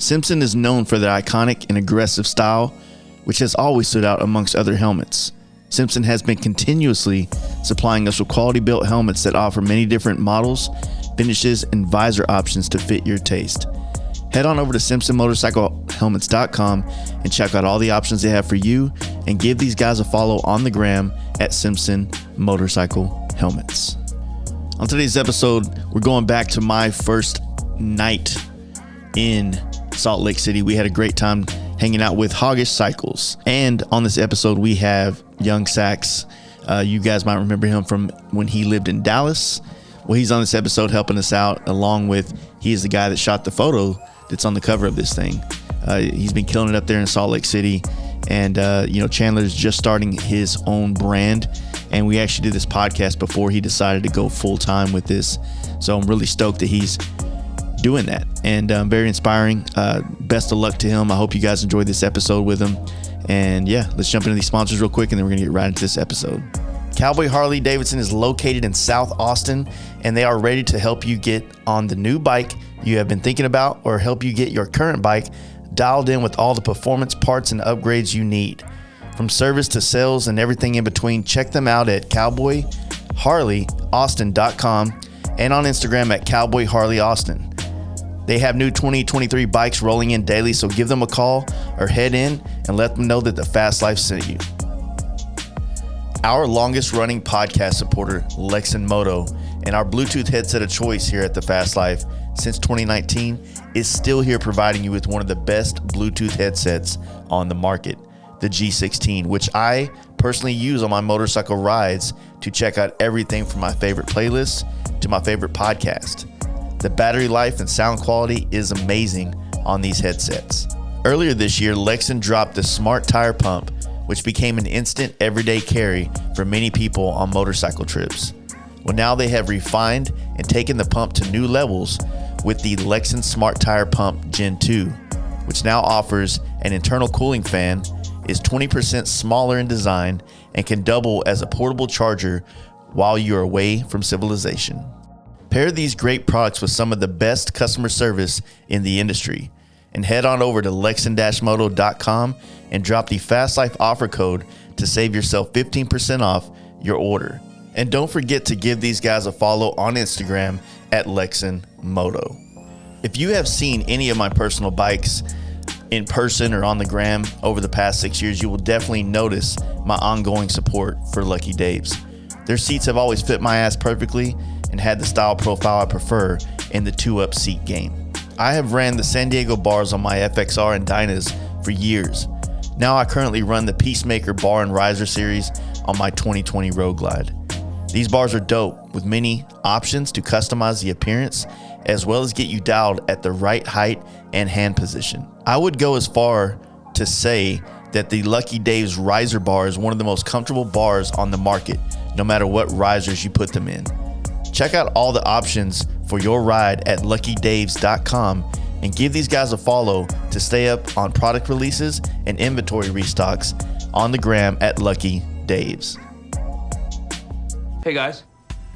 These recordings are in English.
Simpson is known for their iconic and aggressive style, which has always stood out amongst other helmets. Simpson has been continuously supplying us with quality-built helmets that offer many different models, finishes, and visor options to fit your taste. Head on over to SimpsonMotorcycleHelmets.com and check out all the options they have for you, and give these guys a follow on the gram at Simpson Motorcycle Helmets. On today's episode, we're going back to my first night in Salt Lake City. We had a great time hanging out with Hoggish Cycles. And on this episode, we have Young Sax. You guys might remember him from when he lived in Dallas. Well, he's on this episode helping us out, along with, he is the guy that shot the photo that's on the cover of this thing. He's been killing it up there in Salt Lake City. And, Chandler's just starting his own brand. And we actually did this podcast before he decided to go full time with this. So I'm really stoked that he's doing that, and very inspiring. Best of luck to him. I hope you guys enjoyed this episode with him. And yeah, let's jump into these sponsors real quick, and then we're gonna get right into this episode. Cowboy Harley-Davidson is located in South Austin, and they are ready to help you get on the new bike you have been thinking about, or help you get your current bike dialed in with all the performance parts and upgrades you need. From service to sales and everything in between, check them out at cowboyharleyaustin.com and on Instagram at Cowboy Harley Austin. They have new 2023 bikes rolling in daily, so give them a call or head in and let them know that the Fast Life sent you. Our longest running podcast supporter, Lexin Moto, and our Bluetooth headset of choice here at the Fast Life since 2019, is still here providing you with one of the best Bluetooth headsets on the market, the G16, which I personally use on my motorcycle rides to check out everything from my favorite playlists to my favorite podcast. The battery life and sound quality is amazing on these headsets. Earlier this year, Lexin dropped the Smart Tire Pump, which became an instant everyday carry for many people on motorcycle trips. Well, now they have refined and taken the pump to new levels with the Lexin Smart Tire Pump Gen 2, which now offers an internal cooling fan, is 20% smaller in design, and can double as a portable charger while you're away from civilization. Pair these great products with some of the best customer service in the industry, and head on over to lexin-moto.com and drop the Fast Life offer code to save yourself 15% off your order. And don't forget to give these guys a follow on Instagram at Lexin Moto. If you have seen any of my personal bikes in person or on the gram over the past 6 years, you will definitely notice my ongoing support for Lucky Dave's. Their seats have always fit my ass perfectly and had the style profile I prefer in the 2-up seat game. I have ran the San Diego bars on my FXR and Dynas for years. Now I currently run the Peacemaker bar and riser series on my 2020 Road Glide. These bars are dope, with many options to customize the appearance, as well as get you dialed at the right height and hand position. I would go as far to say that the Lucky Dave's riser bar is one of the most comfortable bars on the market, no matter what risers you put them in. Check out all the options for your ride at luckydaves.com and give these guys a follow to stay up on product releases and inventory restocks on the gram at Lucky Daves. Hey guys,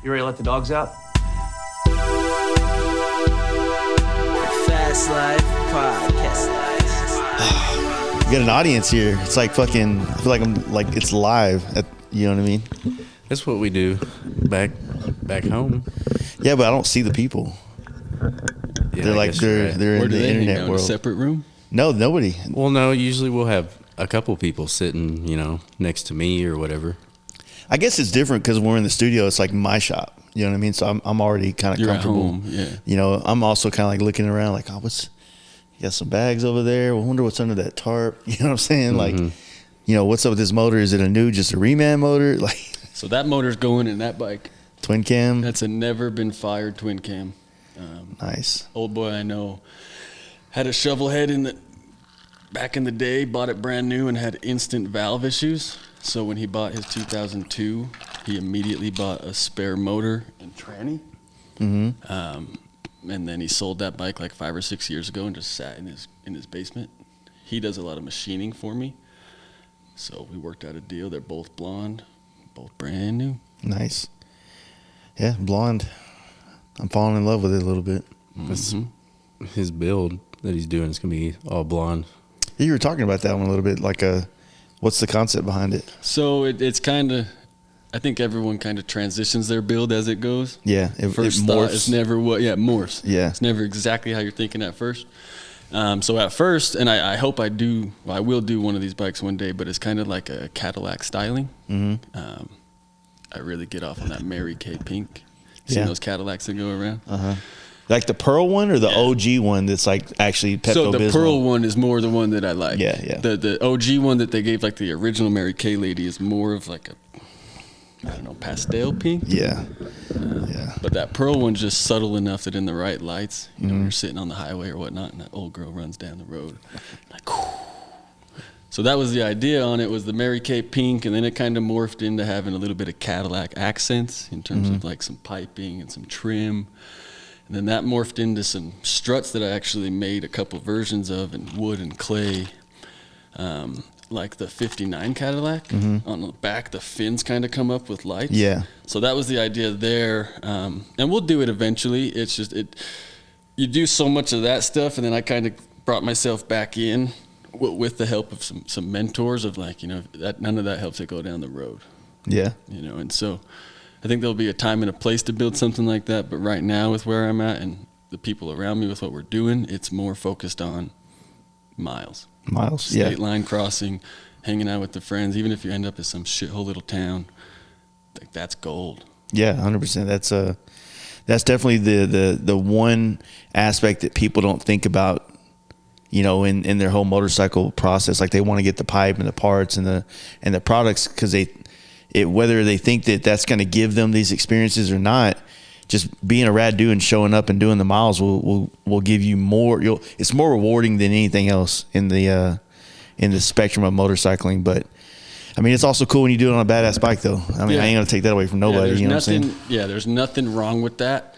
you ready to let the dogs out? Fast Life Podcast. We got an audience here. It's like fucking, I feel like I'm like, it's live at, you know what I mean? That's what we do back home. Yeah, but I don't see the people. Yeah, They're like, they're Where in do the they hang internet out, in world. a separate room? No, nobody. Well, no, usually we'll have a couple people sitting, next to me or whatever. I guess it's different because when we're in the studio, it's like my shop. You know what I mean? So I'm already kind of You're comfortable. at home, yeah. I'm also kind of like looking around like, oh, you got some bags over there. I wonder what's under that tarp. You know what I'm saying? Mm-hmm. Like, what's up with this motor? Is it just a reman motor? Like, So that motor's going in that bike. twin cam? That's a never been fired twin cam. Nice. Old boy I know had a shovel head back in the day, bought it brand new and had instant valve issues. So when he bought his 2002, he immediately bought a spare motor and tranny. Mm-hmm. And then he sold that bike like 5 or 6 years ago and just sat in his basement. He does a lot of machining for me. So we worked out a deal. They're both blonde, both brand new. Nice. Yeah, blonde. I'm falling in love with it a little bit. That's his build. that he's doing. It's gonna be all blonde. You were talking about that one a little bit. Like, what's the concept behind it? So it's kind of, I think everyone kind of transitions their build as it goes. Yeah, it First morphs. thought is never what, yeah, it morphs. Yeah. It's never exactly how you're thinking at first. So at first, and I hope I will do one of these bikes one day, but it's kind of like a Cadillac styling. Mm-hmm. I really get off on that Mary Kay pink. Seen those Cadillacs that go around? Uh-huh. Like the pearl one or the OG one that's like actually Pepto-Bismol? So the pearl one is more the one that I like. Yeah, yeah. The OG one that they gave like the original Mary Kay lady is more of like a, I don't know, pastel pink. Yeah. Yeah. But that pearl one's just subtle enough that in the right lights, you know, you're sitting on the highway or whatnot, and that old girl runs down the road. Like, whew. So that was the idea on it, was the Mary Kay pink, and then it kind of morphed into having a little bit of Cadillac accents in terms of like some piping and some trim. And then that morphed into some struts that I actually made a couple versions of in wood and clay. Like the 59 Cadillac. On the back, the fins kind of come up with lights. Yeah. So that was the idea there. And we'll do it eventually. It's just, you do so much of that stuff, and then I kind of brought myself back in with the help of some mentors of like, you know, that none of that helps it go down the road. Yeah. You know, and so I think there'll be a time and a place to build something like that. But right now with where I'm at and the people around me with what we're doing, it's more focused on miles. State line crossing, hanging out with the friends. Even if you end up in some shithole little town, like that's gold. Yeah, 100%. That's definitely the one aspect that people don't think about, you know, in their whole motorcycle process. Like they want to get the pipe and the parts and the products because whether they think that that's going to give them these experiences or not, just being a rad dude and showing up and doing the miles will give you more. It's more rewarding than anything else in the spectrum of motorcycling. But I mean, it's also cool when you do it on a badass bike, though. I mean, I ain't gonna take that away from nobody. You know what I'm saying? Yeah, there's nothing wrong with that.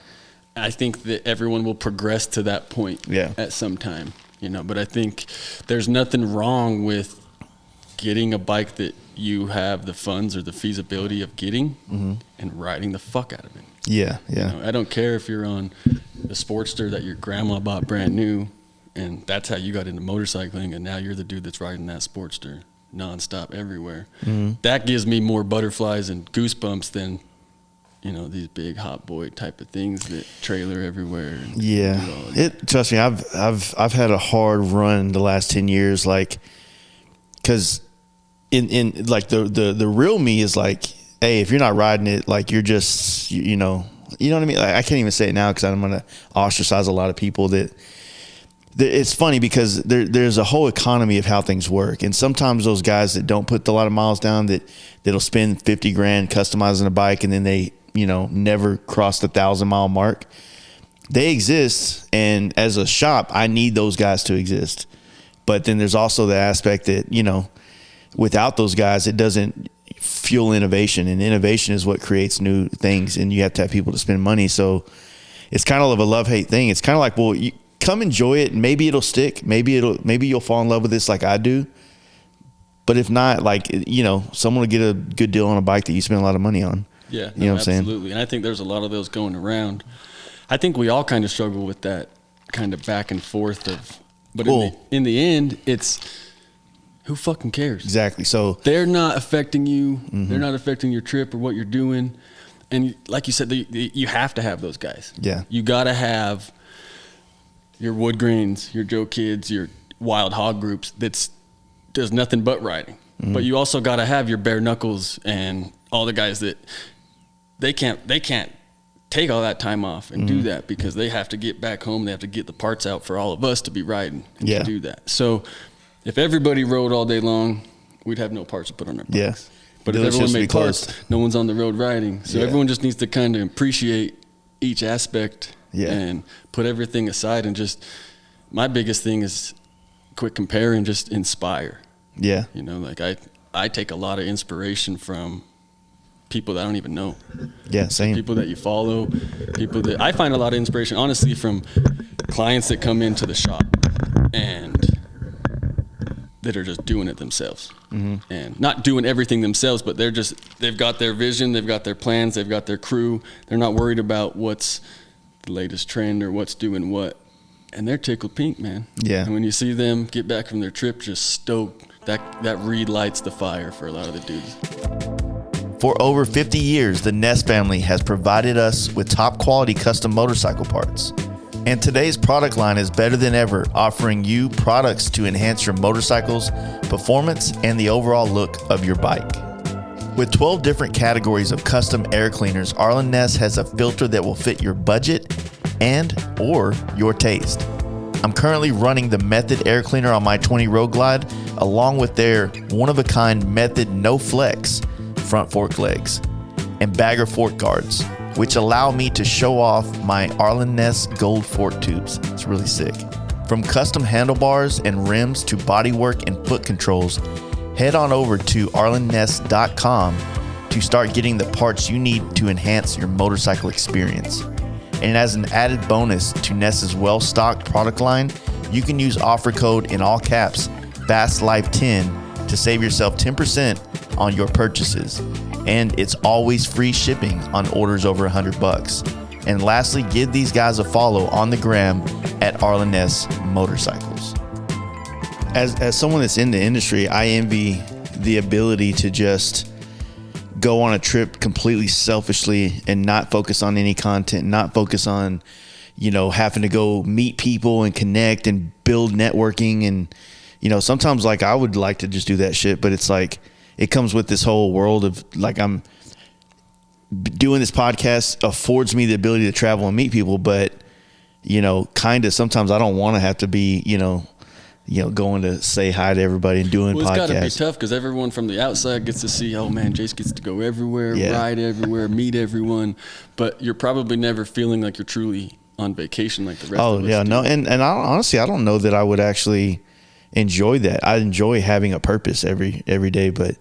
I think that everyone will progress to that point at some time, you know. But I think there's nothing wrong with getting a bike that you have the funds or the feasibility of getting and riding the fuck out of it. Yeah, yeah. You know, I don't care if you're on the Sportster that your grandma bought brand new, and that's how you got into motorcycling, and now you're the dude that's riding that Sportster nonstop everywhere. That gives me more butterflies and goosebumps than, you know, these big hot boy type of things that trailer everywhere. Trust me, I've had a hard run the last 10 years, like, because in like the real me is like, hey, if you're not riding it, like you're just, you know what I mean? Like, I can't even say it now because I'm going to ostracize a lot of people that it's funny because there's a whole economy of how things work. And sometimes those guys that don't put a lot of miles down that'll spend $50,000 customizing a bike and then they, you know, never cross the 1,000-mile mark. They exist. And as a shop, I need those guys to exist. But then there's also the aspect that, you know, without those guys, it doesn't fuel innovation, and innovation is what creates new things, and you have to have people to spend money. So it's kind of a love-hate thing. It's kind of like, well, you come enjoy it, and maybe it'll stick. Maybe you'll fall in love with this like I do. But if not, like, you know, someone will get a good deal on a bike that you spend a lot of money on. Yeah, you know what I'm saying? Absolutely. And I think there's a lot of those going around. I think we all kind of struggle with that kind of back and forth but in the end, it's who fucking cares? Exactly. So they're not affecting you. They're not affecting your trip or what you're doing. And like you said, you have to have those guys. Yeah. You got to have your Wood Grains, your Joe Kids, your Wild Hog groups does nothing but riding. But you also got to have your Bare Knuckles and all the guys that they can't take all that time off and do that because they have to get back home. They have to get the parts out for all of us to be riding and to do that. So if everybody rode all day long, we'd have no parts to put on our bikes. Yeah. But if everyone made parts, no one's on the road riding. So everyone just needs to kind of appreciate each aspect and put everything aside. And just, my biggest thing is quit comparing, just inspire. Yeah. You know, like I take a lot of inspiration from people that I don't even know. Yeah, same. People that you follow, people that I find a lot of inspiration, honestly, from clients that come into the shop and that are just doing it themselves and not doing everything themselves, but they've got their vision, they've got their plans, they've got their crew. They're not worried about what's the latest trend or what's doing what. and they're tickled pink, man. Yeah. And when you see them get back from their trip just stoked, that relights the fire for a lot of the dudes. For over 50 years, the Ness family has provided us with top quality custom motorcycle parts. And today's product line is better than ever, offering you products to enhance your motorcycle's performance and the overall look of your bike. With 12 different categories of custom air cleaners, Arlen Ness has a filter that will fit your budget and or your taste. I'm currently running the Method air cleaner on my 20 Road Glide, along with their one-of-a-kind Method No Flex front fork legs and bagger fork guards, which allow me to show off my Arlen Ness gold fork tubes. It's really sick. From custom handlebars and rims to bodywork and foot controls, head on over to arlenness.com to start getting the parts you need to enhance your motorcycle experience. And as an added bonus to Ness's well-stocked product line, you can use offer code in all caps, FASTLIFE10, to save yourself 10% on your purchases. And it's always free shipping on orders over $100. And lastly, give these guys a follow on the gram at Arlen Ness Motorcycles. As someone that's in the industry, I envy the ability to just go on a trip completely selfishly and not focus on any content, not focus on, having to go meet people and connect and build networking. And, sometimes like I would like to just do that shit, but it's like, it comes with this whole world of like, I'm doing this podcast affords me the ability to travel and meet people, but, kind of sometimes I don't want to have to be, going to say hi to everybody and doing podcasts. It's got to be tough because everyone from the outside gets to see, oh man, Jace gets to go everywhere, ride everywhere, meet everyone, but you're probably never feeling like you're truly on vacation like the rest of us do. No, and honestly, I don't know that I would actually enjoy that. I enjoy having a purpose every day, but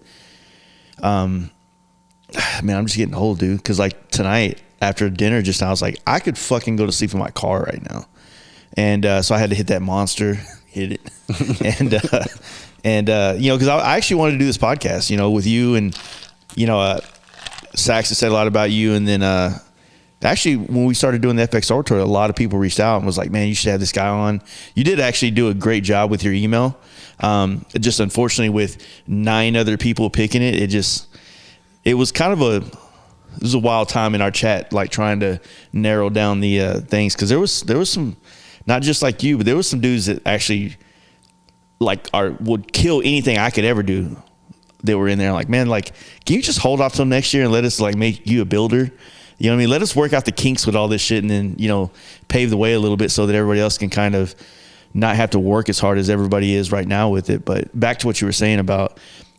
man, I'm just getting old, dude, because like tonight after dinner I was like, I could fucking go to sleep in my car right now. And so I had to hit that monster, hit it. Because I actually wanted to do this podcast, with you and, Sax has said a lot about you. And then actually when we started doing the FX Tour, a lot of people reached out and was like, man, you should have this guy on. You did actually do a great job with your email. Just unfortunately with 9 other people picking it, it was kind of it was a wild time in our chat, like trying to narrow down the things. Cause there was some, not just like you, but there was some dudes that actually would kill anything I could ever do. They were in there like, man, like, can you just hold off till next year and let us like make you a builder? You know what I mean? Let us work out the kinks with all this shit and then, pave the way a little bit so that everybody else can kind of not have to work as hard as everybody is right now with it. But back to what you were saying about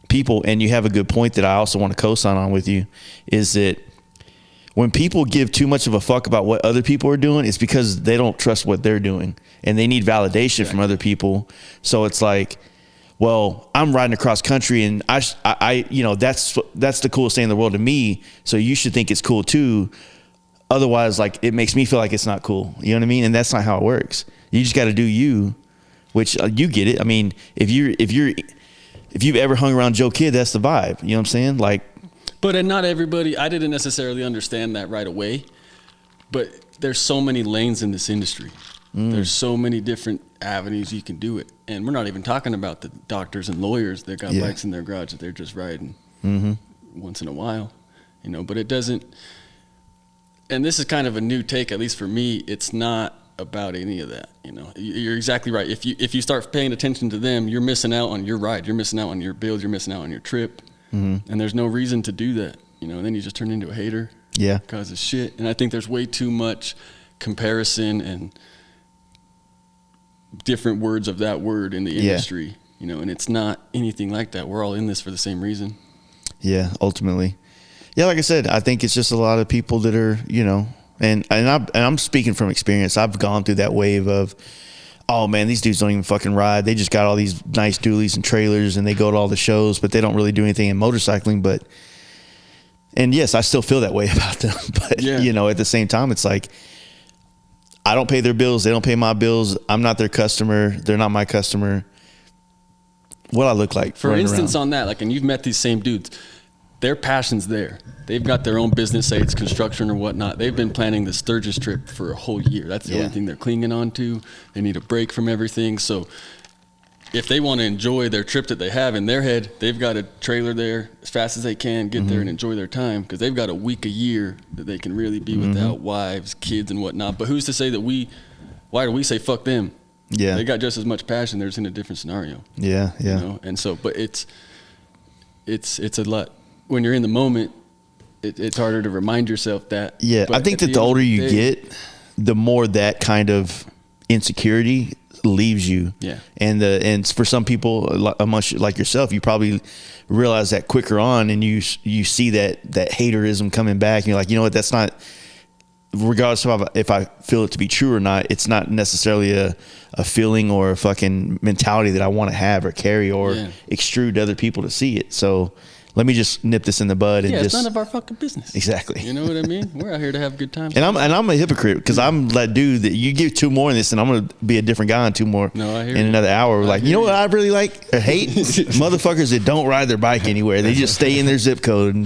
people, and you have a good point that I also want to co-sign on with you, is that when people give too much of a fuck about what other people are doing, it's because they don't trust what they're doing and they need validation from other people. So it's like, well, I'm riding across country and that's the coolest thing in the world to me. So you should think it's cool too. Otherwise, like, it makes me feel like it's not cool. You know what I mean? And that's not how it works. You just got to do you, which you get it. I mean, if you've ever hung around Joe Kidd, that's the vibe. You know what I'm saying? Like, but not everybody, I didn't necessarily understand that right away, but there's so many lanes in this industry. There's so many different avenues you can do it. And we're not even talking about the doctors and lawyers that got bikes in their garage that they're just riding once in a while, but it doesn't, and this is kind of a new take, at least for me, it's not about any of that. You're exactly right. If you start paying attention to them, you're missing out on your ride. You're missing out on your build. You're missing out on your trip. And there's no reason to do that, and then you just turn into a hater. Yeah. Causes shit. And I think there's way too much comparison and different words of that word in the industry, and it's not anything like that. We're all in this for the same reason. Yeah, ultimately. Yeah, like I said, I think it's just a lot of people that are, and I'm speaking from experience. I've gone through that wave of, oh man, these dudes don't even fucking ride. They just got all these nice dualies and trailers and they go to all the shows, but they don't really do anything in motorcycling. And yes, I still feel that way about them. But, at the same time, it's like, I don't pay their bills. They don't pay my bills. I'm not their customer. They're not my customer. What I look like. For instance, on that, like, and you've met these same dudes, their passion's there. They've got their own business, say it's construction or whatnot. They've been planning the Sturgis trip for a whole year. That's the only thing they're clinging on to. They need a break from everything. So if they want to enjoy their trip that they have in their head, they've got a trailer there as fast as they can, get there and enjoy their time, because they've got a week a year that they can really be without wives, kids, and whatnot. But who's to say that why do we say fuck them? Yeah. They got just as much passion. They're just in a different scenario. Yeah, yeah. You know? And so, but it's a lot. When you're in the moment, it's harder to remind yourself that. Yeah, I think that the older you get, the more that kind of insecurity leaves you. Yeah. And for some people, much like yourself, you probably realize that quicker on, and you see that haterism coming back, and you're like, you know what, that's not, regardless of if I feel it to be true or not, it's not necessarily a feeling or a fucking mentality that I want to have or carry or extrude to other people to see it. So let me just nip this in the bud and it's none of our fucking business. Exactly. You know what I mean? We're out here to have a good time. And I'm a hypocrite, because I'm that dude that you give 2 more in this and I'm going to be a different guy in 2 more. No, I hear in you. another hour. Like, you know what I really like or hate? Motherfuckers that don't ride their bike anywhere. They just stay in their zip code. And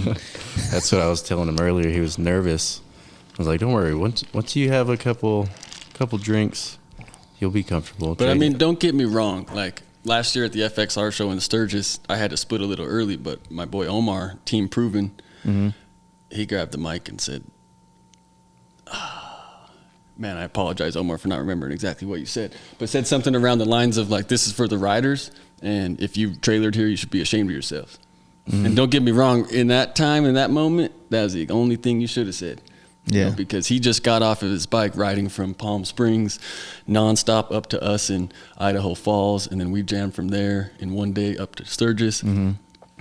That's what I was telling him earlier. He was nervous. I was like, don't worry. Once you have a couple drinks, you'll be comfortable. But I mean, don't get me wrong. Like last year at the FXR show in Sturgis, I had to split a little early, but my boy Omar, Team Proven, he grabbed the mic and said, man, I apologize, Omar, for not remembering exactly what you said, but said something around the lines of like, this is for the riders, and if you've trailered here, you should be ashamed of yourself. And don't get me wrong, in that time, in that moment, that was the only thing you should have said. You know, because he just got off of his bike riding from Palm Springs nonstop up to us in Idaho Falls, and then we jammed from there in one day up to Sturgis.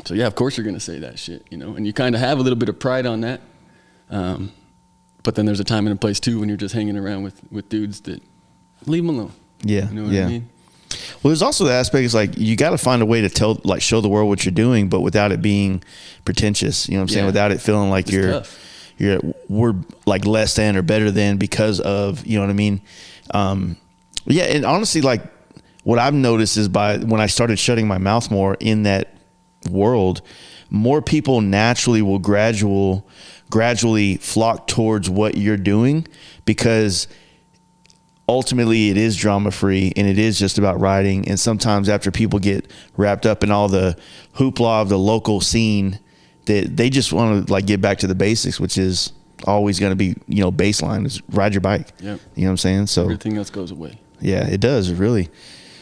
So yeah, of course you're gonna say that shit, you know, and you kind of have a little bit of pride on that. But then there's a time and a place too when you're just hanging around with dudes that leave them alone. Yeah, you know what I mean? Well, there's also the aspect is like you got to find a way to show the world what you're doing, but without it being pretentious. You know what I'm saying? Without it feeling like we're like less than or better than because of, you know what I mean? And honestly, like what I've noticed is when I started shutting my mouth more in that world, more people naturally will gradually flock towards what you're doing, because ultimately it is drama free and it is just about riding. And sometimes after people get wrapped up in all the hoopla of the local scene, that they just want to like get back to the basics, which is always going to be, you know, baseline is ride your bike. Yep. You know what I'm saying? So everything else goes away. Yeah, it does, really.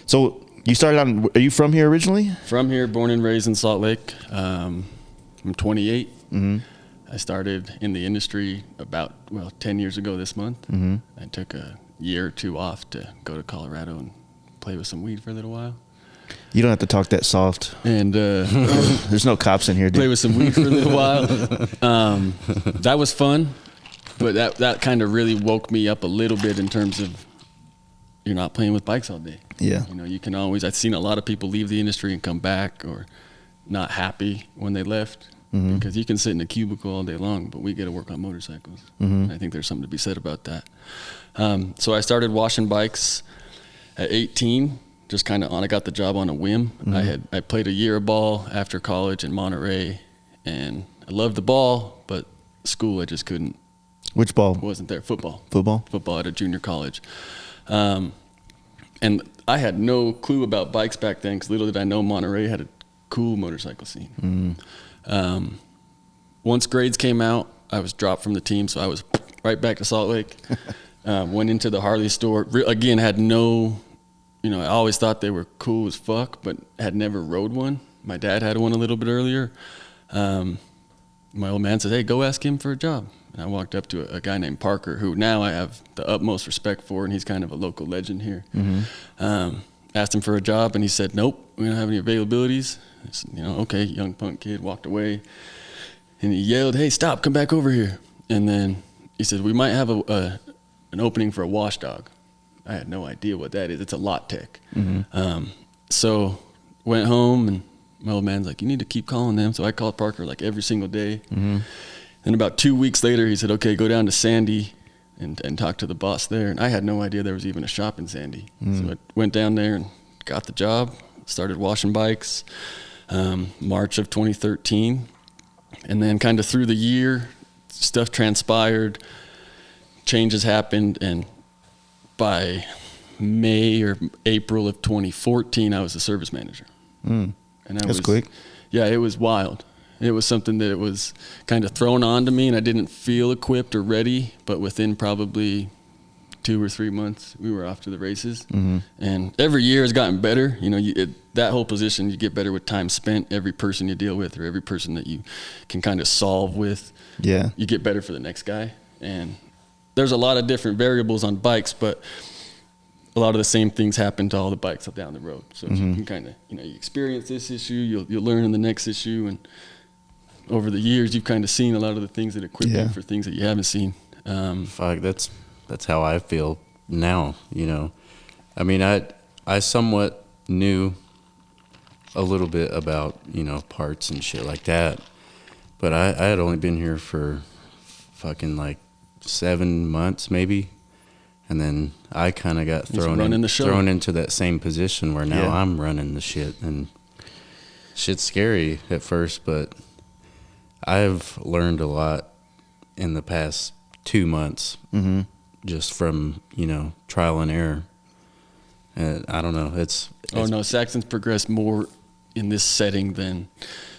So you started out, are you from here originally? From here, born and raised in Salt Lake. I'm 28. I started in the industry about 10 years ago this month. I took a year or 2 off to go to Colorado and play with some weed for a little while. You don't have to talk that soft. And there's no cops in here, dude. Play with some weed for a little while. That was fun, but that kind of really woke me up a little bit in terms of you're not playing with bikes all day. Yeah. You know, you can always, I've seen a lot of people leave the industry and come back or not happy when they left, because you can sit in a cubicle all day long, but we get to work on motorcycles. I think there's something to be said about that. So I started washing bikes at 18. Just kind of I got the job on a whim. I played a year of ball after college in Monterey, and I loved the ball, but school I just couldn't. Which ball? Wasn't there. Football at a junior college. And I had no clue about bikes back then, because little did I know Monterey had a cool motorcycle scene. Once grades came out, I was dropped from the team, so I was right back to Salt Lake. Went into the Harley store. Again, had no... You know, I always thought they were cool as fuck, but had never rode one. My dad had one a little bit earlier. My old man said, hey, go ask him for a job. And I walked up to a guy named Parker, who now I have the utmost respect for, and he's kind of a local legend here. Asked him for a job, and he said, nope, we don't have any availabilities. I said, you know, okay, young punk kid, walked away. And he yelled, hey, stop, come back over here. And then he said, we might have an opening for a wash dog. I had no idea what that is. It's a lot tech. So went home, and my old man's like, you need to keep calling them. So I called Parker like every single day. And about 2 weeks later, he said, okay, go down to Sandy and talk to the boss there. And I had no idea there was even a shop in Sandy. So I went down there and got the job, started washing bikes. March of 2013. And then kind of through the year, stuff transpired, changes happened, and by May or April of 2014, I was a service manager. And that's quick. Yeah, it was wild. It was something that was kind of thrown onto me, and I didn't feel equipped or ready. But within probably 2 or 3 months, we were off to the races. And every year has gotten better. You know, that whole position, you get better with time spent. Every person you deal with, or every person that you can kind of solve with, you get better for the next guy. And there's a lot of different variables on bikes, but a lot of the same things happen to all the bikes up down the road. So you can kind of, you know, you experience this issue, you'll learn in the next issue, and over the years, you've kind of seen a lot of the things that equip you for things that you haven't seen. Fuck, that's how I feel now, you know. I mean, I somewhat knew a little bit about, you know, parts and shit like that, but I had only been here for fucking like 7 months maybe, and then I kind of got thrown into that same position where now I'm running the shit, and shit's scary at first, but I've learned a lot in the past 2 months, just from, you know, trial and error. I don't know. It's Saxon's progressed more in this setting than.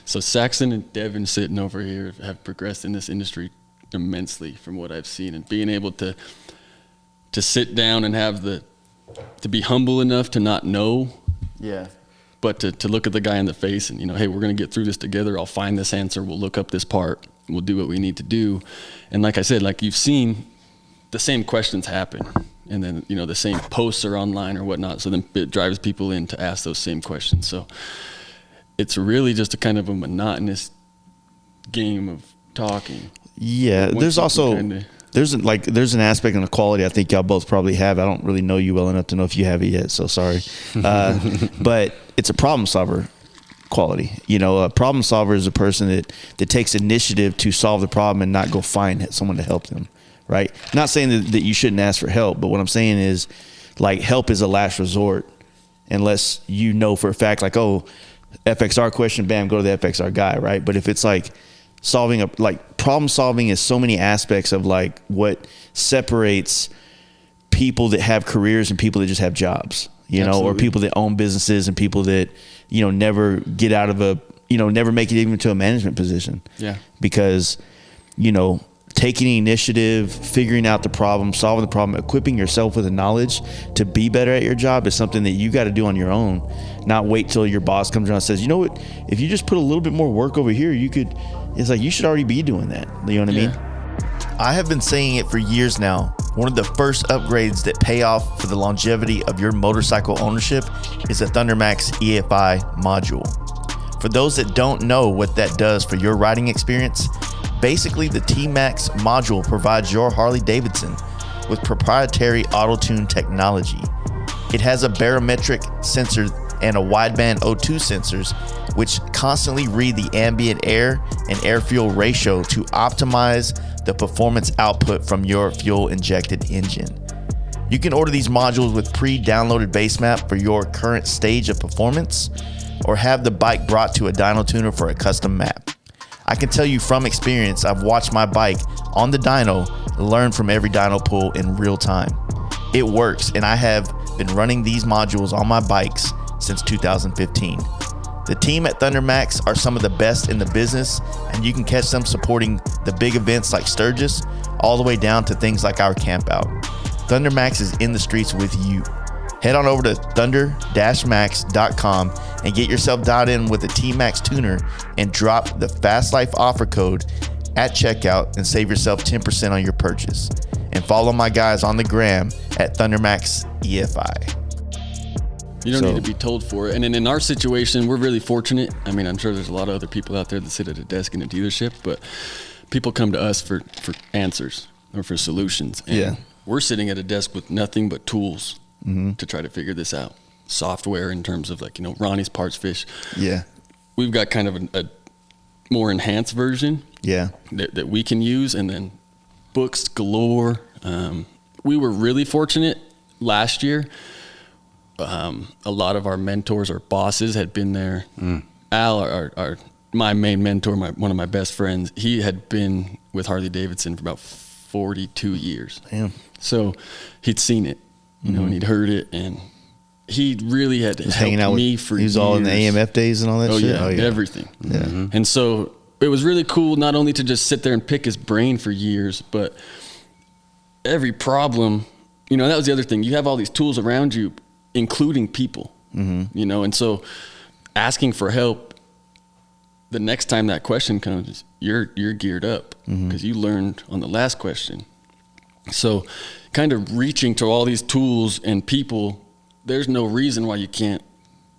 So Saxon and Devin sitting over here have progressed in this industry immensely from what I've seen, and being able to sit down and to be humble enough to not know. Yeah. But to look at the guy in the face and, you know, hey, we're going to get through this together. I'll find this answer. We'll look up this part. We'll do what we need to do. And like I said, like you've seen, the same questions happen. And then, you know, the same posts are online or whatnot. So then it drives people in to ask those same questions. So it's really just a kind of a monotonous game of talking. Yeah. There's also... There's an aspect and a quality I think y'all both probably have. I don't really know you well enough to know if you have it yet, so sorry. But it's a problem solver quality. You know, a problem solver is a person that takes initiative to solve the problem and not go find someone to help them, right? Not saying that you shouldn't ask for help, but what I'm saying is, like, help is a last resort unless you know for a fact, like, oh, FXR question, bam, go to the FXR guy, right? But if it's like problem solving is so many aspects of like what separates people that have careers and people that just have jobs, you know, or people that own businesses and people that, you know, never get out of never make it even to a management position. Yeah. Because, you know, taking initiative, figuring out the problem, solving the problem, equipping yourself with the knowledge to be better at your job is something that you got to do on your own. Not wait till your boss comes around and says, you know what, if you just put a little bit more work over here, it's like you should already be doing that. You know what I mean? I have been saying it for years now. One of the first upgrades that pay off for the longevity of your motorcycle ownership is a ThunderMax EFI module. For those that don't know what that does for your riding experience, basically the T-Max module provides your Harley-Davidson with proprietary auto-tune technology. It has a barometric sensor and a wideband O2 sensors, which constantly read the ambient air and air-fuel ratio to optimize the performance output from your fuel-injected engine. You can order these modules with pre-downloaded base map for your current stage of performance, or have the bike brought to a dyno tuner for a custom map. I can tell you from experience, I've watched my bike on the dyno learn from every dyno pull in real time. It works, and I have been running these modules on my bikes since 2015. The team at ThunderMax are some of the best in the business, and you can catch them supporting the big events like Sturgis, all the way down to things like our campout. ThunderMax is in the streets with you. Head on over to thunder-max.com and get yourself dialed in with a T-Max tuner and drop the Fast Life offer code at checkout and save yourself 10% on your purchase. And follow my guys on the gram at ThunderMax EFI. You don't need to be told for it. And then in our situation, we're really fortunate. I mean, I'm sure there's a lot of other people out there that sit at a desk in a dealership, but people come to us for answers or for solutions. And we're sitting at a desk with nothing but tools to try to figure this out. Software in terms of, like, you know, Ronnie's Parts Fish. Yeah. We've got kind of a more enhanced version that we can use, and then books galore. We were really fortunate last year. A lot of our mentors or bosses had been there. Al, our my main mentor, one of my best friends, he had been with Harley-Davidson for about 42 years. Damn. So he'd seen it, you know, and he'd heard it, and he really had helped hanging out me with, for he was years. all in the AMF days and all that shit. Yeah, everything. Yeah. And so it was really cool not only to just sit there and pick his brain for years, but every problem, you know, that was the other thing. You have all these tools around you, including people, you know, and so asking for help, the next time that question comes, you're geared up because you learned on the last question. So kind of reaching to all these tools and people, there's no reason why you can't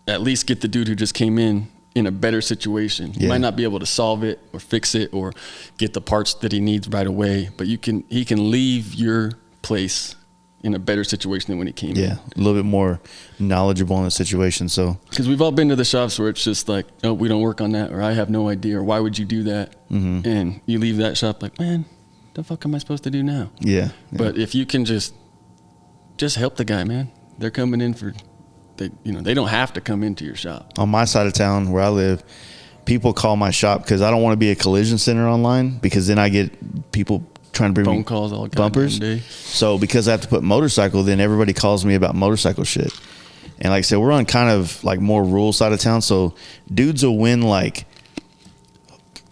at least get the dude who just came in a better situation. He might not be able to solve it or fix it or get the parts that he needs right away, but he can leave your place in a better situation than when he came in. Yeah, a little bit more knowledgeable in the situation. So, because we've all been to the shops where it's just like, oh, we don't work on that, or I have no idea, or why would you do that? And you leave that shop like, man, the fuck am I supposed to do now? yeah. But if you can just help the guy, man, they're coming in for, they don't have to come into your shop. On my side of town where I live, people call my shop because I don't want to be a collision center online, because then I get people trying to bring Phone me calls all bumpers. goddamn day. So because I have to put motorcycle, then everybody calls me about motorcycle shit. And like I said, we're on kind of like more rural side of town. So dudes will win like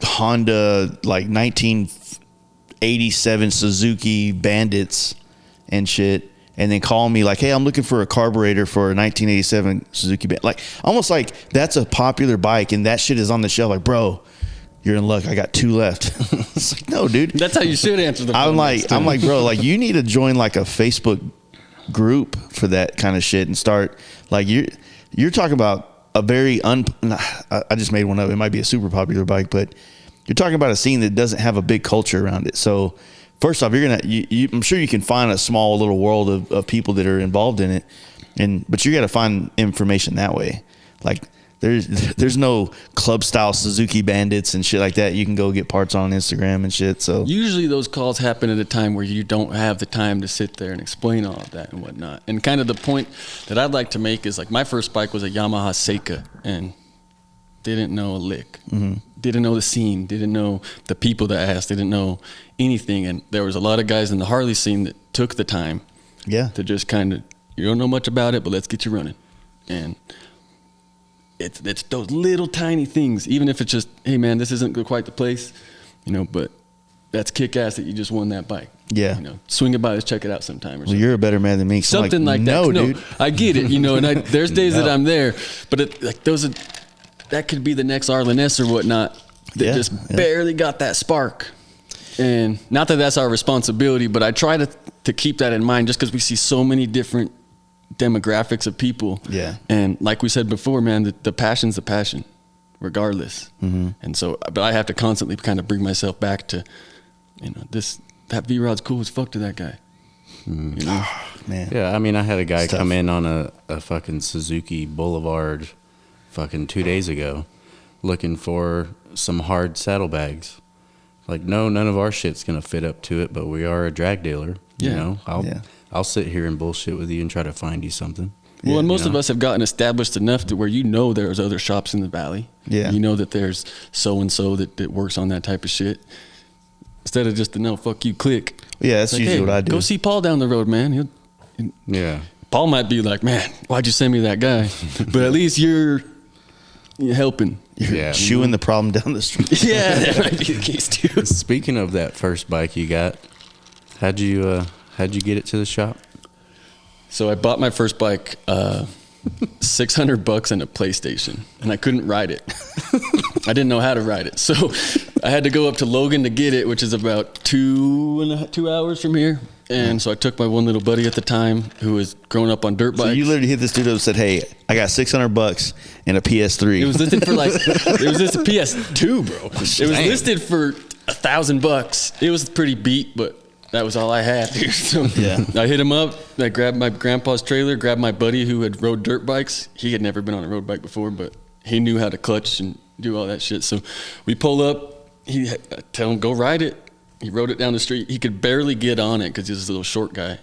Honda, like 1987 Suzuki Bandits and shit, and then call me like, hey, I'm looking for a carburetor for a 1987 Suzuki Bandit. Like almost like that's a popular bike and that shit is on the shelf. Like, bro, you're in luck. I got 2 left. It's like, no, dude. That's how you should answer the phone. I'm like, bro, like you need to join like a Facebook group for that kind of shit and start like you're talking about a very I just made one up. It might be a super popular bike, but you're talking about a scene that doesn't have a big culture around it. So first off, I'm sure you can find a small little world of people that are involved in it, but you got to find information that way. Like there's no club style Suzuki Bandits and shit like that. You can go get parts on Instagram and shit. So usually those calls happen at a time where you don't have the time to sit there and explain all of that and whatnot. And kind of the point that I'd like to make is like my first bike was a Yamaha Seika and didn't know a lick. Didn't know the scene, didn't know the people that asked, didn't know anything. And there was a lot of guys in the Harley scene that took the time to just kind of, you don't know much about it, but let's get you running. And it's those little tiny things, even if it's just, hey man, this isn't quite the place, you know, but that's kick ass that you just won that bike. Yeah. You know, swing it by us, check it out sometime or something. Well, you're a better man than me. Something like that. No, No, dude. I get it, you know, and there's days that I'm there, but that could be the next Arlen Ness or whatnot that barely got that spark. And not that that's our responsibility, but I try to keep that in mind just because we see so many different demographics of people. Yeah. And like we said before, man, the passion's the passion, regardless. And so, but I have to constantly kind of bring myself back to, you know, that V-Rod's cool as fuck to that guy. You know? Man. Yeah, I mean, I had a guy come in on a fucking Suzuki Boulevard fucking 2 days ago looking for some hard saddlebags. Like, no, none of our shit's gonna fit up to it, but we are a drag dealer. You know, I'll sit here and bullshit with you and try to find you something. Well, and most of us have gotten established enough to where you know there's other shops in the valley. Yeah. You know that there's so-and-so that works on that type of shit. Instead of just no, fuck you, click. Yeah, that's like, usually what I do. Go see Paul down the road, man. Paul might be like, man, why'd you send me that guy? But at least you're helping. You're chewing the problem down the street. Yeah, that might be the case too. Speaking of that first bike you got, how'd you get it to the shop? So I bought my first bike, $600 and a PlayStation, and I couldn't ride it. I didn't know how to ride it, so I had to go up to Logan to get it, which is about 2 hours from here. And so I took my one little buddy at the time who was growing up on dirt bikes. So you literally hit this dude up and said, hey, I got $600 and a PS3. It was listed for like, it was listed PS2, bro. It was listed for $1,000. It was pretty beat, but that was all I had, dude. So I hit him up. I grabbed my grandpa's trailer, grabbed my buddy who had rode dirt bikes. He had never been on a road bike before, but he knew how to clutch and do all that shit. So we pull up. I tell him, go ride it. He rode it down the street. He could barely get on it because he was a little short guy.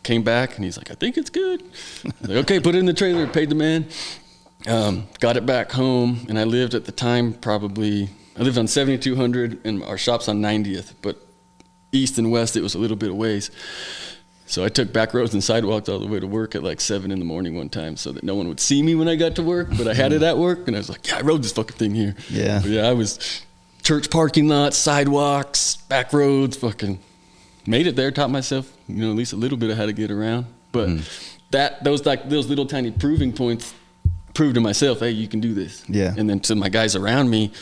Came back and he's like, I think it's good. I was like, okay, put it in the trailer. Paid the man. Got it back home, and I lived at the time I lived on 7200, and our shop's on 90th, but east and west, it was a little bit of ways. So I took back roads and sidewalks all the way to work at like 7 in the morning one time so that no one would see me when I got to work, but I had it at work, and I was like, yeah, I rode this fucking thing here. Yeah. But yeah, I was church parking lots, sidewalks, back roads, fucking made it there, taught myself, at least a little bit of how to get around. But those little tiny proving points proved to myself, hey, you can do this. Yeah. And then to my guys around me,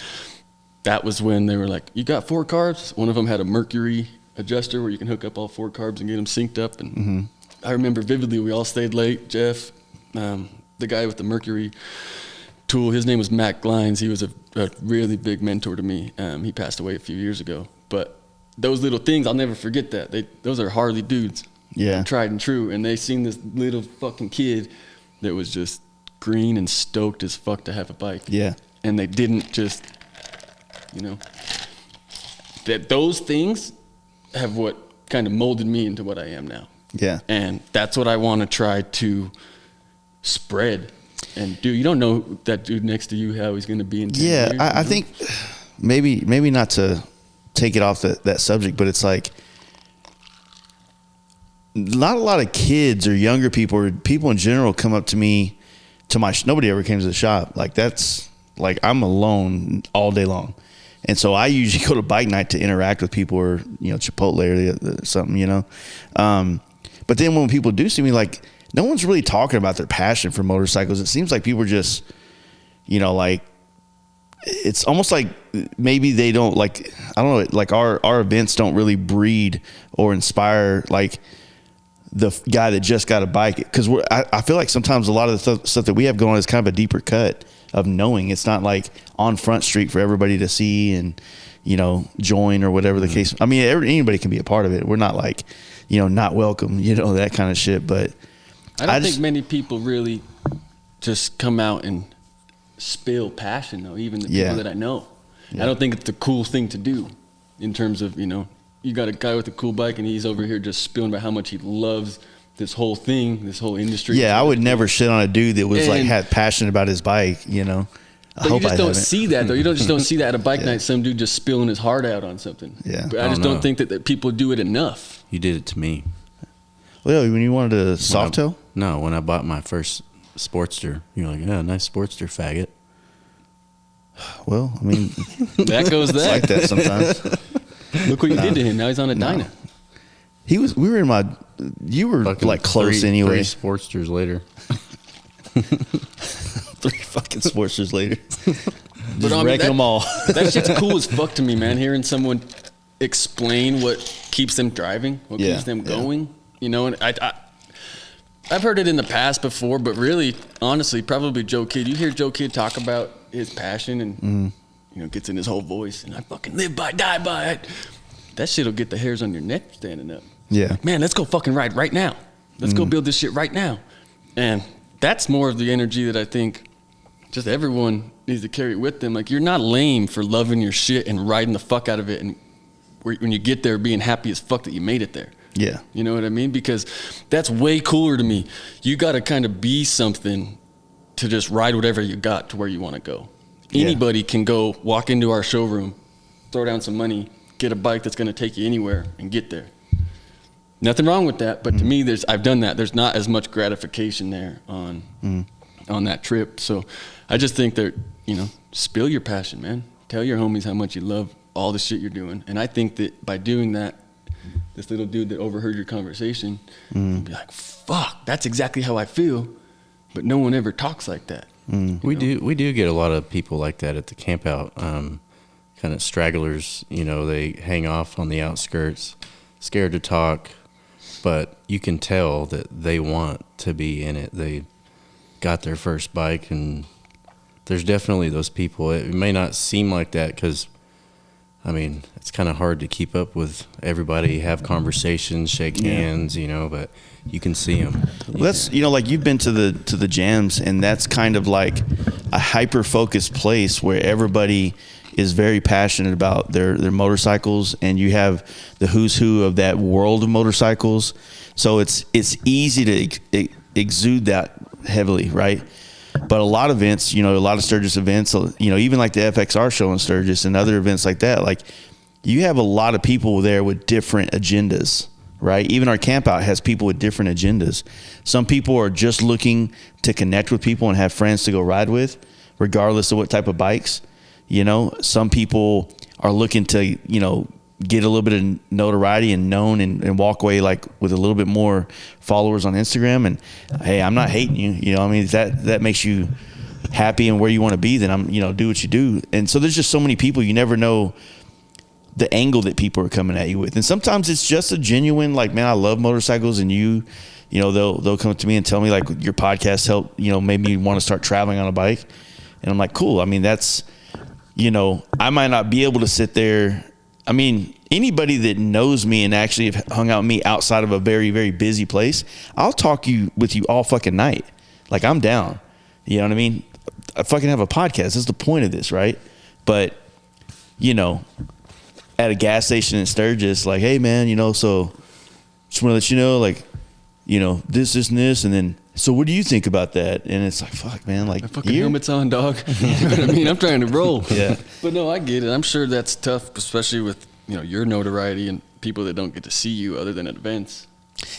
that was when they were like, you got 4 carbs? One of them had a Mercury adjuster where you can hook up all 4 carbs and get them synced up. And I remember vividly, we all stayed late. Jeff, the guy with the Mercury tool, his name was Matt Glines. He was a really big mentor to me. He passed away a few years ago. But those little things, I'll never forget that. Those are Harley dudes. Yeah. Tried and true. And they seen this little fucking kid that was just green and stoked as fuck to have a bike. Yeah. And they didn't just, that those things have what kind of molded me into what I am now. Yeah. And that's what I want to try to spread. And dude, you don't know that dude next to you, how he's going to be in 10 years. Yeah, I think maybe not to take it off that subject, but it's like not a lot of kids or younger people or people in general come up to me nobody ever came to the shop. Like that's like I'm alone all day long. And so I usually go to bike night to interact with people or, Chipotle or something, But then when people do see me, like no one's really talking about their passion for motorcycles. It seems like people are just, like it's almost like maybe they don't like, I don't know, like our events don't really breed or inspire like the guy that just got a bike. Because I feel like sometimes a lot of the stuff that we have going on is kind of a deeper cut of knowing. It's not like on Front Street for everybody to see and, join or whatever the case. I mean, anybody can be a part of it. We're not like, not welcome, that kind of shit. But I don't think many people really just come out and spill passion, though, even the people that I know. Yeah. I don't think it's a cool thing to do in terms of, you got a guy with a cool bike and he's over here just spilling about how much he loves this whole thing, this whole industry. Yeah, I would never shit on a dude that was had passion about his bike, I But hope you just I don't haven't. see that, though. You just don't see that at a bike night, some dude just spilling his heart out on something. Yeah. But I just don't think that people do it enough. You did it to me. Well, when you wanted a Softail? No, when I bought my first Sportster, you're like, yeah, nice Sportster, faggot. Well, I mean, That goes it's there. like that sometimes. Look what you did to him. Now he's on a Dyna. We were in you were Fucking like close three anyway. Sportsters later. 3 fucking Sportsters later. But Just wrecking them all. That shit's cool as fuck to me, man. Hearing someone explain what keeps them driving, what keeps them going. And I've heard it in the past before, but really, honestly, probably Joe Kidd. You hear Joe Kidd talk about his passion and, gets in his whole voice, and I fucking live by, die by it. That shit'll get the hairs on your neck standing up. Yeah. Man, let's go fucking ride right now. Let's go build this shit right now. And that's more of the energy that I think just everyone needs to carry with them. Like, you're not lame for loving your shit and riding the fuck out of it, and when you get there being happy as fuck that you made it there. Yeah. You know what I mean? Because that's way cooler to me. You got to kind of be something to just ride whatever you got to where you want to go. Anybody can go walk into our showroom, throw down some money, get a bike that's going to take you anywhere and get there. Nothing wrong with that, but to me, I've done that. There's not as much gratification there on that trip. So I just think that, spill your passion, man. Tell your homies how much you love all the shit you're doing. And I think that by doing that, this little dude that overheard your conversation will be like, fuck, that's exactly how I feel. But no one ever talks like that. We do get a lot of people like that at the camp out. Kind of stragglers, they hang off on the outskirts, scared to talk, but you can tell that they want to be in it. They got their first bike, and there's definitely those people. It may not seem like that because, it's kind of hard to keep up with everybody, have conversations, shake hands, but you can see them. Well, that's, like you've been to the jams, and that's kind of like a hyper-focused place where everybody is very passionate about their motorcycles, and you have the who's who of that world of motorcycles. So it's easy to exude that heavily, right? But a lot of events, a lot of Sturgis events, even like the FXR show in Sturgis and other events like that, like you have a lot of people there with different agendas, right? Even our camp out has people with different agendas. Some people are just looking to connect with people and have friends to go ride with, regardless of what type of bikes. Some people are looking to, get a little bit of notoriety and known and walk away like with a little bit more followers on Instagram. And hey, I'm not hating you. If that makes you happy and where you want to be, then do what you do. And so there's just so many people, you never know the angle that people are coming at you with. And sometimes it's just a genuine, like, man, I love motorcycles, and they'll come up to me and tell me like your podcast helped, made me want to start traveling on a bike. And I'm like, cool. That's, I might not be able to sit there. Anybody that knows me and actually have hung out with me outside of a very, very busy place, I'll talk with you all fucking night. Like, I'm down. You know what I mean? I fucking have a podcast. That's the point of this, right? But, at a gas station in Sturgis, like, hey, man, so just want to let you know, like, this, and this, and then, so what do you think about that? And it's like, fuck, man, like, my fucking helmet's on, dog. You know what I mean? I'm trying to roll. Yeah. But no, I get it. I'm sure that's tough, especially with, your notoriety and people that don't get to see you other than at events.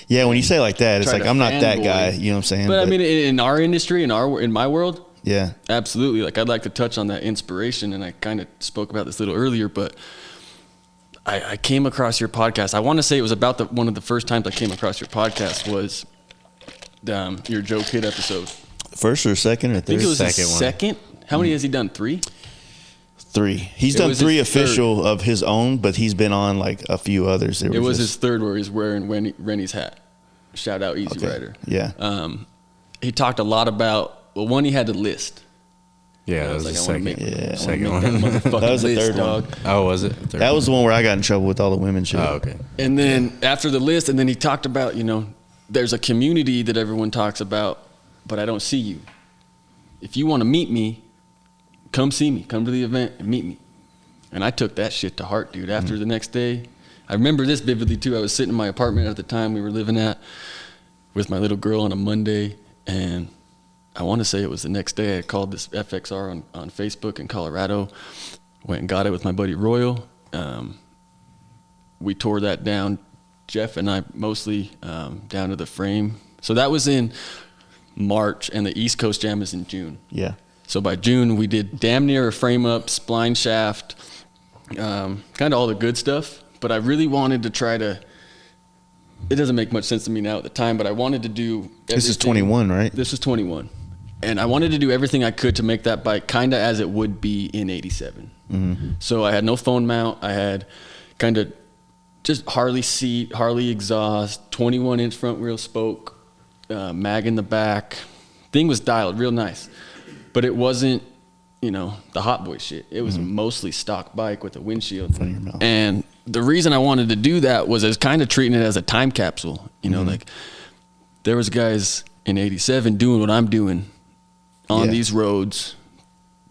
Yeah, when you say it like that, it's Try like, to I'm not that fanboy. guy, you know what I'm saying? But I mean, in our industry, in my world, yeah, absolutely. Like, I'd like to touch on that inspiration, and I kind of spoke about this a little earlier, but I came across your podcast. I want to say it was about one of the first times I came across your podcast was your Joe Kidd episode. First or second or third? I think it was Second one. second. How many has he done? 3? 3. He's It done was 3 his official of his own, but he's been on like a few others. It was his third where he's wearing Rennie's hat. Shout out Easy Okay. Rider. Yeah. He talked a lot about, well, one he had to list. Yeah, that was I the was like, I wanna second. make- Yeah. Second That one. motherfucking That was the list, third one. dog. Oh, was it? Third That one. was the one where I got in trouble with all the women shit. Oh, okay. And then after the list, and then he talked about, there's a community that everyone talks about, but I don't see you. If you want to meet me, come see me. Come to the event and meet me. And I took that shit to heart, dude. After the next day, I remember this vividly too. I was sitting in my apartment at the time we were living at with my little girl on a Monday, and I want to say it was the next day. I called this FXR on Facebook in Colorado, went and got it with my buddy Royal. We tore that down, Jeff and I mostly, down to the frame. So that was in March, and the East Coast Jam is in June. Yeah. So by June, we did damn near a frame up, spline shaft, kind of all the good stuff. But I really wanted to try to, it doesn't make much sense to me now at the time, but I wanted to do This is everything- 21, right? This is 21. And I wanted to do everything I could to make that bike kind of as it would be in 87. Mm-hmm. So I had no phone mount. I had kind of just Harley seat, Harley exhaust, 21-inch front wheel spoke, mag in the back. Thing was dialed real nice. But it wasn't, the hot boy shit. It was mostly stock bike with a windshield. Front of your mouth. And the reason I wanted to do that was I was kind of treating it as a time capsule. Like there was guys in 87 doing what I'm doing on Yeah. these roads,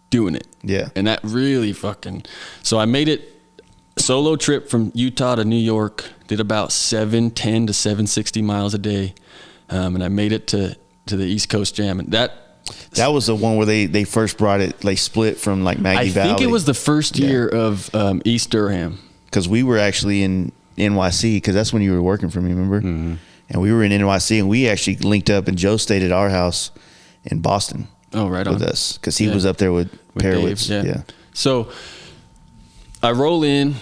doing it. Yeah. And that really so I made it solo trip from Utah to New York, did about 710 to 760 miles a day. And I made it to the East Coast Jam. And that was the one where they first brought it, they split from like Maggie I Valley. think it was the first year of East Durham. Because we were actually in NYC, because that's when you were working for me, remember? Mm-hmm. And we were in NYC, and we actually linked up, and Joe stayed at our house in Boston. Oh, right on. With us, because he Yeah. was up there with Perowitz. Dave, Yeah. So I roll in,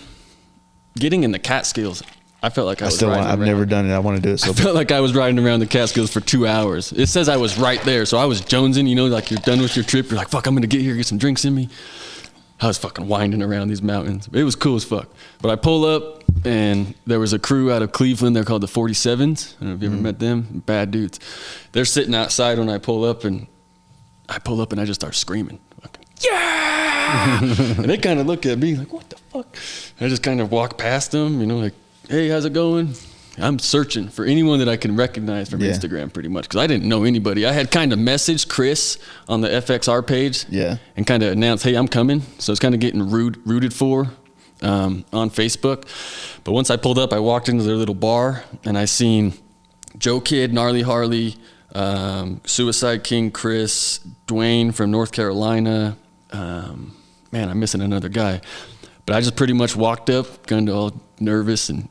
getting in the Catskills. I felt like I was riding I've around. never done it. I want to do it. So I felt like I was riding around the Catskills for 2 hours. It says I was right there, so I was jonesing. Like you're done with your trip. You're like, fuck, I'm gonna get here, get some drinks in me. I was fucking winding around these mountains. It was cool as fuck. But I pull up, and there was a crew out of Cleveland. They're called the 47s. I don't know if you ever met them. Bad dudes. They're sitting outside when I pull up, and I just start screaming. Fucking, yeah! And they kind of look at me like, what the fuck? I just kind of walk past them, like, hey, how's it going? I'm searching for anyone that I can recognize from Yeah. Instagram pretty much, because I didn't know anybody. I had kind of messaged Chris on the FXR page and kind of announced, hey, I'm coming. So it's kind of getting rooted for on Facebook. But once I pulled up, I walked into their little bar, and I seen Joe Kidd, Gnarly Harley, Suicide King Chris, Dwayne from North Carolina. Man, I'm missing another guy. But I just pretty much walked up, kind of all nervous, and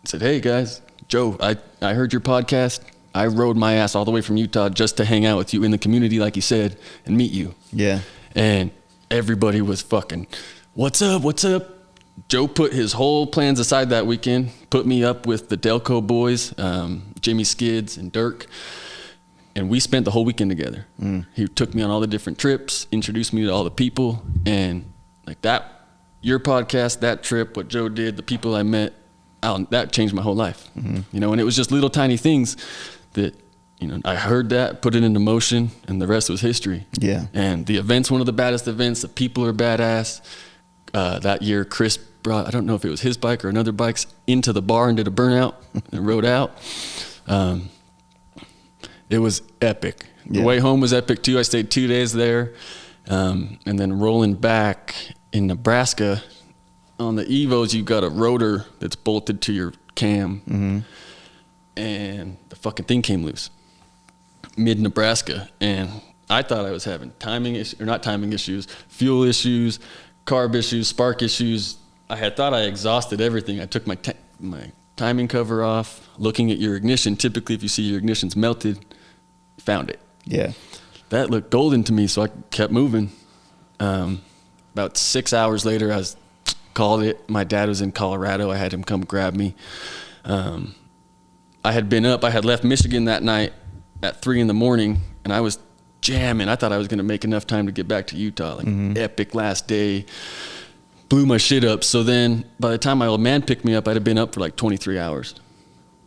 said, hey, guys, Joe, I heard your podcast. I rode my ass all the way from Utah just to hang out with you in the community, like you said, and meet you. Yeah. And everybody was fucking, what's up, what's up? Joe put his whole plans aside that weekend, put me up with the Delco boys, Jimmy Skids and Dirk, and we spent the whole weekend together. He took me on all the different trips, introduced me to all the people, and like that, your podcast, that trip, what Joe did, the people I met, that changed my whole life. You know, and it was just little tiny things that, you know, I heard that, put it into motion, and the rest was history. Yeah. And the event's one of the baddest events. The people are badass. That year, Chris brought, I don't know if it was his bike or another bike's, into the bar and did a burnout and rode out. It was epic. The way home was epic too. I stayed 2 days there. And then rolling back in Nebraska, on the Evos, you've got a rotor that's bolted to your cam. And the fucking thing came loose mid-Nebraska. And I thought I was having fuel issues, carb issues, spark issues. I had thought I exhausted everything. I took my timing cover off, looking at your ignition. Typically, if you see your ignition's melted, found it. Yeah. That looked golden to me, so I kept moving. About 6 hours later, I called it. My dad was in Colorado. I had him come grab me. I had been up. I had left Michigan that night at 3 a.m, and I was jamming. I thought I was going to make enough time to get back to Utah. Epic last day. Blew my shit up. So then by the time my old man picked me up, I'd have been up for like 23 hours.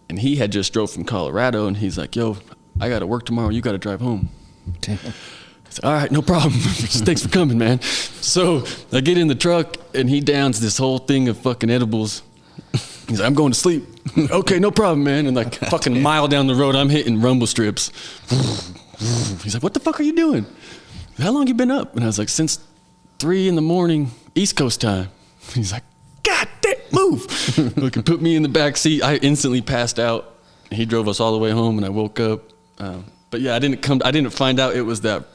And he had just drove from Colorado, and he's like, yo, I got to work tomorrow. You got to drive home. Damn. I said, all right, no problem. Thanks for coming, man. So I get in the truck, and he downs this whole thing of fucking edibles. He's like, I'm going to sleep. Okay, no problem, man. And like fucking mile down the road, I'm hitting rumble strips. He's like, what the fuck are you doing? How long you been up? And I was like, since 3 a.m, East Coast time. He's like, God damn, move. Look, and put me in the back seat. I instantly passed out. He drove us all the way home, and I woke up. But yeah, I didn't find out it was that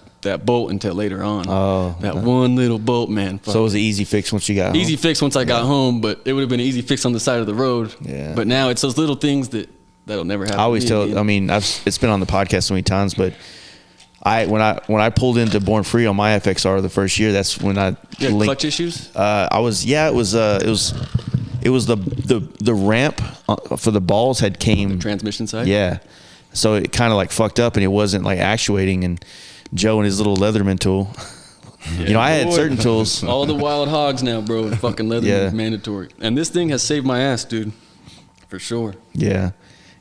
bolt until later on. Oh, that one little bolt, man. So it was an easy fix once you got home? Easy fix once I got home, but it would have been an easy fix on the side of the road. Yeah. But now it's those little things that'll never happen. I always tell, I mean, it's been on the podcast so many times, but when I pulled into Born Free on my FXR the first year, that's when I linked, clutch issues. It was the ramp for the balls had came the transmission side. Yeah, so it kind of like fucked up, and it wasn't like actuating. And Joe and his little Leatherman tool. Yeah, you know, I had certain tools. All the wild hogs now, bro. Fucking Leatherman mandatory. And this thing has saved my ass, dude, for sure. Yeah,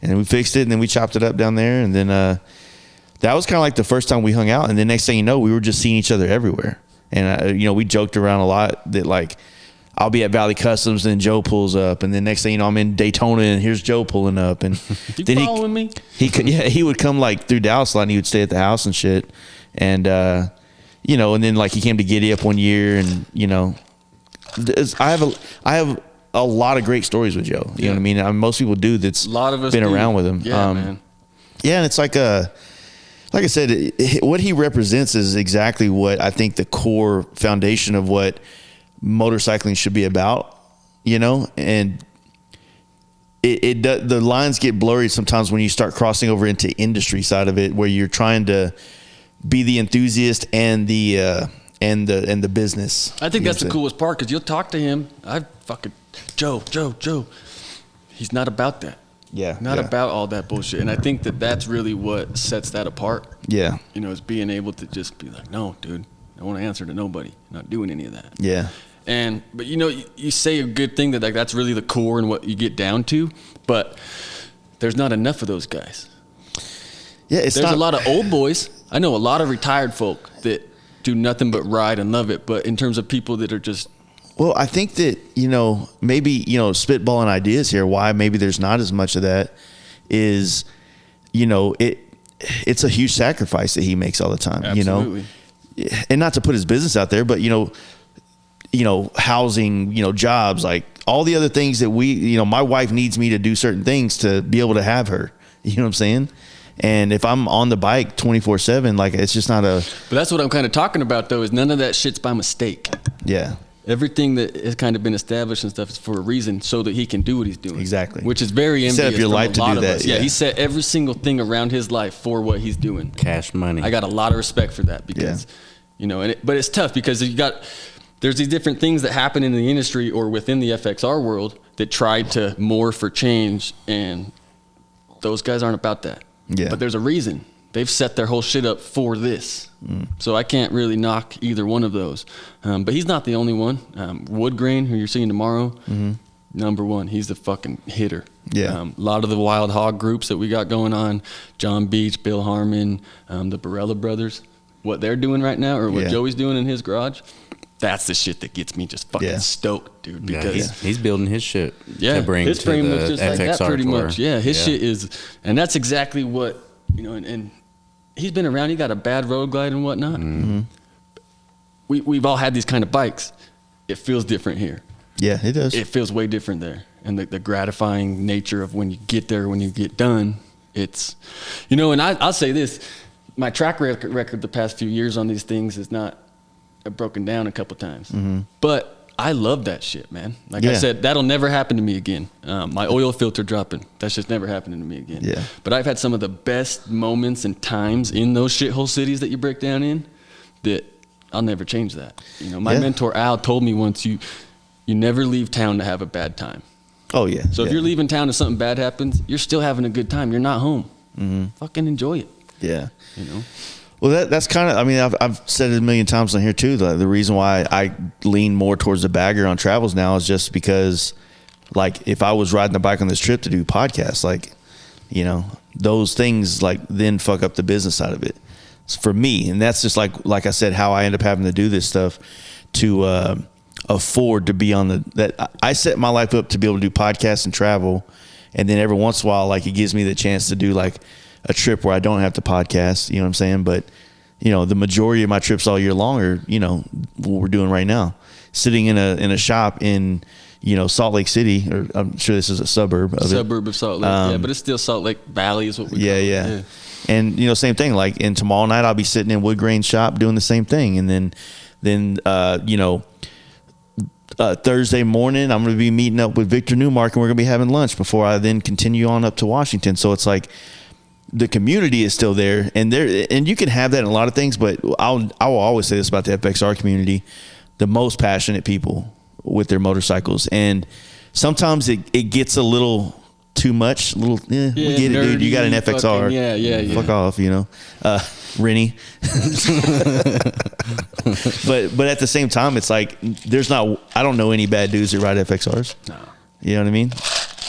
and we fixed it, and then we chopped it up down there, and then that was kind of like the first time we hung out. And the next thing you know, we were just seeing each other everywhere. And you know, we joked around a lot that like, I'll be at Valley Customs, and then Joe pulls up, and then next thing you know, I'm in Daytona, and here's Joe pulling up, and then following me? He would come like through Dallas a lot, and he would stay at the house and shit, and you know, and then like he came to Giddy Up one year, and you know, I have a lot of great stories with Joe. You know what I mean? Most people do. That's a lot of us been around with him. Yeah, man. Yeah, and it's like I said, what he represents is exactly what I think the core foundation of what motorcycling should be about, you know, and the lines get blurry sometimes when you start crossing over into industry side of it, where you're trying to be the enthusiast and the business. I think that's the coolest part, because you'll talk to him. Joe. He's not about that. Yeah. Not about all that bullshit. And I think that's really what sets that apart. Yeah. You know, is being able to just be like, no, dude, I don't want to answer to nobody. I'm not doing any of that. Yeah. But you know, you say a good thing that like that's really the core and what you get down to, but there's not enough of those guys. Yeah, there's a lot of old boys. I know a lot of retired folk that do nothing but ride and love it. But in terms of people that are just, well, I think that, you know, maybe, you know, spitballing ideas here, why maybe there's not as much of that is, you know, it's a huge sacrifice that he makes all the time. Absolutely. You know, and not to put his business out there, but you know, housing, you know, jobs, like all the other things that my wife needs me to do certain things to be able to have her, you know what I'm saying? And if I'm on the bike 24/7, like it's just not a. But that's what I'm kind of talking about, though, is none of that shit's by mistake. Yeah. Everything that has kind of been established and stuff is for a reason, so that he can do what he's doing. Exactly. Which is very envious. Set up your from life a to lot do of that. us. Yeah, he set every single thing around his life for what he's doing. Cash money. I got a lot of respect for that because, you know, but it's tough because there's these different things that happen in the industry or within the FXR world that try to morph or change, and those guys aren't about that. Yeah. But there's a reason. They've set their whole shit up for this. So I can't really knock either one of those. But he's not the only one. Woodgrain, who you're seeing tomorrow, number one. He's the fucking hitter. Yeah. A lot of the wild hog groups that we got going on, John Beach, Bill Harmon, the Barella brothers, what they're doing right now or what Joey's doing in his garage, that's the shit that gets me just fucking stoked, dude. Because he's building his shit to bring his to frame the looks just like that FXR pretty tour. much. Yeah, his shit is, and that's exactly what, you know, and he's been around. He got a bad road glide and whatnot. We've all had these kind of bikes. It feels different here. Yeah, it does. It feels way different there. And the gratifying nature of when you get there, when you get done, it's, you know, and I'll say this, my track record the past few years on these things is not, I've broken down a couple times. But I love that shit, man. Like I said, that'll never happen to me again. My oil filter dropping, that's just never happening to me again. Yeah. But I've had some of the best moments and times in those shithole cities that you break down in that I'll never change that. You know, my mentor Al told me once, you never leave town to have a bad time. Oh yeah. So if you're leaving town and something bad happens, you're still having a good time. You're not home. Fucking enjoy it. Yeah. You know? Well, that's kind of, I mean, I've said it a million times on here too. The reason why I lean more towards the bagger on travels now is just because, like, if I was riding the bike on this trip to do podcasts, like, you know, those things like then fuck up the business side of it. It's for me, and that's just like I said, how I end up having to do this stuff to afford to be on that I set my life up to be able to do podcasts and travel, and then every once in a while, like, it gives me the chance to do like a trip where I don't have to podcast, you know what I'm saying? But, you know, the majority of my trips all year long are, you know, what we're doing right now, sitting in a shop in, you know, Salt Lake City, or I'm sure this is a suburb of Salt Lake, yeah, but it's still Salt Lake Valley is what we call it. Yeah. And, you know, same thing, like, and tomorrow night I'll be sitting in Woodgrain's shop doing the same thing. And then you know, Thursday morning, I'm going to be meeting up with Victor Newmark, and we're going to be having lunch before I then continue on up to Washington. So it's like, the community is still there, and you can have that in a lot of things, but I will always say this about the FXR community: the most passionate people with their motorcycles, and sometimes it gets a little too much. We get it, dude. You got an FXR, fucking, fuck off, you know, Rennie. but at the same time, it's like I don't know any bad dudes that ride FXRs. No, you know what I mean?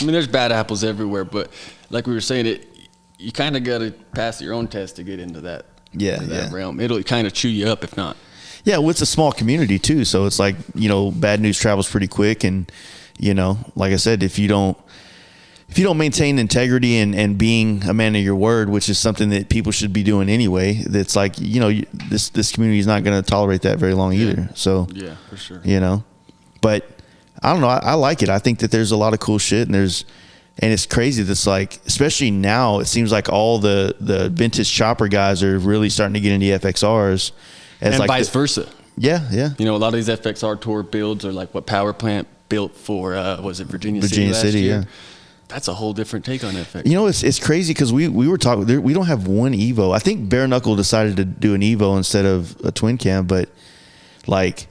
I mean, there's bad apples everywhere, but like we were saying, you kind of got to pass your own test to get into that realm. It'll kind of chew you up if not. Yeah, well, it's a small community too, so it's like, you know, bad news travels pretty quick, and, you know, like I said, if you don't maintain integrity and being a man of your word, which is something that people should be doing anyway, that's like, you know, this community is not going to tolerate that very long either. So yeah, for sure. You know, but I don't know. I like it. I think that there's a lot of cool shit, and it's crazy. That's like, especially now, it seems like all the vintage chopper guys are really starting to get into FXRs, and like vice versa. Yeah. You know, a lot of these FXR tour builds are like what Power Plant built for. Was it Virginia City last year? Yeah. That's a whole different take on FXR. You know, it's crazy because we were talking. We don't have one Evo. I think Bare Knuckle decided to do an Evo instead of a twin cam, but like,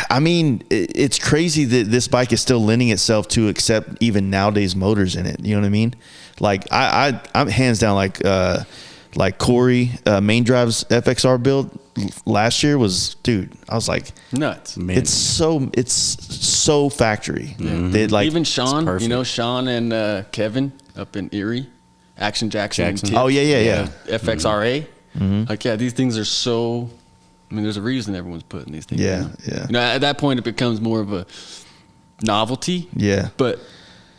I mean, it's crazy that this bike is still lending itself to accept even nowadays motors in it. You know what I mean? Like I'm hands down like Corey Main Drive's FXR build last year was, dude, I was like nuts. Man. It's so factory. Mm-hmm. That, like, even Sean, you know, Sean and Kevin up in Erie, Action Jackson. And Tips, oh yeah. FXRA. Mm-hmm. Like, yeah, these things are so. I mean, there's a reason everyone's putting these things. Yeah, in. yeah. You know, at that point, it becomes more of a novelty. Yeah. But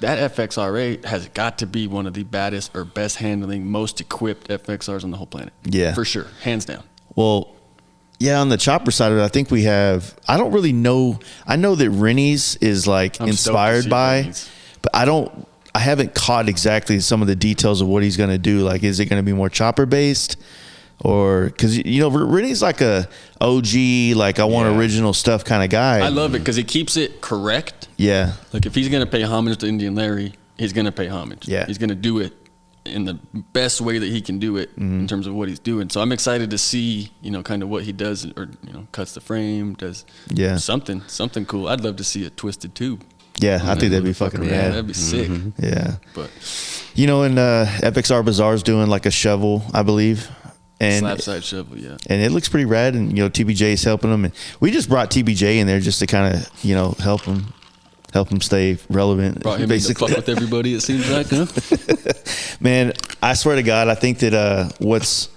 that FXRA has got to be one of the baddest or best handling, most equipped FXRs on the whole planet. Yeah. For sure. Hands down. Well, yeah, on the chopper side of it, I think we have, I don't really know. I know that Rennie's is like I'm inspired by, Rennie's. but I don't I haven't caught exactly some of the details of what he's going to do. Like, is it going to be more chopper based? Or because Rennie's like a OG, like I want original stuff kind of guy. I love it because he keeps it correct. Yeah, like if he's gonna pay homage to Indian Larry, he's gonna pay homage. Yeah, he's gonna do it in the best way that he can do it in terms of what he's doing. So I'm excited to see kind of what he does, or cuts the frame, does something cool. I'd love to see a twisted tube. Yeah, I think that'd be fucking rad. Yeah, that'd be sick. Yeah, but and FXR Bazaar's doing like a shovel, I believe. And slap side shovel, yeah. And it looks pretty rad, and TBJ is helping them, and we just brought TBJ in there just to kind of help him stay relevant. Brought him basically to fuck with everybody. It seems like, huh? Man, I swear to God, I think that what's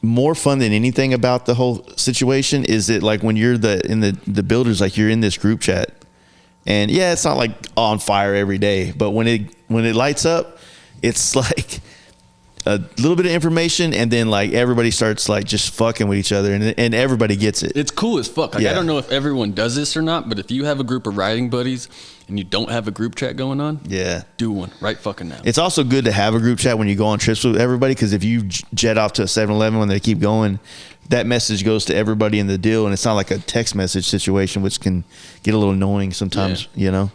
more fun than anything about the whole situation is that like when you're in the builders, like you're in this group chat, and yeah, it's not like on fire every day, but when it lights up, it's like a little bit of information, and then like everybody starts like just fucking with each other, and everybody gets it. It's cool as fuck. Like, I don't know if everyone does this or not, but if you have a group of riding buddies and you don't have a group chat going on, do one right fucking now. It's also good to have a group chat when you go on trips with everybody, because if you jet off to a 7-Eleven when they keep going, that message goes to everybody in the deal, and it's not like a text message situation, which can get a little annoying sometimes.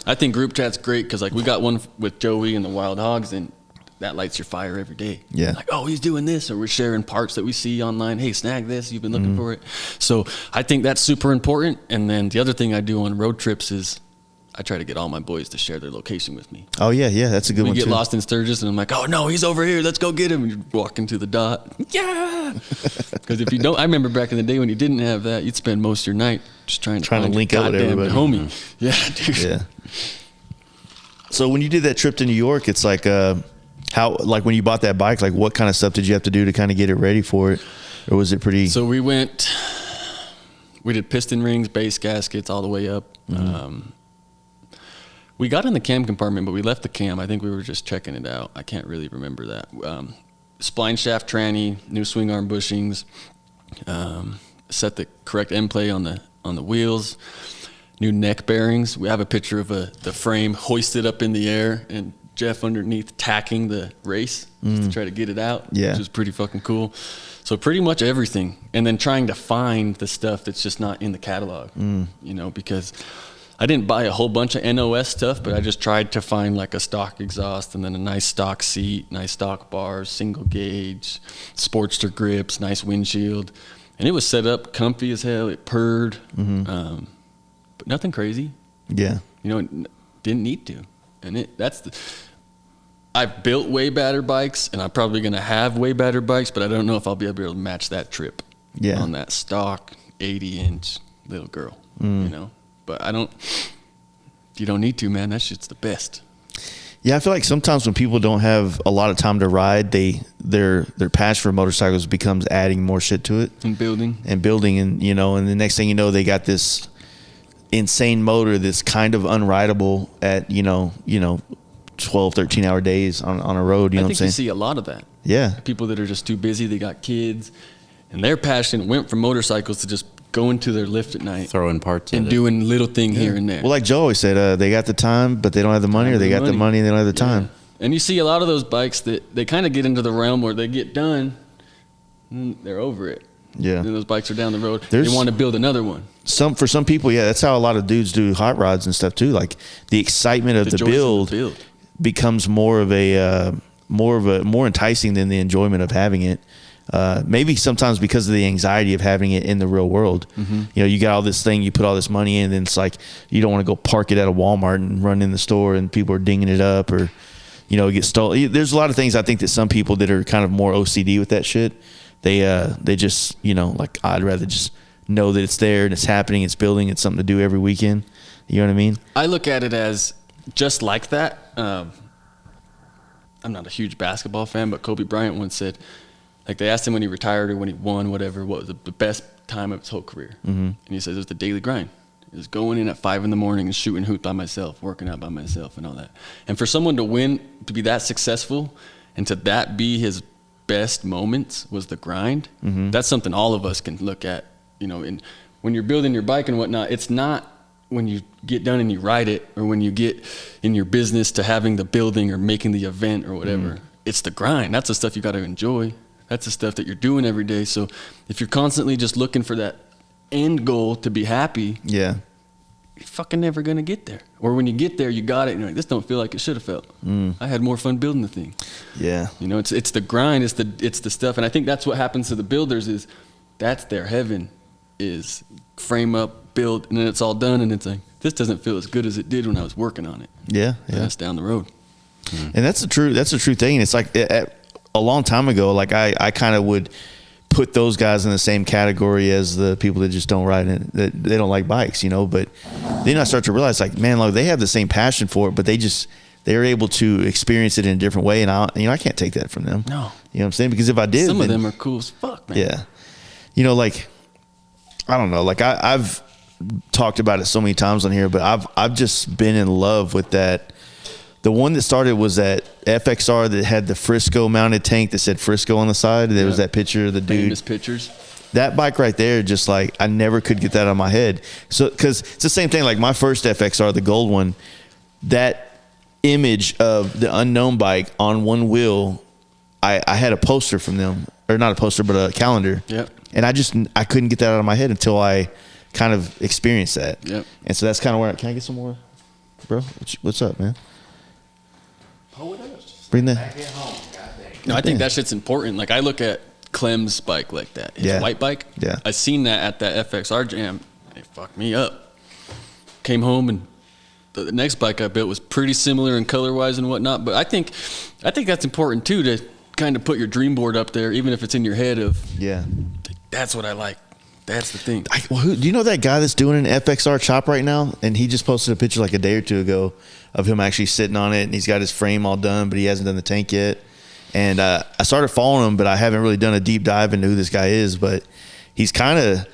I think group chat's great because like we got one with Joey and the Wild Hogs, and that lights your fire every day. Yeah. Like, oh, he's doing this, or we're sharing parts that we see online. Hey, snag this. You've been looking for it. So I think that's super important. And then the other thing I do on road trips is I try to get all my boys to share their location with me. Oh, yeah. That's a good one, We too. get lost in Sturgis, and I'm like, oh, no, he's over here. Let's go get him. And you walk into the dot. Yeah. Because if you don't, I remember back in the day when you didn't have that, you'd spend most of your night just trying to link up with everybody. Homie. Yeah, dude. Yeah. So when you did that trip to New York, it's like, how, like when you bought that bike, like what kind of stuff did you have to do to kind of get it ready for it? Or was it pretty? So we did piston rings, base gaskets all the way up. We got in the cam compartment, but we left the cam. I think we were just checking it out. I can't really remember that. Spline shaft tranny, new swing arm bushings, set the correct end play on the wheels, new neck bearings. We have a picture of the frame hoisted up in the air, and Jeff underneath tacking the race just to try to get it out, which was pretty fucking cool. So pretty much everything. And then trying to find the stuff that's just not in the catalog, because I didn't buy a whole bunch of NOS stuff, but I just tried to find like a stock exhaust, and then a nice stock seat, nice stock bars, single gauge, Sportster grips, nice windshield. And it was set up comfy as hell. It purred, but nothing crazy. Yeah. It didn't need to. And I've built way better bikes, and I'm probably going to have way better bikes, but I don't know if I'll be able to match that trip on that stock 80-inch little girl, But you don't need to, man. That shit's the best. Yeah, I feel like sometimes when people don't have a lot of time to ride, their passion for motorcycles becomes adding more shit to it. And building. And the next thing you know, they got this insane motor that's kind of unrideable at 12, 13 hour days on a road. I know think what I'm you saying? see a lot of that. Yeah. People that are just too busy, they got kids, and their passion went from motorcycles to just going to their lift at night, throwing parts and doing little thing here and there. Well, like Joe always said, they got the time, but they don't have the money, or they got the money and they don't have the time. And you see a lot of those bikes that they kind of get into the realm where they get done, and they're over it. Yeah. And those bikes are down the road. They want to build another one. For some people, yeah, that's how a lot of dudes do hot rods and stuff too. Like the excitement of the build becomes more enticing than the enjoyment of having it. Maybe sometimes because of the anxiety of having it in the real world. You got all this thing, you put all this money in, and it's like you don't want to go park it at a Walmart and run in the store and people are dinging it up, or it gets stolen. There's a lot of things I think that some people that are kind of more OCD with that shit, they just like, I'd rather just know that it's there and it's happening, it's building, it's something to do every weekend. You know what I mean? I look at it as just like that. I'm not a huge basketball fan, but Kobe Bryant once said, like, they asked him when he retired or when he won, whatever, what was the best time of his whole career. And he says it was the daily grind. It was going in at 5 a.m. and shooting hoop by myself, working out by myself and all that. And for someone to win, to be that successful, and to that be his best moments was the grind, that's something all of us can look at, and when you're building your bike and whatnot, it's not when you get done and you ride it, or when you get in your business to having the building or making the event or whatever, it's the grind. That's the stuff you got to enjoy. That's the stuff that you're doing every day. So if you're constantly just looking for that end goal to be happy, Yeah. you're fucking never going to get there. Or when you get there, you got it, and you're like, this don't feel like it should have felt. I had more fun building the thing. Yeah. You know, it's the grind, it's the stuff. And I think that's what happens to the builders is that's their heaven, is frame up, build, and then it's all done, and it's like, this doesn't feel as good as it did when I was working on it. Yeah. And that's down the road. And that's a true thing. It's like a long time ago, like I kind of would put those guys in the same category as the people that just don't ride it, that they don't like bikes, you know. But then I start to realize, like, man, like they have the same passion for it, but they're able to experience it in a different way, and I can't take that from them. No. You know what I'm saying? Because if I did, Some of them are cool as fuck, man. yeah, you know, like I don't know, like I've talked about it so many times on here, but I've just been in love with that. The one that started was that FXR that had the Frisco mounted tank that said Frisco on the side. There was that picture of the dude. Famous pictures. That bike right there, just like I never could get that out of my head. So, because it's the same thing. Like my first FXR, the gold one, that image of the unknown bike on one wheel, I had a poster from them, or not a poster, but a calendar. Yep. And I couldn't get that out of my head until I kind of experienced that. Yep. And so that's kind of where. Can I get some more, bro? What's up, man? Bring that. No, I think that shit's important. Like I look at Clem's bike like that. His white bike. Yeah. I seen that at that FXR jam. It fucked me up. Came home and the next bike I built was pretty similar in color wise and whatnot. But I think that's important too, to kind of put your dream board up there, even if it's in your head of, Yeah. that's what I like. That's the thing. Do you know that guy that's doing an FXR chop right now? And he just posted a picture like a day or two ago of him actually sitting on it, and he's got his frame all done, but he hasn't done the tank yet. And I started following him, but I haven't really done a deep dive into who this guy is. But he's kind of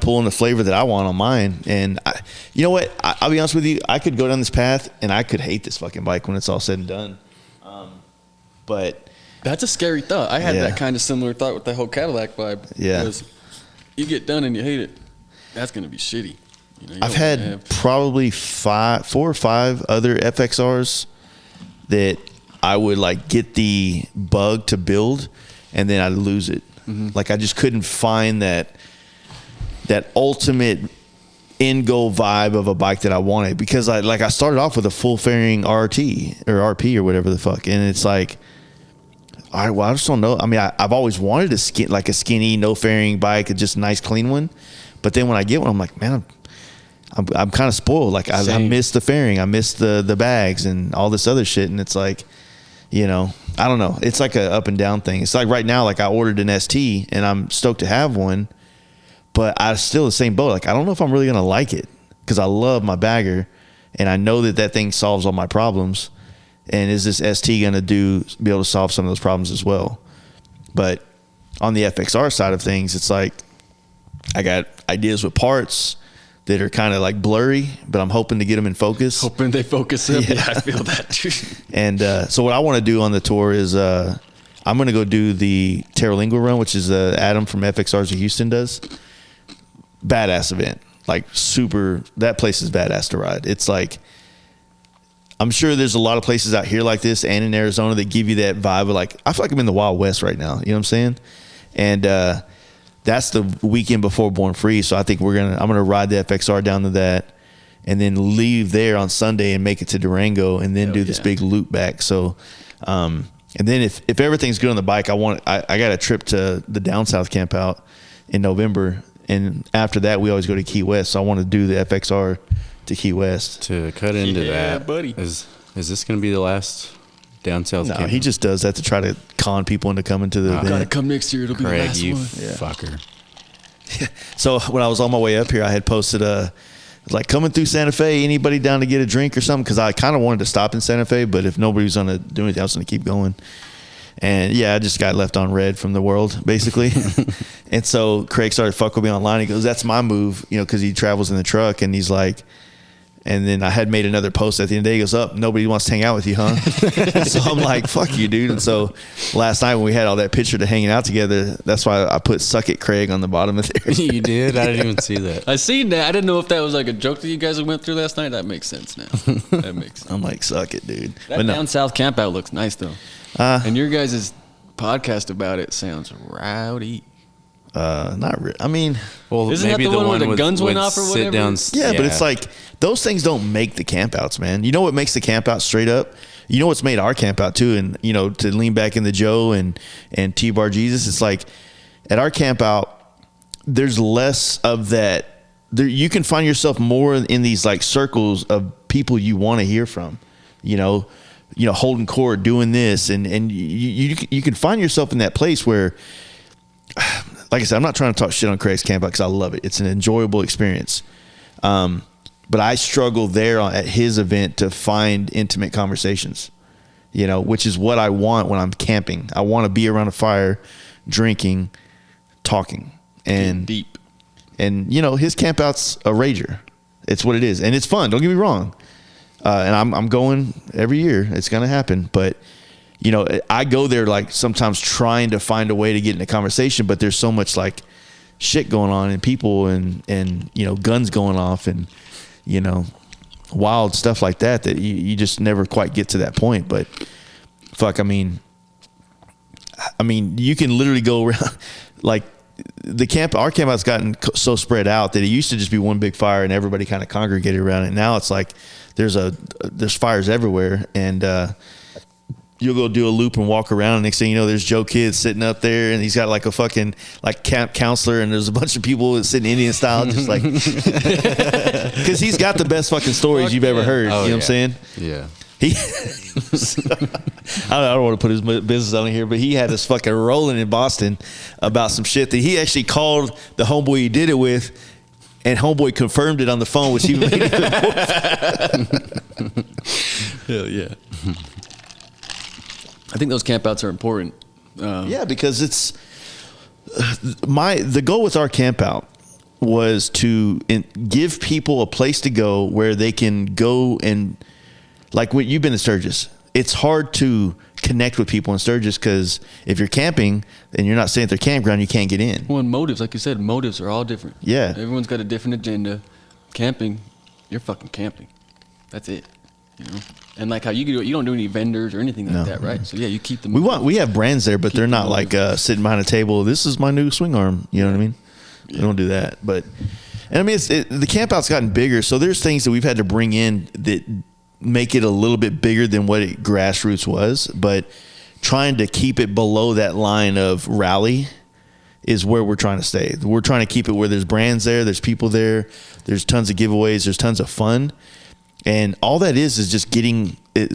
pulling the flavor that I want on mine. And you know what? I'll be honest with you. I could go down this path, and I could hate this fucking bike when it's all said and done. But that's a scary thought. I had Yeah. that kind of similar thought with the whole Cadillac vibe. Yeah. Because you get done and you hate it, that's going to be shitty. You know, you I've don't had have- probably 4 or 5 other FXRs that I would like get the bug to build, and then I'd lose it. Like I just couldn't find that ultimate end goal vibe of a bike that I wanted, because I started off with a full fairing RT or RP or whatever the fuck, and it's like, I just don't know. I mean, I've always wanted a skinny, no fairing bike, just a nice, clean one. But then when I get one, I'm like, man, I'm kind of spoiled. Like I miss the fairing, I miss the bags and all this other shit. And it's like, you know, I don't know. It's like a up and down thing. It's like right now, like I ordered an ST and I'm stoked to have one, but I'm still the same boat. Like I don't know if I'm really gonna like it, because I love my bagger and I know that thing solves all my problems. And is this ST going to be able to solve some of those problems as well? But on the FXR side of things, it's like I got ideas with parts that are kind of like blurry, but I'm hoping to get them in focus. Hoping they focus up. Yeah, I feel that too. And so what I want to do on the tour is I'm going to go do the Terralingo run, which is Adam from FXRs of Houston does. Badass event. Like super, that place is badass to ride. It's like, I'm sure there's a lot of places out here like this and in Arizona that give you that vibe of like, I feel like I'm in the Wild West right now. You know what I'm saying? And that's the weekend before Born Free. So I think I'm going to ride the FXR down to that and then leave there on Sunday and make it to Durango and then do this big loop back. So, and then if everything's good on the bike, I got a trip to the Down South camp out in November. And after that, we always go to Key West. So I want to do the FXR to Key West. To cut into that, buddy. Is this going to be the last Down South No, camp? he just does that to try to con people into coming to the event. Gotta come next year. It'll be the Craig, last you one. fucker. So when I was on my way up here, I had posted like coming through Santa Fe, anybody down to get a drink or something? Because I kind of wanted to stop in Santa Fe, but if nobody was going to do anything, I was going to keep going. And yeah, I just got left on red from the world, basically. And so Craig started fucking with me online. He goes, "That's my move," you know, because he travels in the truck, and he's like, And then I had made another post at the end of the day. He goes, up, nobody wants to hang out with you, huh? So I'm like, fuck you, dude. And so last night when we had all that picture to hanging out together, that's why I put "Suck It, Craig" on the bottom of there. You did? I didn't even see that. I seen that. I didn't know if that was like a joke that you guys went through last night. That makes sense now. That makes sense. I'm like, suck it, dude. That But no. down south campout looks nice though. And your guys' podcast about it sounds rowdy. Not really. I mean, Well, Isn't that maybe the one where the with- guns went with off or sit whatever? downs- yeah, but it's like those things don't make the campouts, man. You know what makes the campout straight up? You know what's made our campout too, and you know, to lean back into Joe and T-Bar Jesus, it's like at our campout, there's less of that. There, you can find yourself more in these like circles of people you want to hear from. You know, holding court, doing this, and you can find yourself in that place where. Like I said, I'm not trying to talk shit on Craig's campout because I love it. It's an enjoyable experience. But I struggle there at his event to find intimate conversations, you know, which is what I want when I'm camping. I want to be around a fire, drinking, talking, and Deep. And you know, his campout's a rager. It's what it is, and it's fun. Don't get me wrong. And I'm going every year. It's gonna happen, but. You know, I go there like sometimes trying to find a way to get in a conversation, but there's so much like shit going on and people and you know, guns going off and, you know, wild stuff like that you just never quite get to that point. But fuck, I mean, you can literally go around like our campout's gotten so spread out that it used to just be one big fire and everybody kind of congregated around it. Now it's like there's fires everywhere, and you'll go do a loop and walk around, and next thing you know, there's Joe Kidd sitting up there, and he's got like a fucking like camp counselor, and there's a bunch of people sitting Indian style, just like because he's got the best fucking stories you've ever heard. Oh, you know what I'm saying? Yeah. He, I don't want to put his business on here, but he had us fucking rolling in Boston about some shit that he actually called the homeboy he did it with, and homeboy confirmed it on the phone, which he made it more. Hell yeah. I think those campouts are important. Yeah, because it's the goal with our camp out was to give people a place to go where they can go and like what you've been to Sturgis. It's hard to connect with people in Sturgis because if you're camping and you're not staying at their campground, you can't get in. Well, and motives, like you said, motives are all different. Yeah. Everyone's got a different agenda. Camping, you're fucking camping. That's it. You know? And like how you don't do any vendors or anything like that, right? So yeah, you keep them. We have brands there, but they're not like sitting behind a table. This is my new swing arm. You know what I mean? We don't do that. But and I mean, the camp out's gotten bigger, so there's things that we've had to bring in that make it a little bit bigger than what it grassroots was. But trying to keep it below that line of rally is where we're trying to stay. We're trying to keep it where there's brands there, there's people there, there's tons of giveaways, there's tons of fun. And all that is just getting it,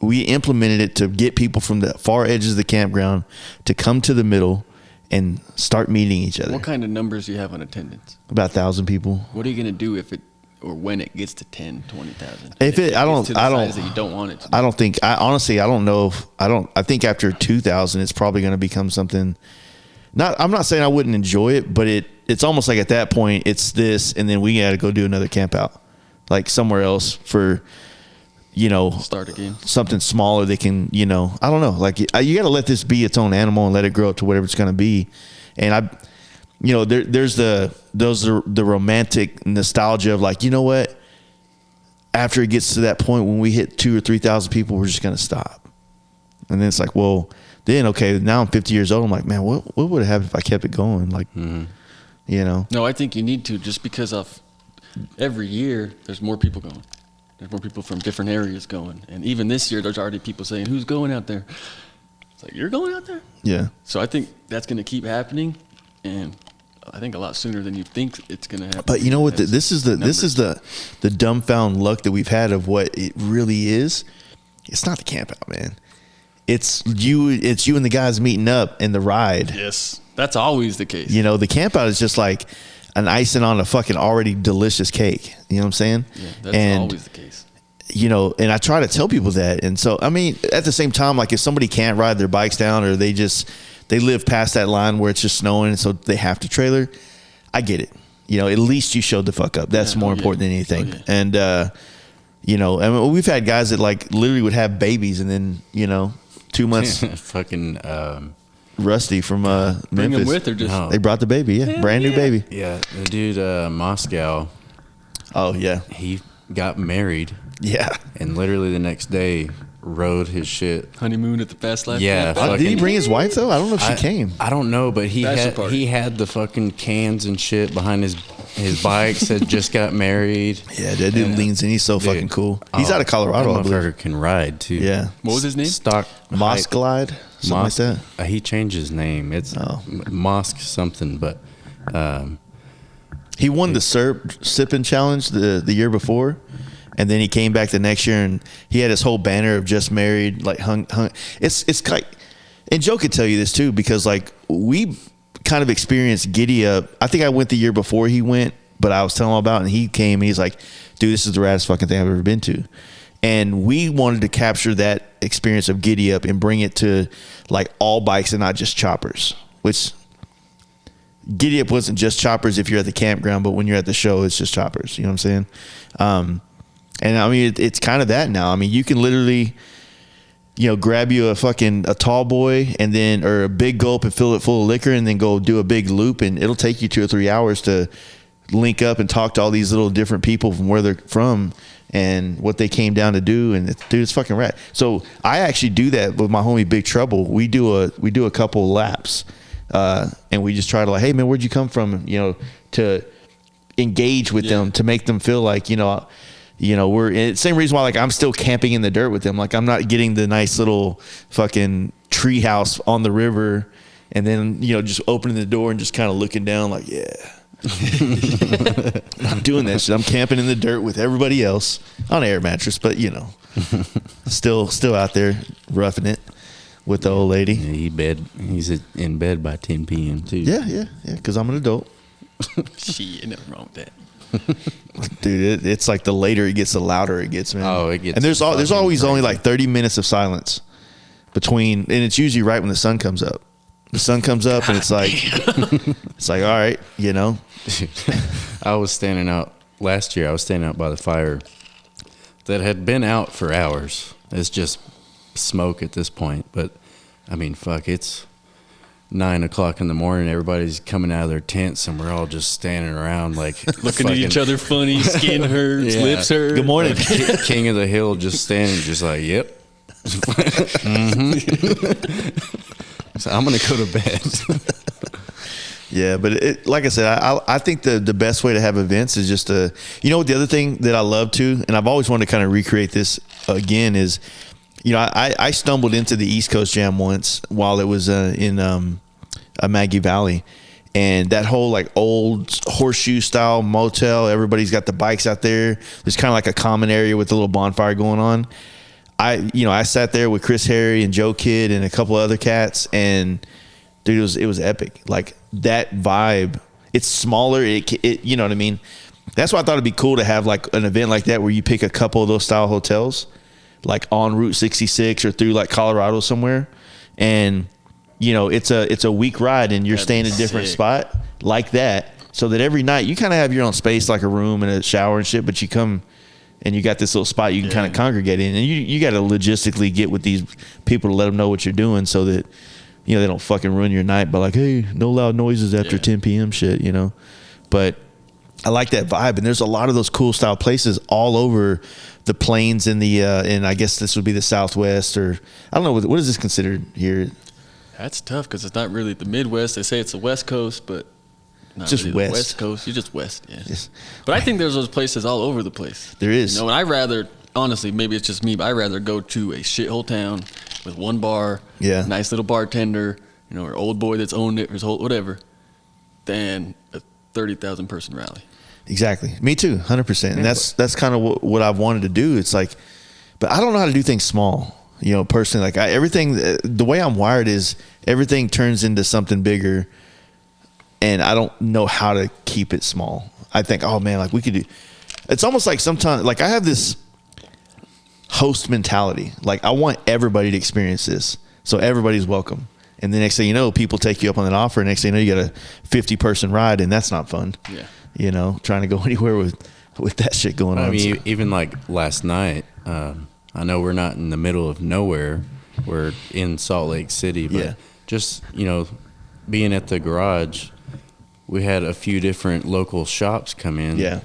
we implemented it to get people from the far edges of the campground to come to the middle and start meeting each other. What kind of numbers do you have on attendance? About 1,000 people. What are you going to do if it or when it gets to 10, 20,000? I don't that you don't want it to. I don't think I don't know I think after 2,000 it's probably going to become something. I'm not saying I wouldn't enjoy it, but it's almost like at that point it's this, and then we got to go do another camp out. Like somewhere else for, you know, Start again. Something smaller they can, you know, I don't know. Like you got to let this be its own animal and let it grow up to whatever it's going to be. And you know, there's the romantic nostalgia of like, you know what? After it gets to that point when we hit 2,000 or 3,000 people, we're just going to stop. And then it's like, well, then okay, now I'm 50 years old. I'm like, man, what would have happened if I kept it going? Like, you know. No, I think you need to, just because of every year there's more people going. There's more people from different areas going. And even this year there's already people saying, who's going out there? It's like, you're going out there? Yeah. So I think that's going to keep happening, and I think a lot sooner than you think it's going to happen. But you know what? This is the dumbfound luck that we've had of what it really is. It's not the camp out, man. It's you and the guys meeting up in the ride. Yes, that's always the case. You know, the camp out is just like an icing on a fucking already delicious cake. You know what I'm saying? Yeah, that's always the case. You know, and I try to tell people that. And so, I mean, at the same time, like if somebody can't ride their bikes down or they live past that line where it's just snowing and so they have to trailer, I get it. at least you showed the fuck up. That's more important than anything. And, I mean, we've had guys that like literally would have babies and then, 2 months. Fucking Rusty from Memphis. Bring them with or just They brought the baby. Yeah. Brand new baby. Yeah. The dude, Moscow. Oh, yeah. He got married. Yeah. And literally the next day rode his shit. honeymoon at the Fast Life. Yeah. Did he bring his wife though? I don't know if she came. I don't know, but he Bachelor had the fucking cans and shit behind his bike. Said just got married. Yeah, that dude leans in. He's so fucking cool. He's out of Colorado, I That believe. motherfucker can ride too. Yeah. What was his name? Stock Mosque Glide, something like that. He changed his name. It's Mosque something, but He won the sipping challenge the year before, and then he came back the next year and he had his whole banner of just married, like hung. It's like, and Joe could tell you this too, because like we kind of experienced Giddy Up. I think I went the year before he went, but I was telling him about it, and he came and he's like, dude, this is the raddest fucking thing I've ever been to. And we wanted to capture that experience of Giddy Up and bring it to like all bikes and not just choppers, which Giddy Up wasn't just choppers if you're at the campground, but when you're at the show, it's just choppers. You know what I'm saying? And I mean, it's kind of that now. I mean, you can literally, grab you a tall boy and then, or a big gulp and fill it full of liquor and then go do a big loop, and it'll take you 2 or 3 hours to link up and talk to all these little different people from where they're from and what they came down to do. And it's fucking rad. So I actually do that with my homie Big Trouble. We do a couple laps, and we just try to like, hey man, where'd you come from? To engage with them, to make them feel like, we're it's the same reason why like I'm still camping in the dirt with them. Like I'm not getting the nice little fucking tree house on the river and then, just opening the door and just kind of looking down like, yeah. I'm doing that shit. I'm camping in the dirt with everybody else on an air mattress, but still out there roughing it with the old lady. Yeah, he's in bed by 10 p.m. too. Yeah, because I'm an adult. Shit, nothing wrong with that. Dude, it's like the later it gets, the louder it gets, man. Oh, it gets. And there's always crazy. only like 30 minutes of silence between, and it's usually right when the sun comes up. The sun comes up and it's like, all right, I was standing out last year. I was standing out by the fire that had been out for hours. It's just smoke at this point, but I mean, fuck, it's 9 o'clock in the morning. Everybody's coming out of their tents, and we're all just standing around, like Looking at each other funny, skin hurts, lips hurt. Good morning. King of the hill, just standing, just like, yep. So I'm gonna go to bed. Yeah, but like I said, I think the best way to have events is just to, the other thing that I love too, and I've always wanted to kind of recreate this again is, I stumbled into the East Coast Jam once while it was in Maggie Valley, and that whole like old horseshoe style motel, everybody's got the bikes out there. There's kind of like a common area with a little bonfire going on. I sat there with Chris Harry and Joe Kidd and a couple other cats, and dude, it was epic. Like that vibe. It's smaller. It you know what I mean? That's why I thought it'd be cool to have like an event like that where you pick a couple of those style hotels, like on Route 66 or through like Colorado somewhere, and it's a week ride and you're staying in a different spot like that, so that every night you kind of have your own space, like a room and a shower and shit, but you come and you got this little spot you can kind of congregate in, and you got to logistically get with these people to let them know what you're doing so that they don't fucking ruin your night by like, hey, no loud noises after 10 p.m. shit, But I like that vibe, and there's a lot of those cool style places all over the plains in the and I guess this would be the Southwest, or I don't know what is this considered here. That's tough because it's not really the Midwest. They say it's the West Coast, but not Just really west. the West Coast. You're just west, yeah. Yes. But I think there's those places all over the place. There is. And I'd rather, honestly, maybe it's just me, but I'd rather go to a shithole town with one bar, nice little bartender, or old boy that's owned it, or his whole whatever, than a 30,000 person rally. Exactly. Me too, 100%. And that's kind of what I've wanted to do. It's like, but I don't know how to do things small. Personally, like everything, the way I'm wired is everything turns into something bigger, and I don't know how to keep it small. I think, oh man, like we could do. It's almost like sometimes, like I have this host mentality. Like I want everybody to experience this, so everybody's welcome. And the next thing you know, people take you up on that offer. And next thing you know, you got a 50-person ride, and that's not fun. Yeah. you know, trying to go anywhere with that shit going on. I mean, even like last night, I know we're not in the middle of nowhere. We're in Salt Lake City, but just, you know, being at the garage, we had a few different local shops come in. Yeah.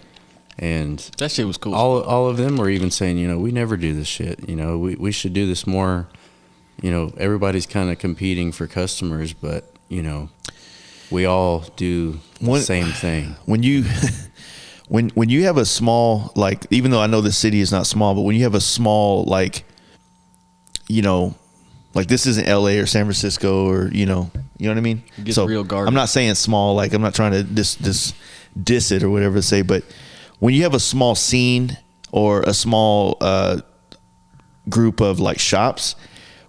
And that shit was cool. All of them were even saying, you know, we never do this shit. You know, we should do this more. You know, everybody's kind of competing for customers, but, you know, we all do the same thing. When you when you have a small, like, even though I know the city is not small, but when you have a small, like, you know, like this isn't LA or San Francisco or, you know what I mean? It gets real garbage. I'm not saying small, like I'm not trying to diss it or whatever to say, but when you have a small scene or a small group of like shops,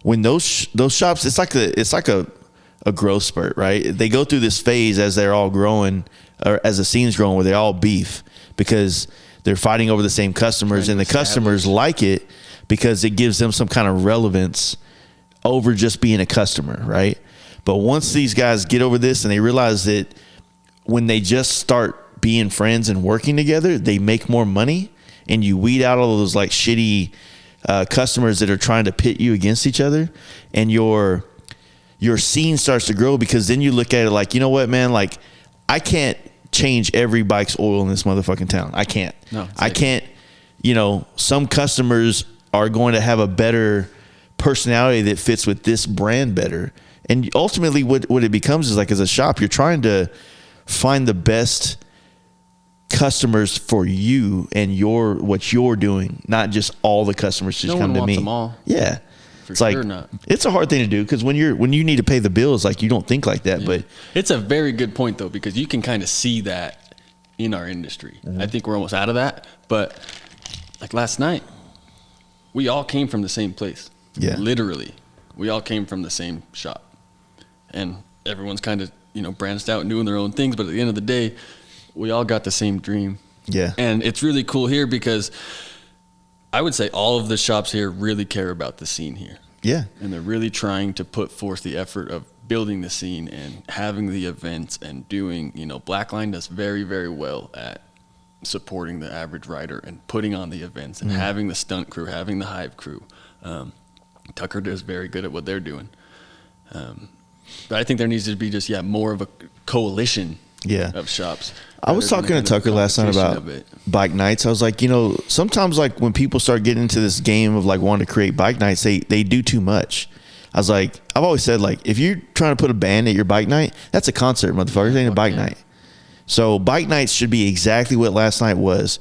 when those shops, it's like a growth spurt, right? They go through this phase as they're all growing, or as the scene's growing, where they all beef because they're fighting over the same customers, and the customers like it because it gives them some kind of relevance over just being a customer, right? But once these guys get over this and they realize that when they just start being friends and working together, they make more money, and you weed out all those like shitty customers that are trying to pit you against each other, and your scene starts to grow, because then you look at it like, you know what, man, like I can't change every bike's oil in this motherfucking town. I can't. No, I can't. You know, some customers are going to have a better personality that fits with this brand better. And ultimately what it becomes is, like, as a shop, you're trying to find the best customers for you and what you're doing, not just all the customers just come to me. No one wants them all. Yeah. It's like, it's a hard thing to do, because when you need to pay the bills, like, you don't think like that. Yeah. But it's a very good point, though, because you can kind of see that in our industry. Mm-hmm. I think we're almost out of that, but like last night, we all came from the same place. Yeah, literally, we all came from the same shop, and everyone's kind of, you know, branched out and doing their own things. But at the end of the day, we all got the same dream. Yeah, and it's really cool here because I would say all of the shops here really care about the scene here. Yeah. And they're really trying to put forth the effort of building the scene and having the events and doing, you know, Blackline does very, very well at supporting the average rider and putting on the events and having the stunt crew, having the hype crew. Tucker does very good at what they're doing. But I think there needs to be just, more of a coalition of shops. I was talking to Tucker last night about bike nights. I was like, you know, sometimes, like, when people start getting into this game of like wanting to create bike nights, they do too much. I was like, I've always said, like, if you're trying to put a band at your bike night, that's a concert, motherfucker. It ain't a bike night. So bike nights should be exactly what last night was.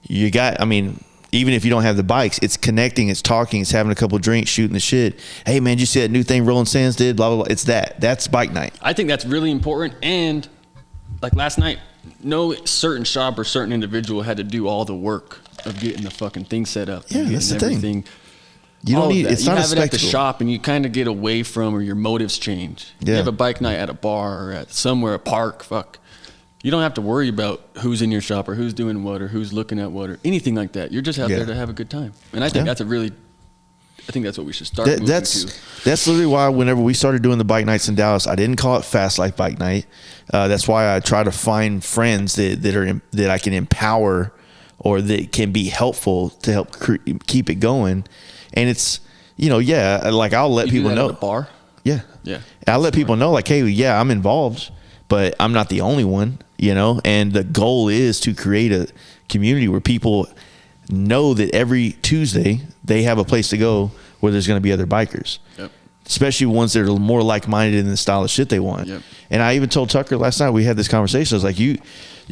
You got, I mean, even if you don't have the bikes, it's connecting, it's talking, it's having a couple of drinks, shooting the shit. Hey man, did you see that new thing Rolling Sands did? Blah, blah, blah. It's that's bike night. I think that's really important. And like last night, no certain shop or certain individual had to do all the work of getting the fucking thing set up. Yeah, that's the thing. You don't need, it's not a spectacle. You have it at the shop and you kind of get away from, or your motives change. Yeah. You have a bike night at a bar or at somewhere, a park, you don't have to worry about who's in your shop or who's doing what or who's looking at what or anything like that. You're just out there to have a good time. And I think that's what we should start moving to. That's literally why whenever we started doing the bike nights in Dallas, I didn't call it Fast Life Bike Night. That's why I try to find friends that I can empower or that can be helpful to help keep it going. And it's, you know, like I'll let people know. At a bar? Yeah. Yeah. I'll let people know, like, hey, I'm involved, but I'm not the only one, you know, and the goal is to create a community where people know that every Tuesday they have a place to go where there's going to be other bikers, especially ones that are more like-minded in the style of shit they want. Yep. And I even told Tucker last night, we had this conversation. I was like, you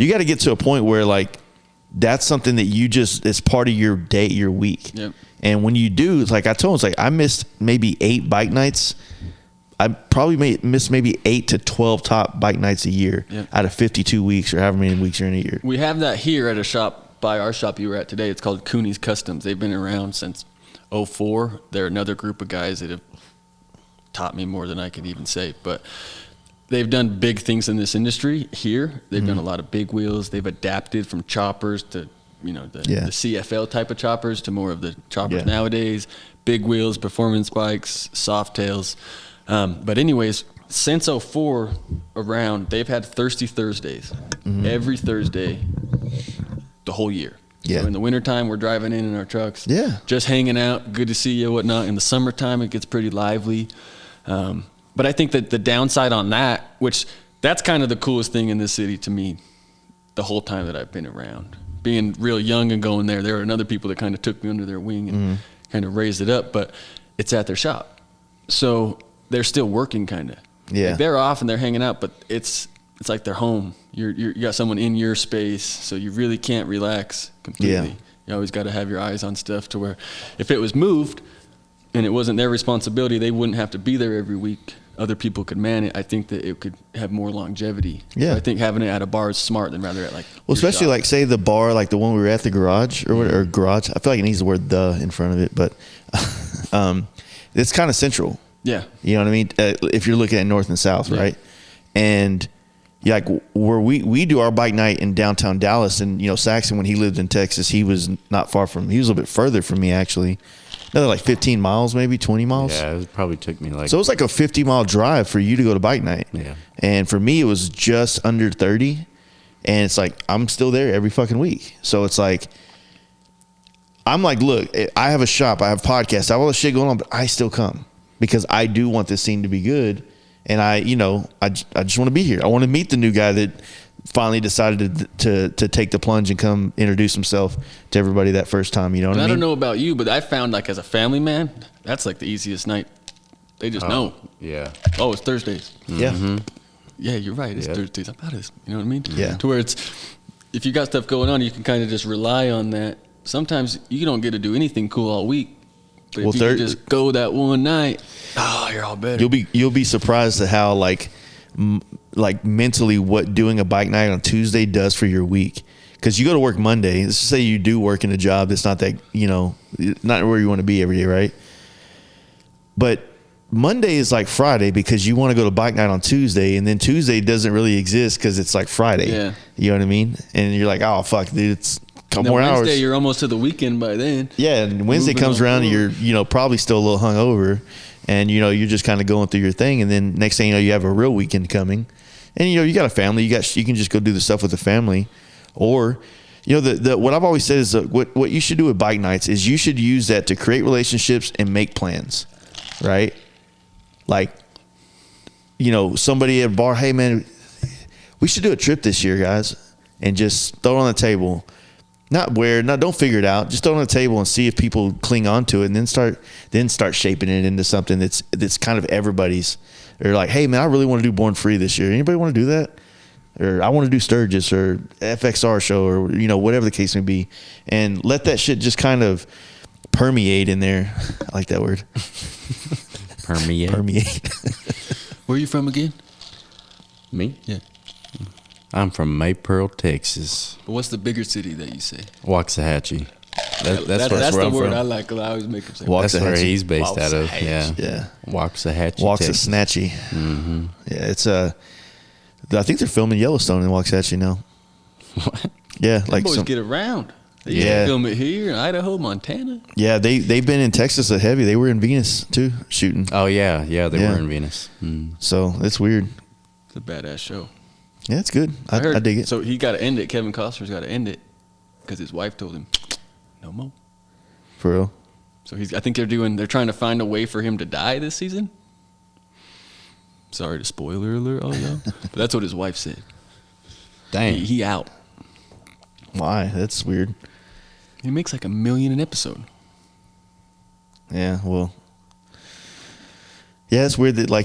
got to get to a point where, like, that's something that it's part of your day, your week. Yep. And when you do, it's like I told him, it's like I missed maybe 8 bike nights. I probably missed maybe 8 to 12 top bike nights a year out of 52 weeks or however many weeks are in a year. We have that here at a shop by our shop you were at today. It's called Cooney's Customs. They've been around since 2004. They're another group of guys that have taught me more than I could even say. But they've done big things in this industry here. They've done a lot of big wheels. They've adapted from choppers to, you know, the CFL type of choppers to more of the choppers nowadays. Big wheels, performance bikes, soft tails. But anyways, since 04 around, they've had Thirsty Thursdays every Thursday the whole year. Yeah. So in the wintertime, we're driving in our trucks. Yeah. Just hanging out. Good to see you, whatnot. In the summertime, it gets pretty lively. But I think that the downside on that, which that's kind of the coolest thing in this city to me, the whole time that I've been around. Being real young and going there were other people that kind of took me under their wing and kind of raised it up, but it's at their shop. So they're still working kind of. Yeah. Like they're off and they're hanging out, but it's like they're home. You got someone in your space, so you really can't relax completely. Yeah. You always got to have your eyes on stuff to where if it was moved and it wasn't their responsibility, they wouldn't have to be there every week. Other people could man it. I think that it could have more longevity. Yeah. So I think having it at a bar is smart than rather at like. Well, your especially shop. like say the bar, like the one we were at, the garage or garage. I feel like it needs the word "the" in front of it, but it's kind of central. Yeah. You know what I mean? If you're looking at north and south, Yeah. right? And yeah, like where we do our bike night in downtown Dallas, and you know Saxon, when he lived in Texas, he was not far from. He was a little bit further from me actually. Another like 15 miles, maybe 20 miles. Yeah, it probably took me like. So it was like a 50-mile drive for you to go to bike night. Yeah. And for me, it was just under 30. And it's like, I'm still there every fucking week. So it's like, I'm like, look, I have a shop, I have podcasts, I have all this shit going on, but I still come because I do want this scene to be good. And I just want to be here. I want to meet the new guy that finally decided to take the plunge and come introduce himself to everybody that first time. You know what I mean? I don't know about you, but I found like as a family man, that's like the easiest night. They just know. Yeah. Oh, it's Thursdays. Yeah. Yeah, you're right. It's Thursdays. I'm out of this. You know what I mean? Yeah. To where it's, if you got stuff going on, you can kind of just rely on that. Sometimes you don't get to do anything cool all week. But if you could just go that one night, you're all better. You'll be surprised at how like mentally what doing a bike night on Tuesday does for your week. Because you go to work Monday. Let's just say you do work in a job that's not that, not where you want to be every day, right? But Monday is like Friday because you want to go to bike night on Tuesday, and then Tuesday doesn't really exist because it's like Friday. Yeah. You know what I mean? And you're like, oh fuck, dude, it's a couple more Wednesday, hours. you're almost to the weekend by then. Yeah, and Wednesday Moving comes on around and forward. you're probably still a little hungover, and you're just kind of going through your thing, and then next thing you know, you have a real weekend coming, and you got a family, you can just go do the stuff with the family, or what I've always said is what you should do with bike nights is you should use that to create relationships and make plans, right? Like, somebody at a bar, hey man, we should do a trip this year, guys, and just throw it on the table. Don't figure it out. Just throw it on the table and see if people cling on to it, and then start shaping it into something that's kind of everybody's. Or like, hey man, I really want to do Born Free this year. Anybody want to do that? Or I want to do Sturgis or FXR show or whatever the case may be, and let that shit just kind of permeate in there. I like that word. Permeate. Where are you from again? Me? Yeah. I'm from Maypearl, Texas. But what's the bigger city that you say? Waxahachie. That's That's where the I'm word from. I like. I always make him say. That's where Waxahachie. he's based out of. Yeah. Yeah. Waxahachie, Texas. Waxahachie. Mm-hmm. Yeah, it's I think they're filming Yellowstone in Waxahachie now. What? Yeah, Them like boys get around. They used Yeah. to film it here in Idaho, Montana. yeah, they've been in Texas at heavy. They were in Venus too shooting. Oh, yeah. Yeah, they Yeah. were in Venus. So it's weird. It's a badass show. Yeah, it's good. I dig it. So he got to end it. Kevin Costner's got to end it because his wife told him, no more. For real. So I think they're trying to find a way for him to die this season. Sorry to spoiler alert, all y'all. But that's what his wife said. Dang. He out. Why? That's weird. He makes like $1 million an episode. Yeah, well. Yeah, it's weird that I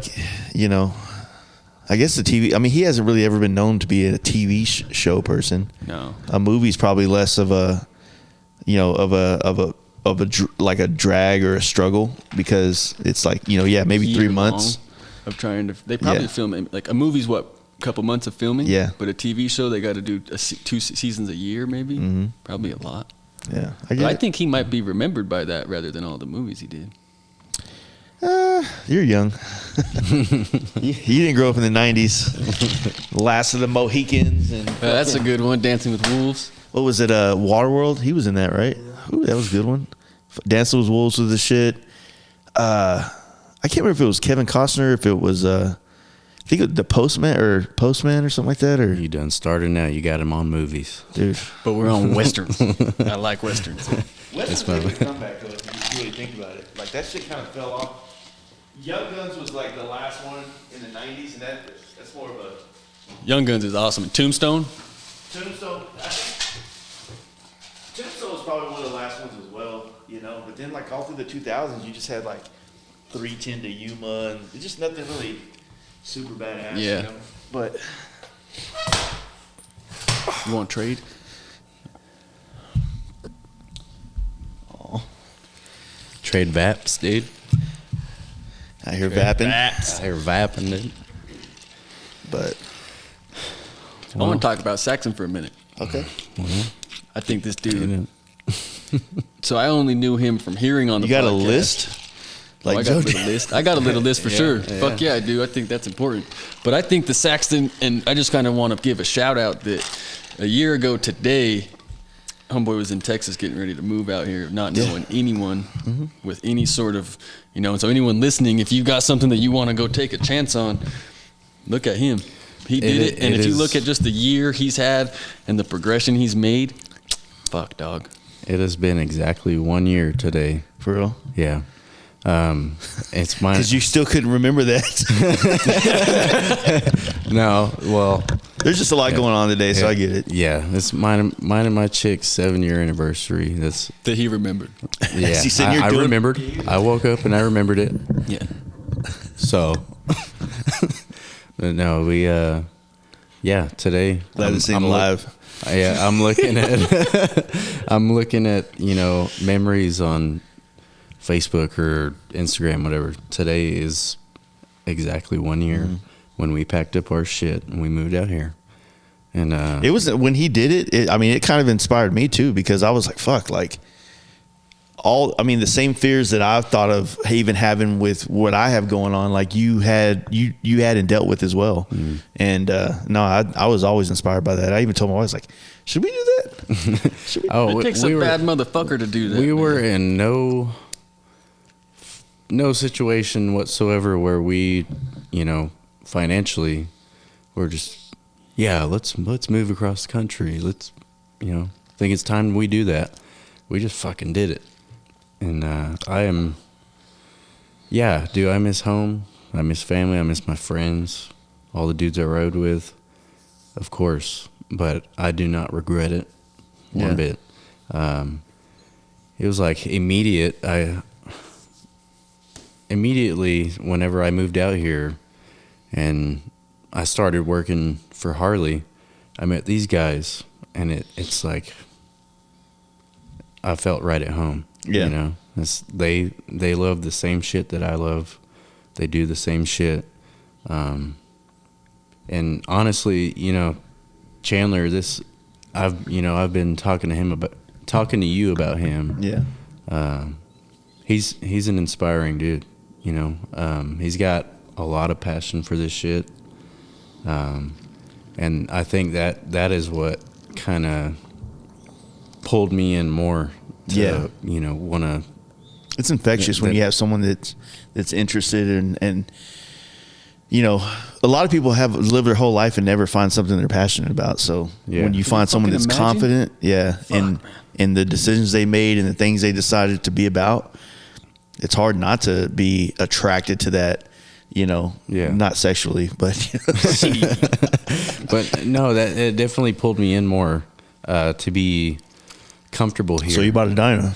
guess the TV. I mean, he hasn't really ever been known to be a TV show person. No. A movie's probably less of a, like a drag or a struggle because it's like maybe Year 3 months. long of trying to. They probably film it, like a movie's a couple months of filming. Yeah. But a TV show they got to do 2 seasons a year maybe. Mm-hmm. Probably a lot. Yeah, I think he might be remembered by that rather than all the movies he did. You're young. you didn't grow up in the '90s. Last of the Mohicans and That's a good one. Dancing with Wolves. what was it? Waterworld. He was in that, right? Ooh, that was a good one. Dancing with Wolves was the shit. I can't remember if it was Kevin Costner, if it was I think it was the Postman or something like that. Or You done started now. You got him on movies. dude, But we're on westerns. I like westerns. Westerns made a comeback though. If you really think about it, like that shit kind of fell off. Young Guns was like the last one in the '90s, and that's more of a Young Guns is awesome. And Tombstone. Tombstone. Tombstone was probably one of the last ones as well, you know. But then, like all through the 2000s, you just had like 310 to Yuma, and it's just nothing really super badass. Yeah. You know? But You want to trade? Trade vaps, dude. I hear vapping, Bats. I hear vapping, dude. but I want to talk about Saxon for a minute. okay. I think this dude. So I only knew him from hearing on the You got a podcast. list? Oh, I got a Joe little did. list. I got a little list for sure. yeah. Fuck yeah, I do. I think that's important. But I think the Saxton, and I just kind of want to give a shout out that a year ago today, homeboy was in Texas getting ready to move out here, not knowing anyone with any sort of, you know. And so anyone listening, if you got something that you want to go take a chance on, look at him. He did it. And if you look at just the year he's had and the progression he's made, fuck, dog. It has been exactly 1 year today. For real? Yeah. It's mine. Because you still couldn't remember that. No, well, There's just a lot going on today, so I get it. yeah, it's mine and my chick's 7-year anniversary. That's That he remembered. yeah. He said you're I doing- remembered. I woke up and I remembered it. Yeah. So, but no, we yeah, today Glad to see him live. Yeah, I'm looking at you know, memories on Facebook or Instagram, whatever. Today is exactly 1 year when we packed up our shit and we moved out here. And It was when he did it. I mean, it kind of inspired me too, because I was like, "Fuck!" Like the same fears that I thought of even having with what I have going on, like you had and dealt with as well. And no, I was always inspired by that. I even told my wife, like, "Should we do that?" Should we? It takes a bad motherfucker to do that. We were in no situation whatsoever where we, you know, financially, we're just, yeah, let's move across the country. Let's, you know, think it's time we do that. We just fucking did it. And I miss home. I miss family. I miss my friends, all the dudes I rode with, of course. But I do not regret it one bit. It was like immediately, whenever I moved out here and I started working for Harley, I met these guys, and it's like I felt right at home. Yeah. You know, they love the same shit that I love. They do the same shit. And honestly, you know, Chandler, I've been talking to you about him. Yeah. He's an inspiring dude. You know, he's got a lot of passion for this shit. And I think that is what kind of pulled me in more to, you know, want to. It's infectious when you have someone that's interested and you know, a lot of people have lived their whole life and never find something they're passionate about. So when you find someone that's confident, in the decisions they made and the things they decided to be about, it's hard not to be attracted to that, you know, not sexually, but but no, that it definitely pulled me in more to be comfortable here. So you bought a dyno.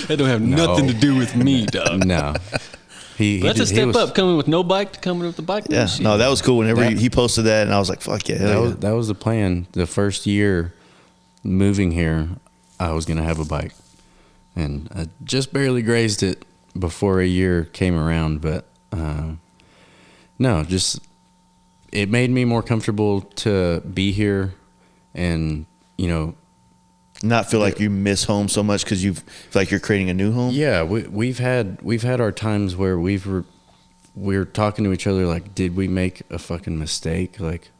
That don't have nothing to do with me, dog. No. That's a step up, coming with no bike to coming with the bike. Yeah, no, that was cool. Whenever he posted that, and I was like, "Fuck yeah!" That was the plan. The first year moving here, I was gonna have a bike, and I just barely grazed it before a year came around. But no, just it made me more comfortable to be here, and you know, not feel like you miss home so much because you feel like you're creating a new home. Yeah, we've had our times where we're talking to each other like, did we make a fucking mistake? Like,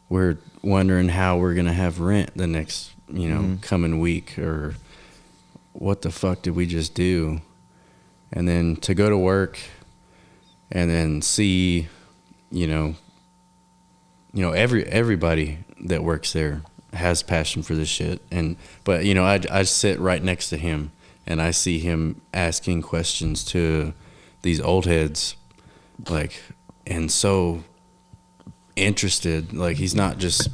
we're wondering how we're gonna have rent the next, you know, coming week, or what the fuck did we just do? And then to go to work and then see, everybody that works there has passion for this shit. But I sit right next to him and I see him asking questions to these old heads, like, and so interested. Like, he's not just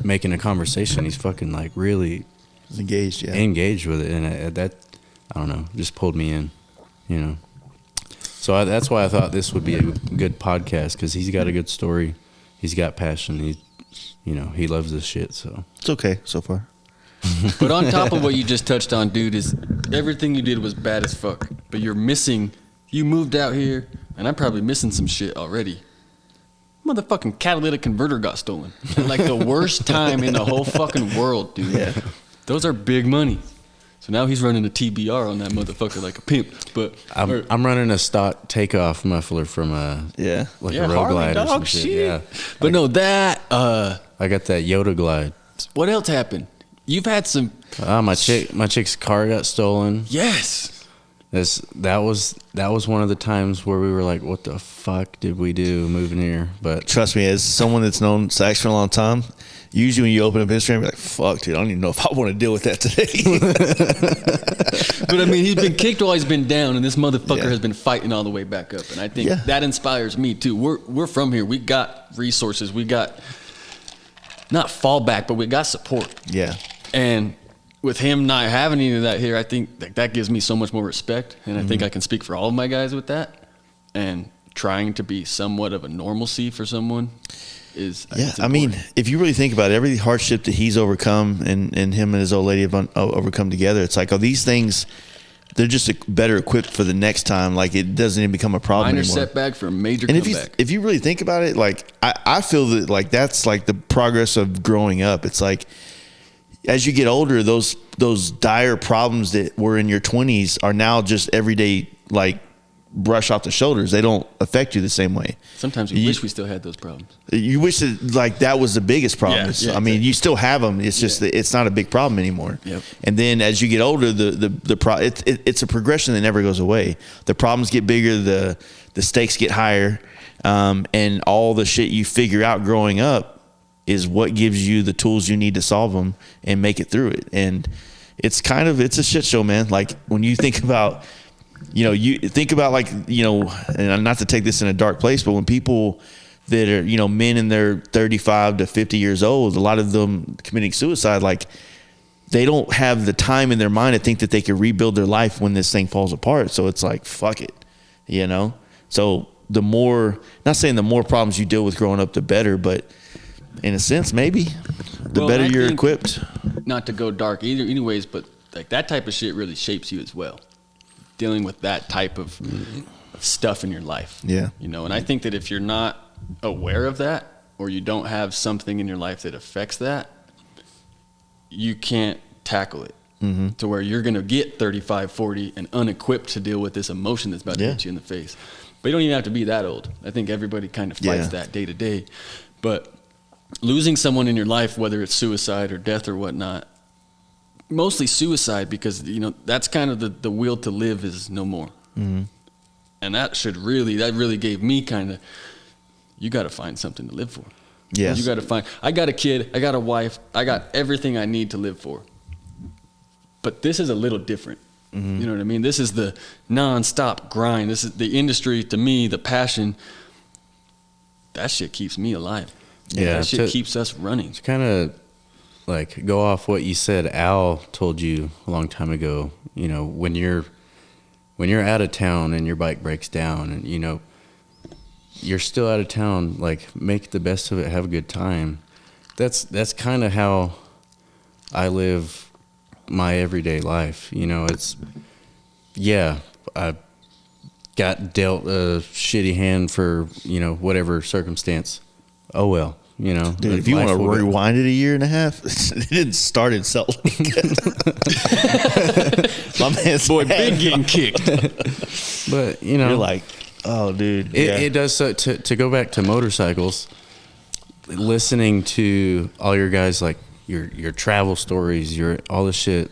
making a conversation. He's fucking like really engaged with it. And that, I don't know, just pulled me in, So that's why I thought this would be a good podcast, because he's got a good story. He's got passion. He loves this shit. So it's okay so far. But on top of what you just touched on, dude, is everything you did was bad as fuck. But you moved out here, and I'm probably missing some shit already. Motherfucking catalytic converter got stolen. At like the worst time in the whole fucking world, dude. Yeah. Those are big money. So now he's running a TBR on that motherfucker like a pimp. But I'm running a stock takeoff muffler from a Road Glide or some shit. Yeah. But no, that I got that Yoda Glide. What else happened? You've had some. My chick's car got stolen. Yes. That was one of the times where we were like, what the fuck did we do moving here? But trust me, as someone that's known Sax for a long time, usually when you open up Instagram, you're like, fuck, dude, I don't even know if I want to deal with that today. But I mean, he's been kicked while he's been down, and this motherfucker has been fighting all the way back up. And I think that inspires me too. We're from here. We got resources. We got not fallback, but we got support. Yeah. And with him not having any of that here, I think that gives me so much more respect. And I think I can speak for all of my guys with that. And trying to be somewhat of a normalcy for someone is I mean, if you really think about it, every hardship that he's overcome and him and his old lady have overcome together, it's like, these things, they're just better equipped for the next time. Like, it doesn't even become a problem minor anymore. Setback for a major and comeback. if you really think about it, like, I feel that, like, that's like the progress of growing up. It's like, as you get older, those dire problems that were in your 20s are now just everyday, like, brush off the shoulders. They don't affect you the same way. Sometimes you wish we still had those problems. You wish that, like, that was the biggest problem. I mean, you still have them. It's just that it's not a big problem anymore. Yep. And then as you get older, it's a progression that never goes away. The problems get bigger, the stakes get higher, and all the shit you figure out growing up is what gives you the tools you need to solve them and make it through it. And it's a shit show, man. Like, when you think about, you think about, like, and not to take this in a dark place, but when people that are, men in their 35 to 50 years old, a lot of them committing suicide, like, they don't have the time in their mind to think that they can rebuild their life when this thing falls apart. So it's like, fuck it, So the more, not saying the more problems you deal with growing up, the better, but in a sense, maybe the better you're equipped. Not to go dark either, anyways, but like that type of shit really shapes you as well. Dealing with that type of stuff in your life. Yeah. And I think that if you're not aware of that, or you don't have something in your life that affects that, you can't tackle it to where you're going to get 35, 40 and unequipped to deal with this emotion that's about to hit you in the face. But you don't even have to be that old. I think everybody kind of fights that day to day. But losing someone in your life, whether it's suicide or death or whatnot, mostly suicide, because that's kind of the will to live is no more. And that really gave me kind of, you got to find something to live for. Yes. You got to find, I got a kid, I got a wife, I got everything I need to live for. But this is a little different. You know what I mean? This is the nonstop grind. This is the industry, to me, the passion. That shit keeps me alive. Yeah, that shit keeps us running. To kind of like go off what you said, Al told you a long time ago, when you're out of town and your bike breaks down and, you're still out of town, like, make the best of it, have a good time. That's kind of how I live my everyday life. It's, I got dealt a shitty hand for, whatever circumstance. Oh, well. Dude, if you want to rewind it a year and a half, it didn't start in Salt Lake. My man's boy, big getting kicked. But you're like, oh, dude, it does. So to go back to motorcycles, listening to all your guys, like your travel stories, all this shit.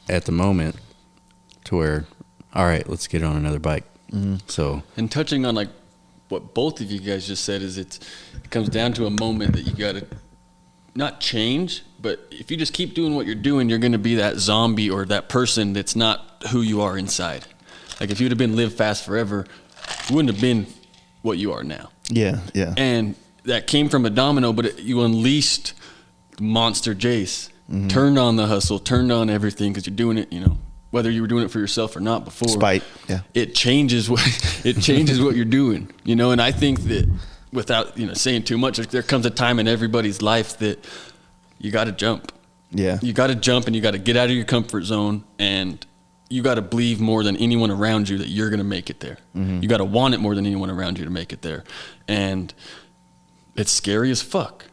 at the moment to where, all right, let's get on another bike. So, and touching on like what both of you guys just said is it comes down to a moment that you got to not change, but if you just keep doing what you're doing, you're going to be that zombie or that person that's not who you are inside. Like if you'd have been live fast forever, you wouldn't have been what you are now. Yeah. And that came from a domino, but you unleashed Monster Jace, turned on the hustle, turned on everything because you're doing it, whether you were doing it for yourself or not before. Spite, yeah. It changes what you're doing, and I think that without, saying too much, there comes a time in everybody's life that you got to jump. Yeah. You got to jump and you got to get out of your comfort zone and you got to believe more than anyone around you that you're going to make it there. You got to want it more than anyone around you to make it there. And it's scary as fuck,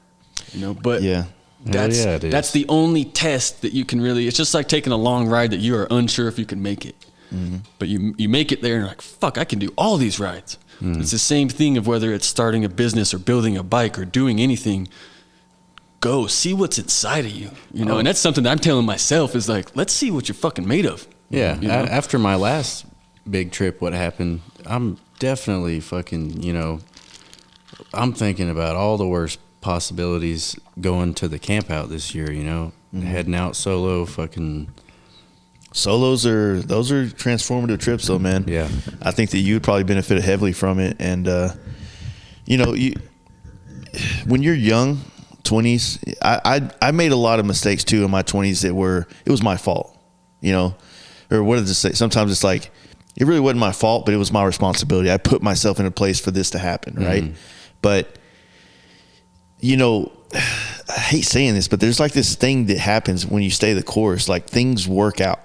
but yeah. That's the only test that you can really, it's just like taking a long ride that you are unsure if you can make it. But you make it there and you're like, fuck, I can do all these rides. It's the same thing of whether it's starting a business or building a bike or doing anything. Go see what's inside of you, and that's something that I'm telling myself is like, let's see what you're fucking made of. yeah, after my last big trip, what happened, I'm definitely fucking, I'm thinking about all the worst possibilities going to the camp out this year, heading out solo, fucking. Those are transformative trips though, man. Yeah. I think that you would probably benefit heavily from it. And, when you're young, 20s, I made a lot of mistakes too in my 20s it was my fault, or what does it say? Sometimes it's like, it really wasn't my fault, but it was my responsibility. I put myself in a place for this to happen. Right. But, I hate saying this, but there's like this thing that happens when you stay the course, like things work out.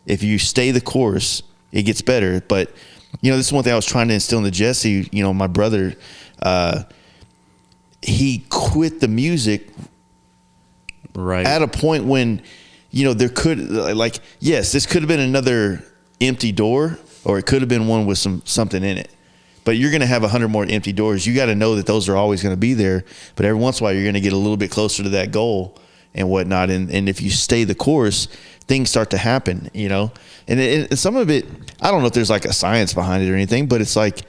If you stay the course, it gets better. But, this is one thing I was trying to instill into Jesse, my brother, he quit the music right at a point when, there could, like, yes, this could have been another empty door, or it could have been one with something in it. But you're going to have 100 more empty doors. You got to know that those are always going to be there. But every once in a while, you're going to get a little bit closer to that goal and whatnot. And if you stay the course, things start to happen, and some of it, I don't know if there's like a science behind it or anything, but it's like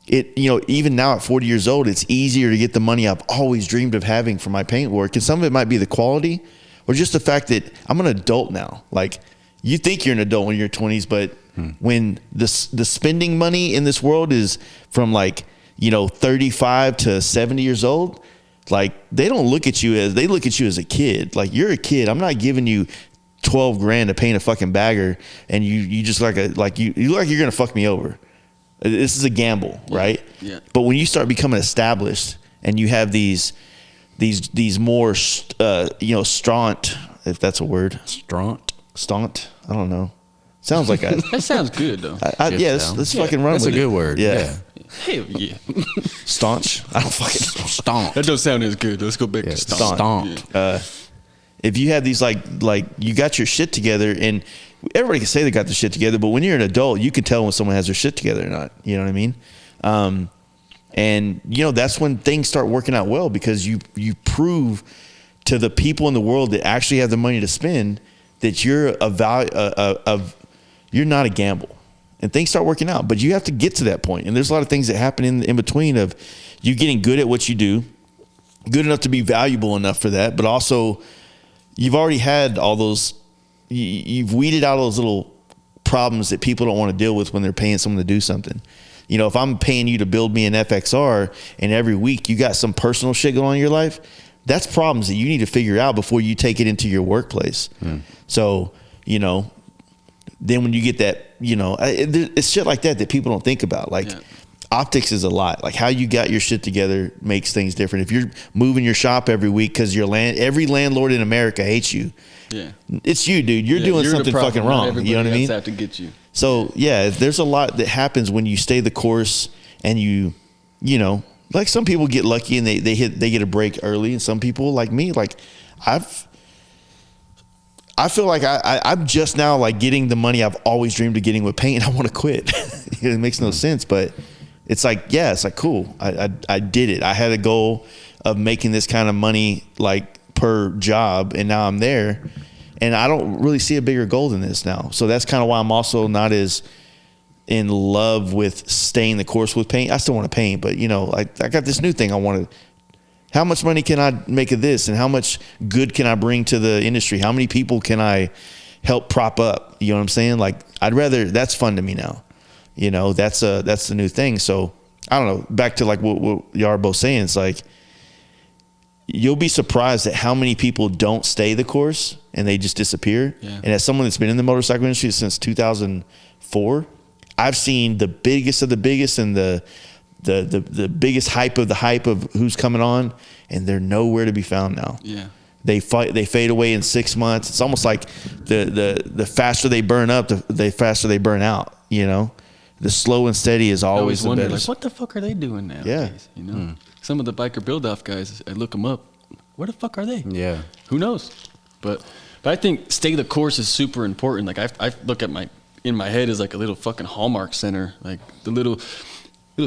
even now at 40 years old, it's easier to get the money I've always dreamed of having for my paint work. And some of it might be the quality or just the fact that I'm an adult now. Like, you think you're an adult when you're 20s, but when the spending money in this world is from 35 to 70 years old, like, they don't look at you they look at you as a kid. Like, you're a kid. I'm not giving you $12,000 to paint a fucking bagger, and you just you look like you're gonna fuck me over. This is a gamble, right? Yeah. But when you start becoming established and you have these more straunt, if that's a word, staunt. I don't know. Sounds like that sounds good though. Let's fucking run with it. That's a good word. Yeah. Hell yeah. Staunch. I don't fucking Stomp. That don't sound as good. Let's go back to stomp. Stomp. If you have these like you got your shit together, and everybody can say they got their shit together, but when you're an adult, you can tell when someone has their shit together or not. You know what I mean? And that's when things start working out well, because you prove to the people in the world that actually have the money to spend that you're you're not a gamble, and things start working out. But you have to get to that point, and there's a lot of things that happen in between of you getting good at what you do, good enough to be valuable enough for that, but also you've already had all those, you've weeded out all those little problems that people don't want to deal with when they're paying someone to do something. If I'm paying you to build me an FXR and every week you got some personal shit going on in your life, that's problems that you need to figure out before you take it into your workplace. So, then when you get that, it's shit like that people don't think about. Like, optics is a lot. Like, how you got your shit together makes things different. If you're moving your shop every week because every landlord in America hates you. Yeah, it's you, dude. You're doing something fucking wrong. You know what I mean? Have to get you. So there's a lot that happens when you stay the course, and you like, some people get lucky and they get a break early, and some people like me, like I feel like I'm just now like getting the money I've always dreamed of getting with paint, and I want to quit. It makes no sense, but it's like, it's like, cool. I did it. I had a goal of making this kind of money like per job, and now I'm there. And I don't really see a bigger goal than this now. So that's kind of why I'm also not as in love with staying the course with paint. I still want to paint, but you know, I got this new thing I want to. How much money can I make of this, and how much good can I bring to the industry? How many people can I help prop up? You know what I'm saying? Like, I'd rather, that's fun to me now. You know, that's the new thing. So I don't know. Back to like what y'all are both saying. It's like, you'll be surprised at how many people don't stay the course and they just disappear. Yeah. And as someone that's been in the motorcycle industry since 2004, I've seen the biggest of the biggest and the biggest hype of the hype of who's coming on, and they're nowhere to be found now. Yeah. They fade away in 6 months. It's almost like the faster they burn up, the faster they burn out, you know? The slow and steady is always the wonder, better. like, what the fuck are they doing nowadays? Yeah. You know? Some of the biker build-off guys, I look them up. Where the fuck are they? Yeah. Who knows? But I think stay the course is super important. Like, I look at in my head is like a little fucking Hallmark center. Like, the little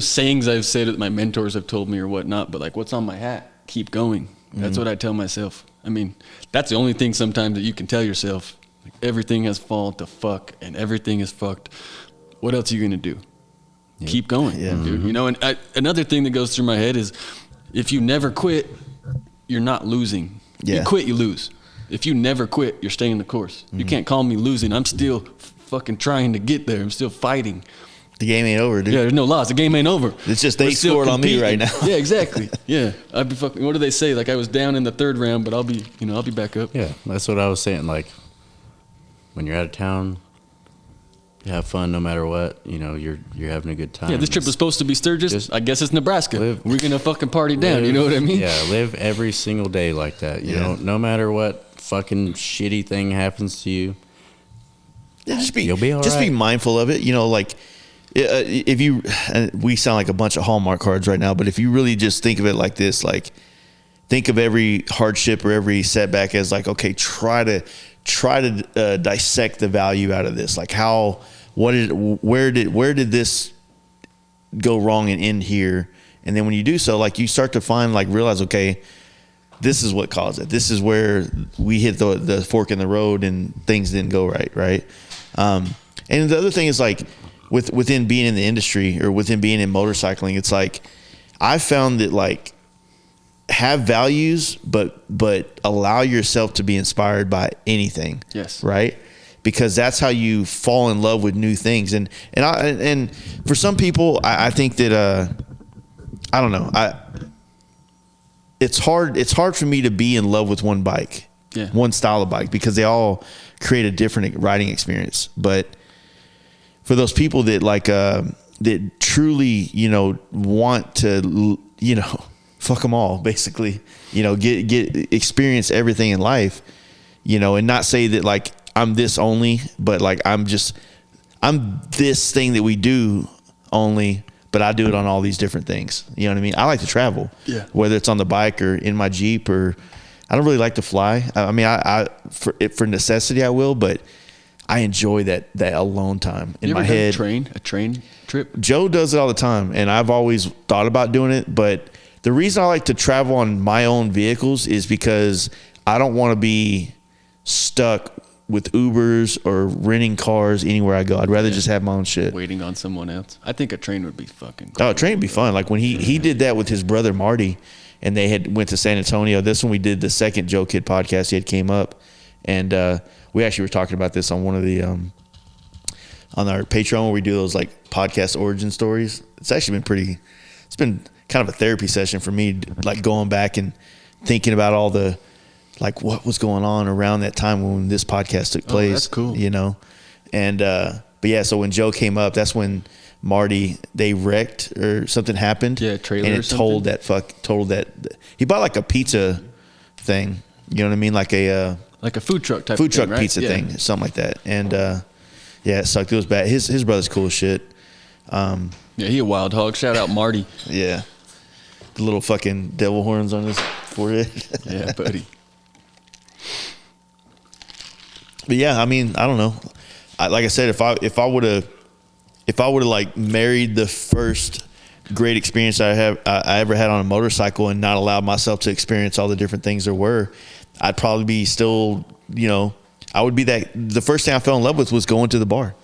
sayings I've said that my mentors have told me or whatnot. But, like, what's on my hat? Keep going. That's what I tell myself. I mean, that's the only thing sometimes that you can tell yourself. Like, everything has fallen to fuck and everything is fucked. What else are you going to do? Yeah. Keep going, dude. You know, and another thing that goes through my head is if you never quit, you're not losing. Yeah. You quit, you lose. If you never quit, you're staying the course. You can't call me losing. I'm still fucking trying to get there. I'm still fighting. The game ain't over, dude. Yeah, there's no loss. The game ain't over. It's just they scored on me right now. Yeah, exactly. Yeah, I'd be fucking. What do they say? Like, I was down in the third round, but I'll be back up. Yeah, that's what I was saying. Like, when you're out of town, you have fun no matter what. You know, you're having a good time. Yeah, this trip was supposed to be Sturgis. I guess it's Nebraska. We're gonna fucking party down. You know what I mean? Yeah, live every single day like that. You know, no matter what fucking shitty thing happens to you. Yeah, you'll be all just right. be mindful of it. You know, like. If you, we sound like a bunch of Hallmark cards right now, but if you really just think of it like this, like think of every hardship or every setback as like, okay, try to dissect the value out of this. Like where did this go wrong and end here? And then when you do so, like you start to realize, okay, this is what caused it. This is where we hit the fork in the road and things didn't go right. Right. And the other thing is like, within being in the industry or within being in motorcycling, it's like I found that like have values, but allow yourself to be inspired by anything. Yes. Right. Because that's how you fall in love with new things. And for some people, I think that, I don't know. It's hard for me to be in love with one bike, one style of bike, because they all create a different riding experience. But for those people that like that truly, you know, want to, you know, fuck them all, basically, you know, get experience everything in life, you know, and not say that like I'm this only, but like I'm this thing that we do only, but I do it on all these different things. You know what I mean? I like to travel, whether it's on the bike or in my Jeep, or I don't really like to fly. I mean, I for necessity I will, but I enjoy that alone time in my head. A train trip? Joe does it all the time, and I've always thought about doing it. But the reason I like to travel on my own vehicles is because I don't want to be stuck with Ubers or renting cars anywhere I go. I'd rather just have my own shit. Waiting on someone else. I think a train would be fucking cool. Oh, a train would be fun. Like when he did that with his brother Marty, and they went to San Antonio. This when we did the second Joe Kid podcast. He came up, and we actually were talking about this on one of the on our Patreon where we do those like podcast origin stories. It's actually been it's been kind of a therapy session for me, like going back and thinking about all the like what was going on around that time when this podcast took place. That's cool. You know, and but yeah, so when Joe came up, that's when Marty, they wrecked or something happened. Yeah, trailer. And it told that he bought like a pizza thing. You know what I mean? Like a food truck type food of thing, truck pizza thing, something like that. And yeah, it sucked. It was bad. His brother's cool as shit. Yeah, he a wild hog. Shout out Marty. Yeah, the little fucking devil horns on his forehead. Yeah, buddy. But yeah, I mean, I don't know. Like I said, if I would have like married the first great experience I ever had on a motorcycle and not allowed myself to experience all the different things there were, I'd probably be still, you know, I would be that. The first thing I fell in love with was going to the bar.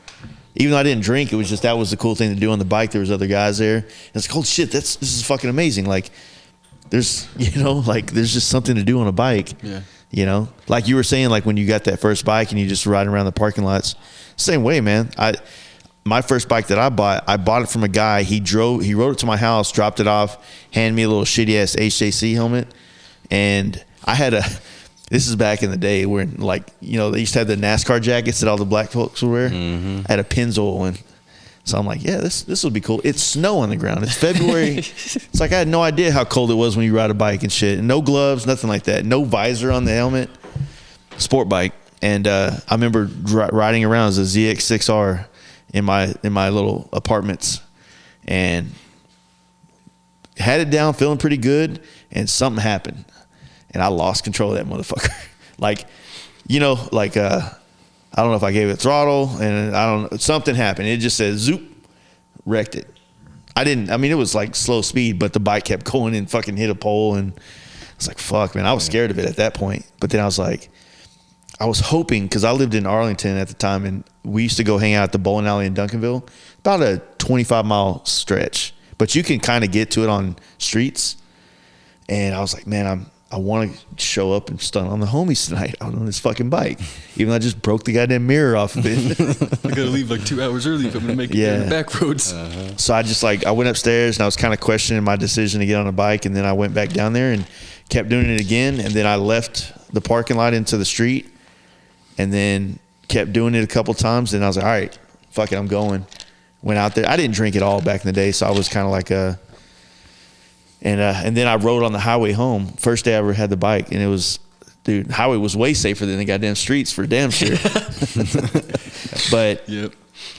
Even though I didn't drink, it was just that was the cool thing to do on the bike. There was other guys there. And it's like, holy shit, this is fucking amazing. Like, there's there's just something to do on a bike. Yeah. You know, like you were saying, like when you got that first bike and you just riding around the parking lots. Same way, man. My first bike that I bought it from a guy. He rode it to my house, dropped it off, handed me a little shitty ass HJC helmet, and I had this is back in the day when, like, you know, they used to have the NASCAR jackets that all the black folks would wear. I had a Pennzoil, and so I'm like, yeah, this would be cool. It's snow on the ground. It's February. It's like I had no idea how cold it was when you ride a bike and shit. And no gloves, nothing like that. No visor on the helmet. Sport bike. And I remember riding around as a ZX6R in my little apartments, and had it down, feeling pretty good, and something happened, and I lost control of that motherfucker. Like, you know, like I don't know if I gave it throttle, and something happened. It just said zoop, wrecked it. It was like slow speed, but the bike kept going and fucking hit a pole, and I was like, fuck, man. I was scared of it at that point, but then I was like, I was hoping, because I lived in Arlington at the time, and we used to go hang out at the bowling alley in Duncanville, about a 25-mile stretch, but you can kind of get to it on streets. And I was like, man, I want to show up and stun on the homies tonight on this fucking bike, even though I just broke the goddamn mirror off of it. I gotta leave like 2 hours early if I'm gonna make it down the back roads. So I went upstairs, and I was kind of questioning my decision to get on a bike, and then I went back down there and kept doing it again, and then I left the parking lot into the street, and then kept doing it a couple times, and I was like, all right, fuck it, I'm going. Went out there. I didn't drink at all back in the day, so I was kind of like and then I rode on the highway home. First day I ever had the bike, and it was, dude, highway was way safer than the goddamn streets for damn sure. But Yep.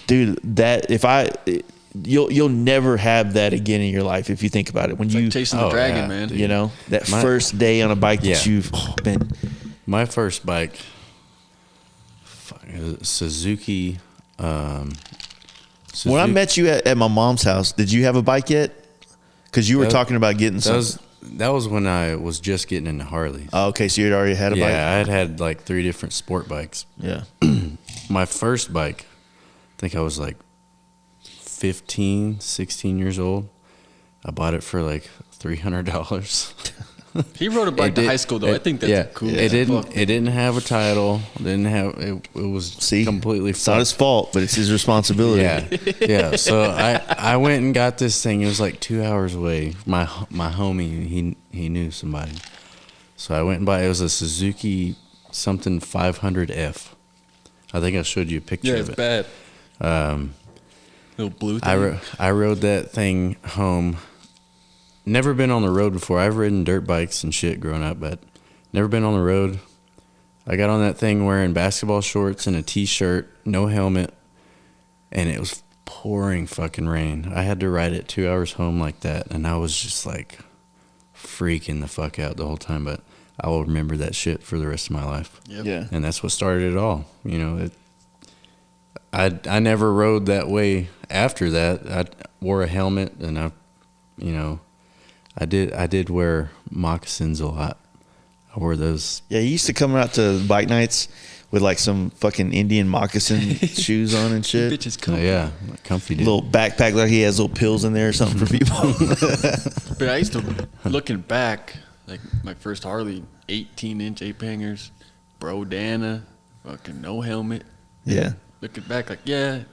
dude, you'll never have that again in your life if you think about it. When It's you like chasing the dragon, man. you know, that first day on a bike that you've been. My first bike, Suzuki. When I met you at my mom's house, did you have a bike yet? Because you were talking about getting something. That was when I was just getting into Harleys. Oh, okay, so you had already had a bike? Yeah, I had like 3 different sport bikes. Yeah. My first bike, I think I was like 15, 16 years old. I bought it for like $300. He rode a bike to high school though. I think that's cool. It didn't have a title. It was completely. It's not his fault, but it's his responsibility. Yeah. So I went and got this thing. It was like 2 hours away. My homie, he knew somebody. So I went and bought. It was a Suzuki something 500F. I think I showed you a picture of it. Yeah, it's bad. Little blue thing. I rode that thing home. Never been on the road before. I've ridden dirt bikes and shit growing up, but never been on the road. I got on that thing wearing basketball shorts and a t-shirt, no helmet, and it was pouring fucking rain. I had to ride it 2 hours home like that, and I was just like freaking the fuck out the whole time, but I will remember that shit for the rest of my life. Yep. Yeah. And that's what started it all. You know, I never rode that way after that. I wore a helmet, and I did wear moccasins a lot. I wore those. Yeah, he used to come out to bike nights with like some fucking Indian moccasin shoes on and shit. Bitch is comfy. Yeah, comfy dude. Little backpack, like he has little pills in there or something for people. But I used to, looking back, like my first Harley, 18-inch ape hangers, Brodana, fucking no helmet. Yeah. Looking back, like, yeah,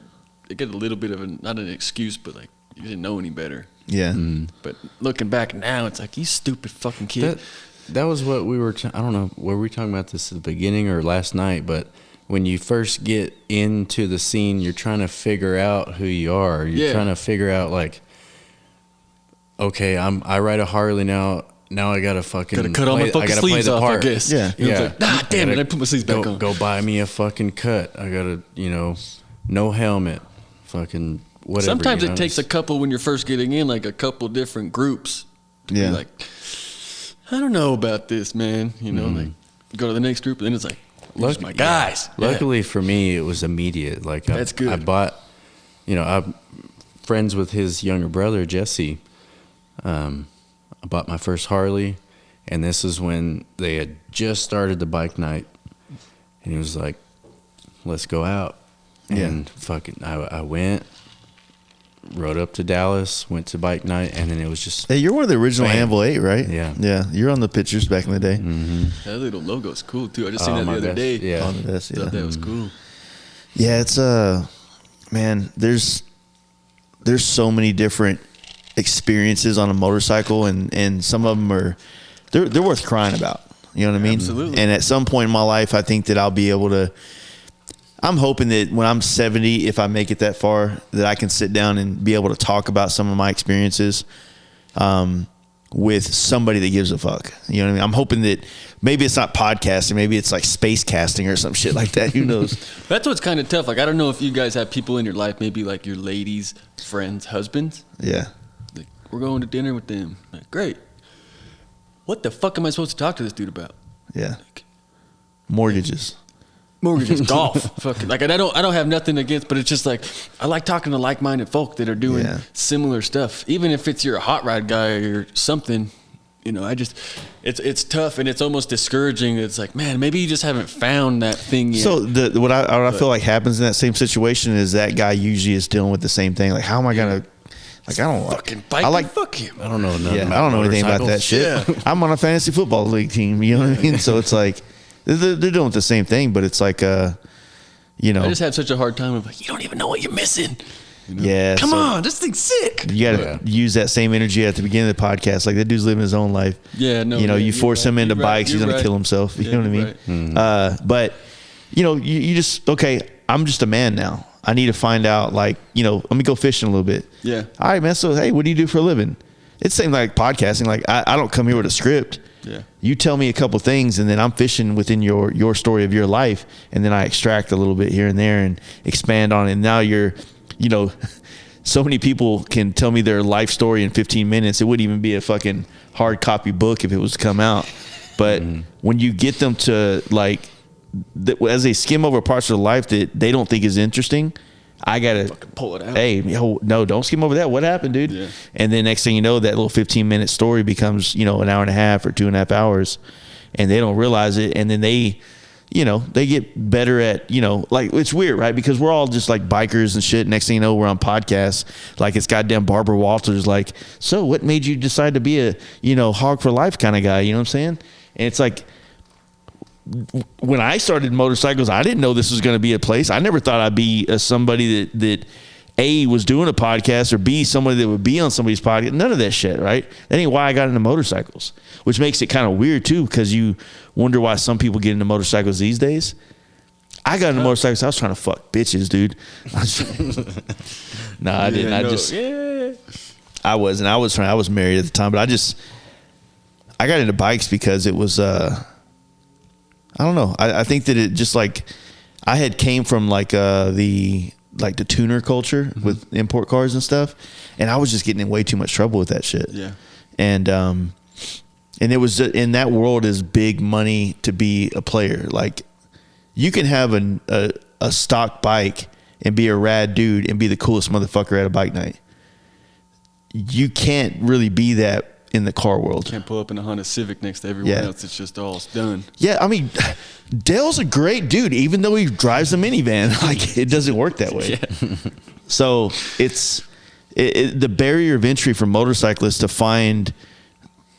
it got a little bit of not an excuse, but like, you didn't know any better. Yeah. But looking back now, it's like, you stupid fucking kid. That was what we were, I don't know, were we talking about this at the beginning or last night, but when you first get into the scene, you're trying to figure out who you are. You're trying to figure out like, okay, I ride a Harley now. Now I gotta fucking cut all my fucking sleeves off, I guess. Yeah. Yeah. Like, damn it, I put my sleeves back on. Go buy me a fucking cut. I gotta, no helmet, fucking whatever. Sometimes it takes a couple when you're first getting in, like a couple different groups. To be like, I don't know about this, man. Like go to the next group, and then it's like, look, my guys. Luckily for me, it was immediate. Like that's good. I bought, I'm friends with his younger brother Jesse. I bought my first Harley, and this is when they had just started the bike night, And he was like, let's go out. And fucking, I went, rode up to Dallas, went to bike night, and then it was just. Hey, you're one of the original Anvil 8, right? Yeah. Yeah, you're on the pictures back in the day. Mm-hmm. That little logo's cool too. I just seen that the other day. Yeah. On the vest, yeah. Thought that was cool. Yeah, it's man, there's so many different experiences on a motorcycle, and some of them are they're worth crying about. You know what I mean? Absolutely. And at some point in my life, I think that I'll be able to. I'm hoping that when I'm 70, if I make it that far, that I can sit down and be able to talk about some of my experiences with somebody that gives a fuck. You know what I mean? I'm hoping that maybe it's not podcasting, maybe it's like space casting or some shit like that. Who knows? That's what's kind of tough. Like, I don't know if you guys have people in your life, maybe like your ladies, friends, husbands. Yeah. Like, we're going to dinner with them. Like, great. What the fuck am I supposed to talk to this dude about? Yeah. Like, Mortgages. mortgages, golf, fucking. Like, and I don't have nothing against, but it's just like I like talking to like-minded folk that are doing similar stuff, even if it's you're a hot rod guy or something. You know, it's tough and it's almost discouraging. It's like, man, maybe you just haven't found that thing yet. So what I feel like happens in that same situation is that guy usually is dealing with the same thing. Like, how am I gonna? Like, I don't fucking bike. I like fuck him. I don't know nothing Yeah, about I don't know anything about that motorcycles. shit. I'm on a fantasy football league team. You know what I mean? So it's like they're doing the same thing, but it's like you know. I just have such a hard time of like, you don't even know what you're missing. You know? Yeah. Come so on, this thing's sick. You got to use that same energy at the beginning of the podcast. Like, that dude's living his own life. Yeah, no. You know, yeah, you force him into You're right, bikes, he's you're going to right. kill himself. You Yeah, know what I you're mean? right. But, you know, you just, okay, I'm just a man now. I need to find out, like, you know, let me go fishing a little bit. Yeah. All right, man. So, hey, what do you do for a living? It's the same like podcasting. Like, I don't come here with a script. Yeah. You tell me a couple things, and then I'm fishing within your story of your life, and then I extract a little bit here and there and expand on it. And now you're, you know, so many people can tell me their life story in 15 minutes. It wouldn't even be a fucking hard copy book if it was to come out. But when you get them to, like, as they skim over parts of their life that they don't think is interesting, I gotta Fucking pull it out. Hey, no, don't skim over that. What happened, dude? Yeah. And then next thing you know, that little 15-minute story becomes, you know, an hour and a half or 2.5 hours, and they don't realize it. And then they, you know, they get better at, you know, like, it's weird, right? Because we're all just like bikers and shit. Next thing you know, we're on podcasts. Like, it's goddamn Barbara Walters. Like, so what made you decide to be a, you know, hog for life kind of guy? You know what I'm saying? And it's like, when I started motorcycles, I didn't know this was going to be a place. I never thought I'd be somebody that A, was doing a podcast, or B, somebody that would be on somebody's podcast. None of that shit, right? That ain't why I got into motorcycles, which makes it kind of weird too, because you wonder why some people get into motorcycles these days. I got into motorcycles. I was trying to fuck bitches, dude. No, I didn't. I wasn't. I was married at the time, but I got into bikes because it was, I don't know. I think that it just, like, I had came from like the tuner culture with import cars and stuff, and I was just getting in way too much trouble with that shit. Yeah. And it was in that world is big money to be a player. Like, you can have a stock bike and be a rad dude and be the coolest motherfucker at a bike night. You can't really be that in the car world. Can't pull up in a Honda Civic next to everyone else. It's just all done. Yeah, I mean, Dale's a great dude, even though he drives a minivan. Like, it doesn't work that way. Yeah. So it's the barrier of entry for motorcyclists to find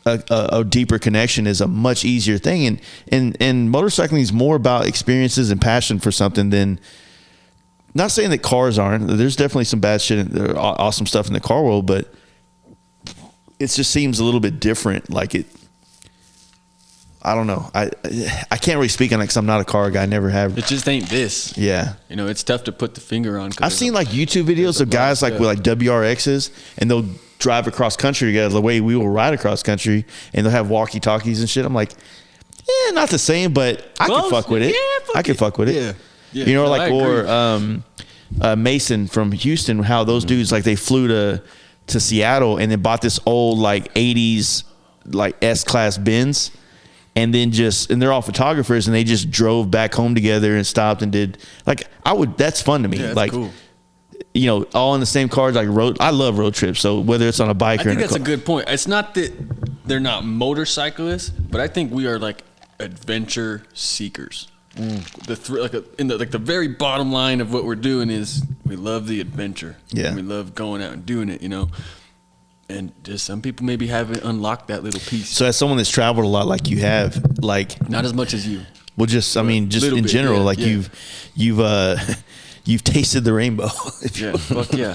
a deeper connection is a much easier thing. And motorcycling is more about experiences and passion for something than. Not saying that cars aren't. There's definitely some bad shit, awesome stuff in the car world, but it just seems a little bit different. Like, it, I don't know. I can't really speak on it because I'm not a car guy. I never have. It just ain't this. Yeah. You know, it's tough to put the finger on. I've seen like YouTube videos of guys like with like WRXs, and they'll drive across country together the way we will ride across country, and they'll have walkie talkies and shit. I'm like, not the same, but I can fuck with it. Yeah, I can fuck with it. Yeah. Yeah, you know, no, like, or Mason from Houston, how those dudes, like, they flew to Seattle and then bought this old like 80s like S-Class Benz, and then and they're all photographers, and they just drove back home together and stopped and did, like, that's fun to me. Yeah, that's like, cool. You know, all in the same cars, like I love road trips. So whether it's on a bike or in a car. I think that's a good point. It's not that they're not motorcyclists, but I think we are like adventure seekers. The very bottom line of what we're doing is we love the adventure. Yeah. And we love going out and doing it, you know. And just some people maybe haven't unlocked that little piece. So as someone that's traveled a lot, like you have, like not as much as you. Well, just I mean, just in general, like you've tasted the rainbow. Yeah, fuck yeah.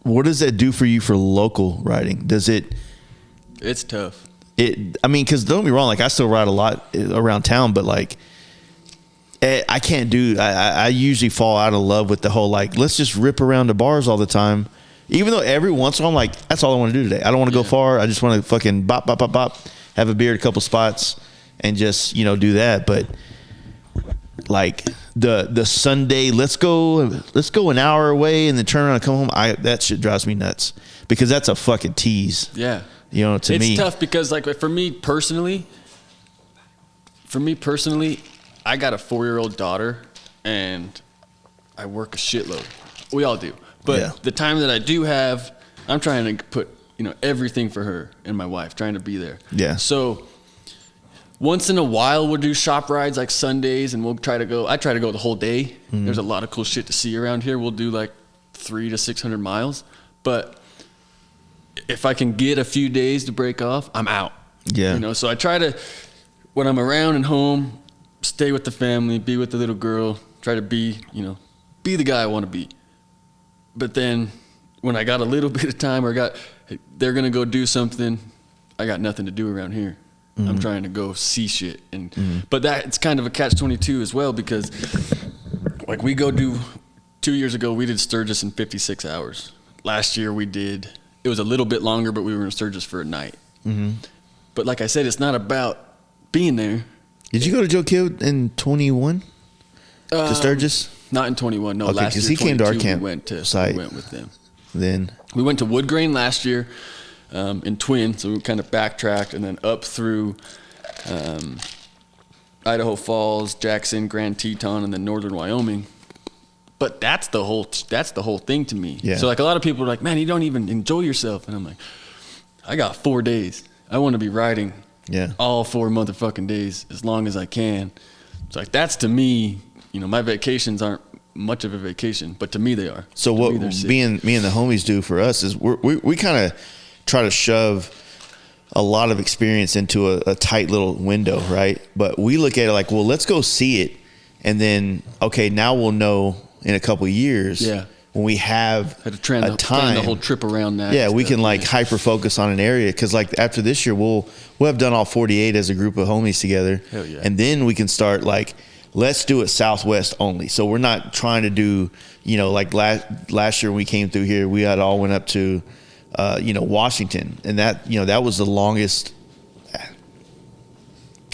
What does that do for you for local riding? It's tough. I mean, because don't get me wrong, like I still ride a lot around town, but like I can't do. I usually fall out of love with the whole like let's just rip around the bars all the time. Even though every once in a while I'm like, that's all I want to do today. I don't want to go far. I just want to fucking bop, bop, bop, bop, have a beer at a couple spots, and just do that. But like the Sunday, let's go an hour away and then turn around and come home. That shit drives me nuts because that's a fucking tease. Yeah. To me, it's tough because like for me personally, I got a 4-year-old daughter and I work a shitload. We all do. But the time that I do have, I'm trying to put, everything for her and my wife, trying to be there. Yeah. So once in a while we'll do shop rides like Sundays and I try to go the whole day. Mm-hmm. There's a lot of cool shit to see around here. We'll do like 300 to 600 miles. But if I can get a few days to break off, I'm out. Yeah. So I try to, when I'm around and home, stay with the family, be with the little girl, try to be the guy I want to be. But then when I got a little bit of time they're going to go do something, I got nothing to do around here. Mm-hmm. I'm trying to go see shit. But it's kind of a catch-22 as well because like 2 years ago, we did Sturgis in 56 hours. Last year it was a little bit longer, but we were in Sturgis for a night. Mm-hmm. But like I said, it's not about being there. Did you go to Joe Kidd in 21 to Sturgis? Not in 21, no. Okay, last year, he came to our camp we went site. We went with them. Then we went to Woodgrain last year in Twin, so we kind of backtracked and then up through Idaho Falls, Jackson, Grand Teton, and then northern Wyoming. But that's the whole thing to me. Yeah. So like a lot of people are like, man, you don't even enjoy yourself, and I'm like, I got 4 days. I want to be riding all 4 motherfucking days as long as I can. It's like that's to me. My vacations aren't much of a vacation, but to me they are. So what me and the homies do for us is we kind of try to shove a lot of experience into a tight little window, right? But we look at it like, well, let's go see it, and then okay, now we'll know in a couple of years when we have a time, plan the whole trip around that. Yeah, we can like hyper focus on an area because like after this year we'll have done all 48 as a group of homies together. Hell yeah. And then we can start like. Let's do it Southwest only. So we're not trying to do, like last year when we came through here, we had all went up to, Washington, and that, that was the longest.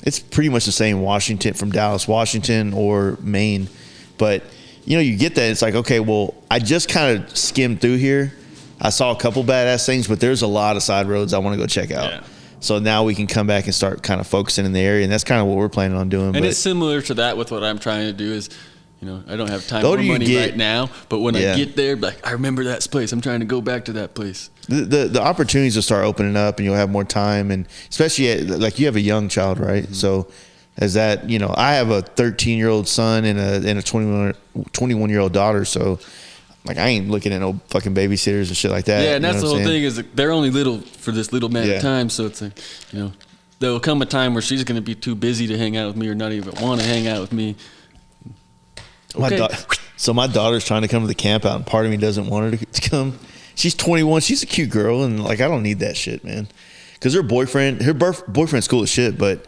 It's pretty much the same Washington from Dallas, Washington or Maine, but you get that. It's like, okay, well, I just kind of skimmed through here. I saw a couple badass things, but there's a lot of side roads I want to go check out. Yeah. So now we can come back and start kind of focusing in the area, and that's kind of what we're planning on doing. And it's similar to that with what I'm trying to do is, I don't have time or money right now, but when I get there, like I remember that place. I'm trying to go back to that place. The opportunities will start opening up, and you'll have more time, and especially like you have a young child, right? Mm-hmm. So as that, I have a 13-year-old son and a 21-year-old daughter, so. Like, I ain't looking at no fucking babysitters and shit like that. Yeah, and that's the whole thing is they're only little for this little amount of time. So it's like, there will come a time where she's going to be too busy to hang out with me or not even want to hang out with me. Okay. So my daughter's trying to come to the camp out, and part of me doesn't want her to come. She's 21. She's a cute girl, and, like, I don't need that shit, man. Because her boyfriend's cool as shit, but,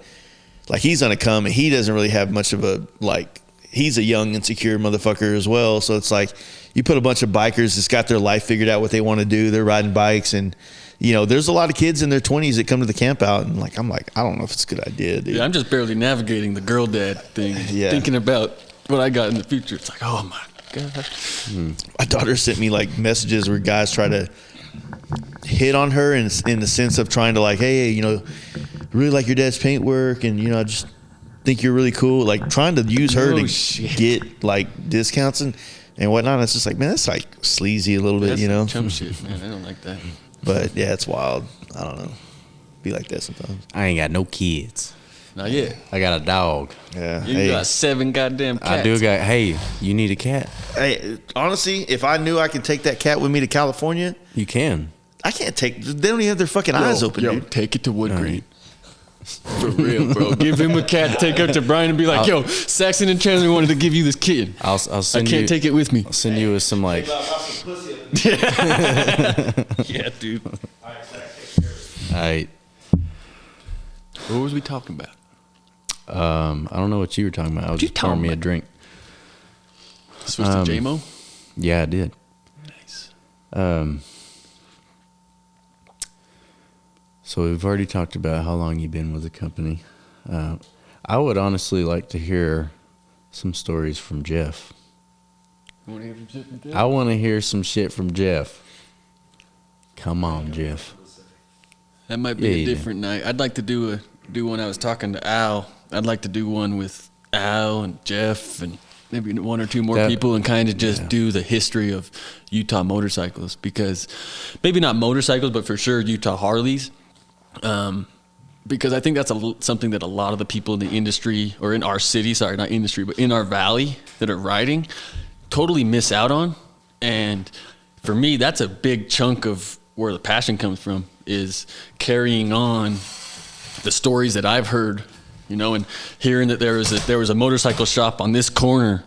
like, he's going to come, and he doesn't really have much of a, like, he's a young, insecure motherfucker as well. So it's like, you put a bunch of bikers that's got their life figured out what they want to do. They're riding bikes, and there's a lot of kids in their 20s that come to the camp out, and like I'm like, I don't know if it's a good idea, dude. Yeah, I'm just barely navigating the girl dad thing, thinking about what I got in the future. It's like, oh my god. My daughter sent me like messages where guys try to hit on her in the sense of trying to like, hey, really like your dad's paint work, and I just think you're really cool, like trying to use her to get like discounts and whatnot. It's just like, man, that's like sleazy a little bit, That's chum shit, man. I don't like that. But yeah, it's wild. I don't know. be like that sometimes. I ain't got no kids. Not yet. I got a dog. Yeah. You got 7 goddamn cats. I do got. Hey, you need a cat? Hey, honestly, if I knew I could take that cat with me to California, You can. I can't take. They don't even have their fucking eyes open, dude. Take it to Wood Green. For real, bro. Give him a cat. Take her to Brian and be like, yo, Saxon and Chandler wanted to give you this kid. I'll I send can't you. take it with me. I'll send you with some like. Yeah, dude. All right. What was we talking about? I don't know what you were talking about. I was you just pouring talking me a about? drink. Switch to JMO? Yeah, I did. Nice. So we've already talked about how long you've been with the company. I would honestly like to hear some stories from Jeff. You want to hear some shit from Jeff? I want to hear some shit from Jeff. Come on, Jeff. That might be Yeah, a you do. different night. I'd like to do one. I was talking to Al. I'd like to do one with Al and Jeff and maybe 1 or 2 more That- people and kind of just yeah. do the history of Utah motorcycles, because maybe not motorcycles, but for sure Utah Harleys. Because I think that's something that a lot of the people in the industry, or in our city, sorry, not industry, but in our valley that are riding, totally miss out on. And for me, that's a big chunk of where the passion comes from, is carrying on the stories that I've heard, you know, and hearing that there was a motorcycle shop on this corner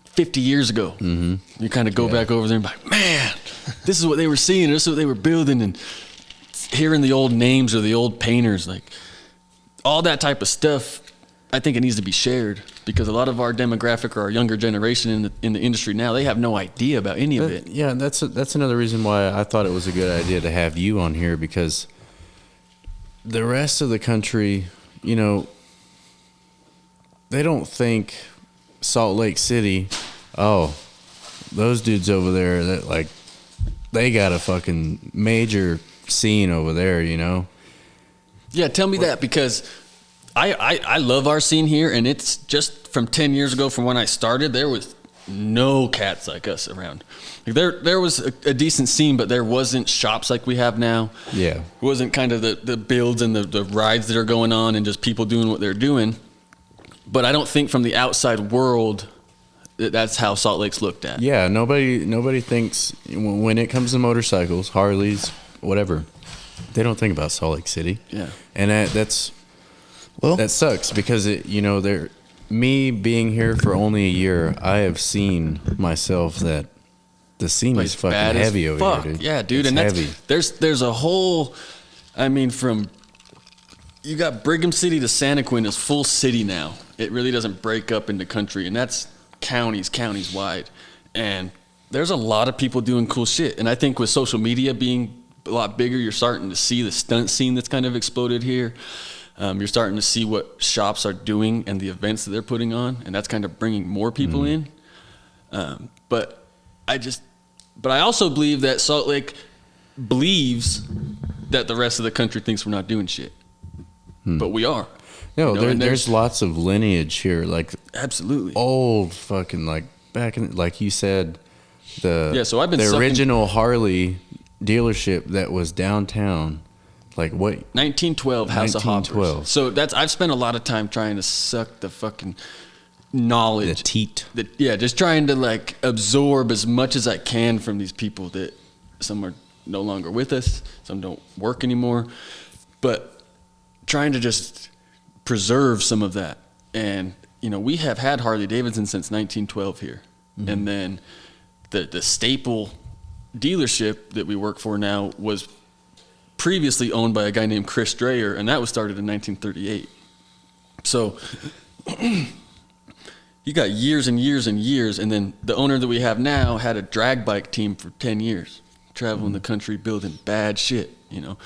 50 years ago. Mm-hmm. You kind of go back over there and be like, man, this is what they were seeing, this is what they were building, and hearing the old names or the old painters, like all that type of stuff. I think it needs to be shared, because a lot of our demographic or our younger generation in the industry now, they have no idea about any of it. Yeah, that's another reason why I thought it was a good idea to have you on here, because the rest of the country, you know, they don't think Salt Lake City, oh, those dudes over there, that like they got a fucking major scene over there, you know. Yeah, tell me that, because I love our scene here, and it's just from 10 years ago, from when I started, there was no cats like us around. Like there was a decent scene, but there wasn't shops like we have now. Yeah. It wasn't kind of the builds and the rides that are going on and just people doing what they're doing. But I don't think from the outside world that's how Salt Lake's looked at. Yeah, nobody thinks, when it comes to motorcycles, Harleys, whatever, they don't think about Salt Lake City. Yeah. And that sucks, because me being here for only a year, I have seen myself that the scene is fucking Bad as heavy over fuck. here, dude. Yeah, dude, It's and heavy. there's a whole, I mean, from, you got Brigham City to Santa Quinn is full city now. It really doesn't break up into country, and that's counties wide. And there's a lot of people doing cool shit. And I think with social media being a lot bigger, you're starting to see the stunt scene that's kind of exploded here. You're starting to see what shops are doing and the events that they're putting on, and that's kind of bringing more people in. But I also believe that Salt Lake believes that the rest of the country thinks we're not doing shit. But we are. No, You know, and there's lots of lineage here, like absolutely old fucking, like back in, like you said, so I've been the sucking- original Harley dealership that was downtown, like what? 1912 House of Hoppers. 1912. So I've spent a lot of time trying to suck the fucking knowledge. The teat. Just trying to like absorb as much as I can from these people that some are no longer with us, some don't work anymore, but trying to just preserve some of that. And, you know, we have had Harley-Davidson since 1912 here. Mm-hmm. And then the staple dealership that we work for now was previously owned by a guy named Chris Dreyer, and that was started in 1938. So you got years and years and years, and then the owner that we have now had a drag bike team for 10 years, traveling the country building bad shit, you know.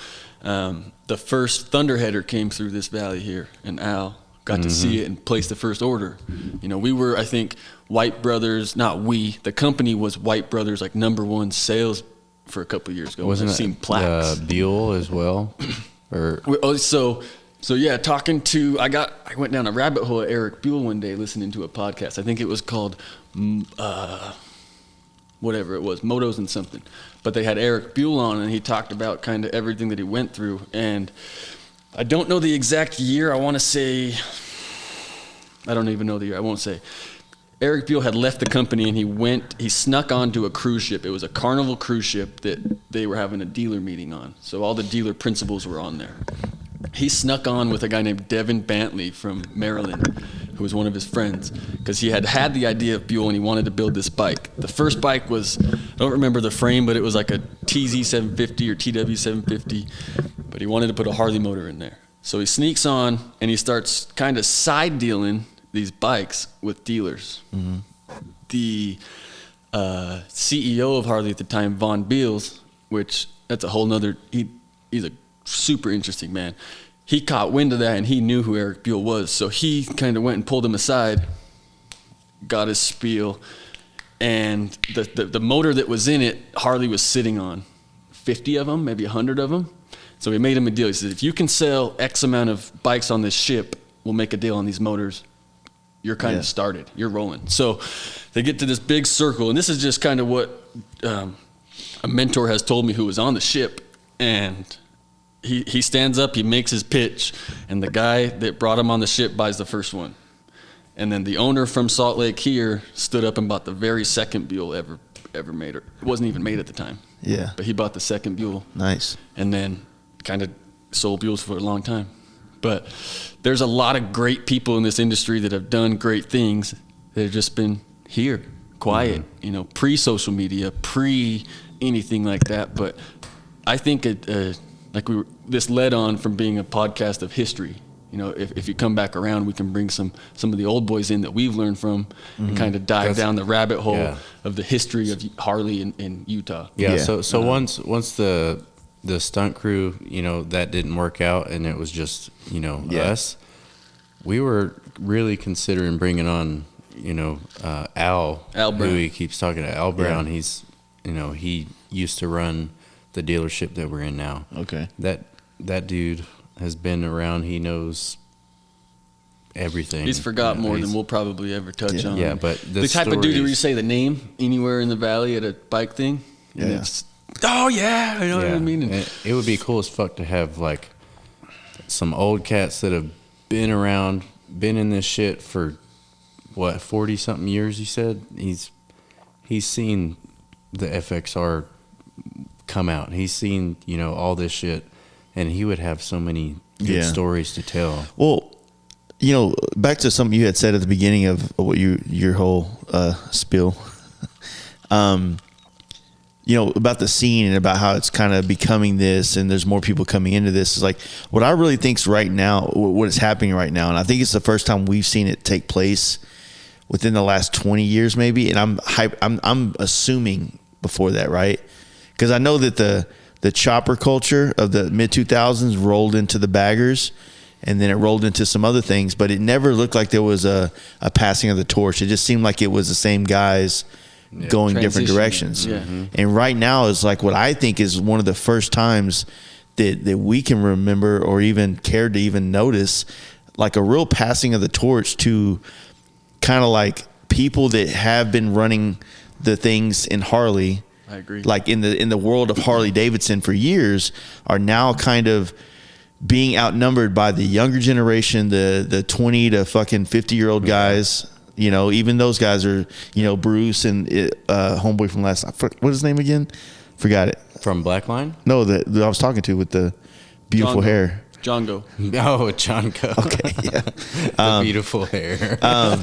The first Thunderheader came through this valley here, and Al got to see it and place the first order. You know, we were, I think, White Brothers, the company was White Brothers, like #1 sales for a couple of years ago. Wasn't I've it seen plaques. Buell as well? Or So yeah, talking to, I went down a rabbit hole at Eric Buell one day listening to a podcast. I think it was called whatever it was, motos and something. But they had Eric Buell on, and he talked about kind of everything that he went through. And I don't know the exact year. I want to say, I don't even know the year. I won't say. Eric Buell had left the company, and he snuck onto a cruise ship. It was a Carnival cruise ship that they were having a dealer meeting on. So all the dealer principals were on there. He snuck on with a guy named Devin Bantley from Maryland, who was one of his friends, because he had the idea of Buell and he wanted to build this bike. The first bike was, I don't remember the frame, but it was like a TZ 750 or TW 750, but he wanted to put a Harley motor in there. So he sneaks on and he starts kind of side dealing these bikes with dealers. Mm-hmm. The CEO of Harley at the time, Von Beals, which that's a whole nother, he's a super interesting man. He caught wind of that and he knew who Eric Buell was. So he kind of went and pulled him aside, got his spiel, and the motor that was in it, Harley was sitting on 50 of them, maybe 100 of them. So he made him a deal. He said, if you can sell X amount of bikes on this ship, we'll make a deal on these motors. You're kind of started. You're rolling. So they get to this big circle, and this is just kind of what a mentor has told me who was on the ship. And he stands up, he makes his pitch, and the guy that brought him on the ship buys the first one. And then the owner from Salt Lake here stood up and bought the very second Buell ever made. It wasn't even made at the time. Yeah. But he bought the second Buell. Nice. And then kind of sold Buells for a long time. But there's a lot of great people in this industry that have done great things that have just been here, quiet, pre-social media, pre-anything like that. But I think this led on from being a podcast of history. If you come back around, we can bring some of the old boys in that we've learned from and kind of dive down the rabbit hole of the history of Harley in Utah. Yeah. So once the stunt crew, that didn't work out and it was just, us, we were really considering bringing on, Al Brown, who he keeps talking to. Al Brown, he's, he used to run the dealership that we're in now. Okay. That dude has been around. He knows everything. He's forgot more than we'll probably ever touch on. Yeah, but the type of dude where you say the name anywhere in the valley at a bike thing. Yeah. And it's, oh yeah, you know what I mean. And it would be cool as fuck to have like some old cats that have been around, been in this shit for 40 something years. He said he's seen the FXR come out. He's seen all this shit, and he would have so many good stories to tell. Well, back to something you had said at the beginning of what your whole spiel. About the scene and about how it's kind of becoming this, and there's more people coming into this. Is like what I really think's right now, what is happening right now, and I think it's the first time we've seen it take place within the last 20 years, maybe. And I'm assuming before that, right? Because I know that the chopper culture of the mid 2000s rolled into the baggers, and then it rolled into some other things, but it never looked like there was a passing of the torch. It just seemed like it was the same guys going different directions. Yeah. Mm-hmm. And right now is like what I think is one of the first times that we can remember or even care to even notice like a real passing of the torch to kind of like people that have been running the things in Harley. I agree. Like in the world of Harley-Davidson for years are now kind of being outnumbered by the younger generation, the 20 to fucking 50-year-old guys. Even those guys are, Bruce and homeboy from last night. What is his name again? Forgot it. From Blackline? No, that I was talking to with the beautiful hair. Django. Oh, Django. Okay, yeah. The beautiful hair.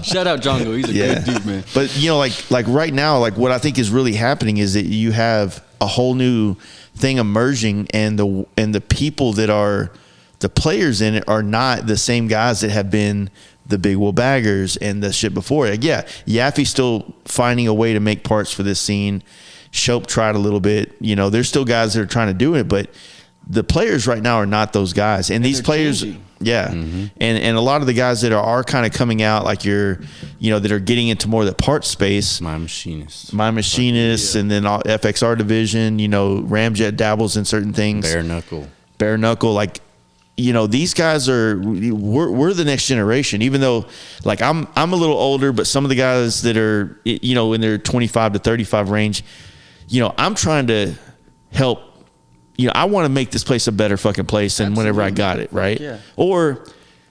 Shout out Django. He's a good dude, man. But like right now, like what I think is really happening is that you have a whole new thing emerging, and the people that are the players in it are not the same guys that have been the big wheel baggers and the shit before it. Yeah, Yaffe's still finding a way to make parts for this scene. Shope tried a little bit. There's still guys that are trying to do it, but the players right now are not those guys. And these players, changing. And a lot of the guys that are kind of coming out, like that are getting into more of the part space. My Machinists, and then all FXR division. Ramjet dabbles in certain things. Bare knuckle. Like, these guys we're the next generation, even though like I'm a little older, but some of the guys that are, in their 25 to 35 range, I'm trying to help, I want to make this place a better fucking place than whenever I got it. Right. Yeah. Or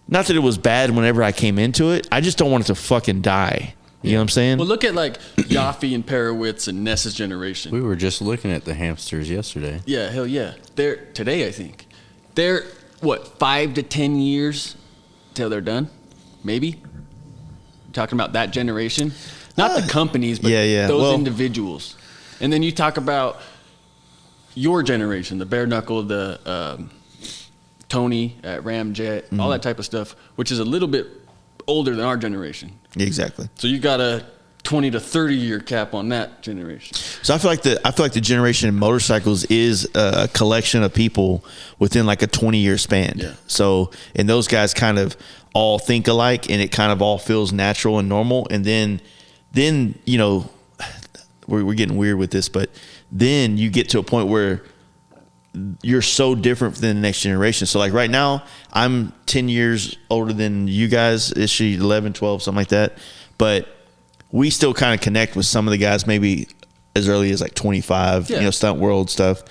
not that it was bad whenever I came into it. I just don't want it to fucking die. You know what I'm saying? Well, look at like Yaffe and Perowitz and Ness's generation. We were just looking at the hamsters yesterday. Yeah, hell yeah. Today, I think. They're, 5 to 10 years till they're done? Maybe? Talking about that generation? Not the companies, but those individuals. And then you talk about your generation, the bare knuckle, the Tony at Ramjet, all that type of stuff, which is a little bit older than our generation. Exactly. So you got a 20 to 30 year cap on that generation. So I feel like the generation in motorcycles is a collection of people within like a 20-year span. Yeah. So, and those guys kind of all think alike, and it kind of all feels natural and normal. And then we're getting weird with this, but then you get to a point where you're so different than the next generation. So like right now, I'm 10 years older than you guys. Is she 11, 12, something like that? But we still kind of connect with some of the guys maybe as early as like 25, stunt world stuff.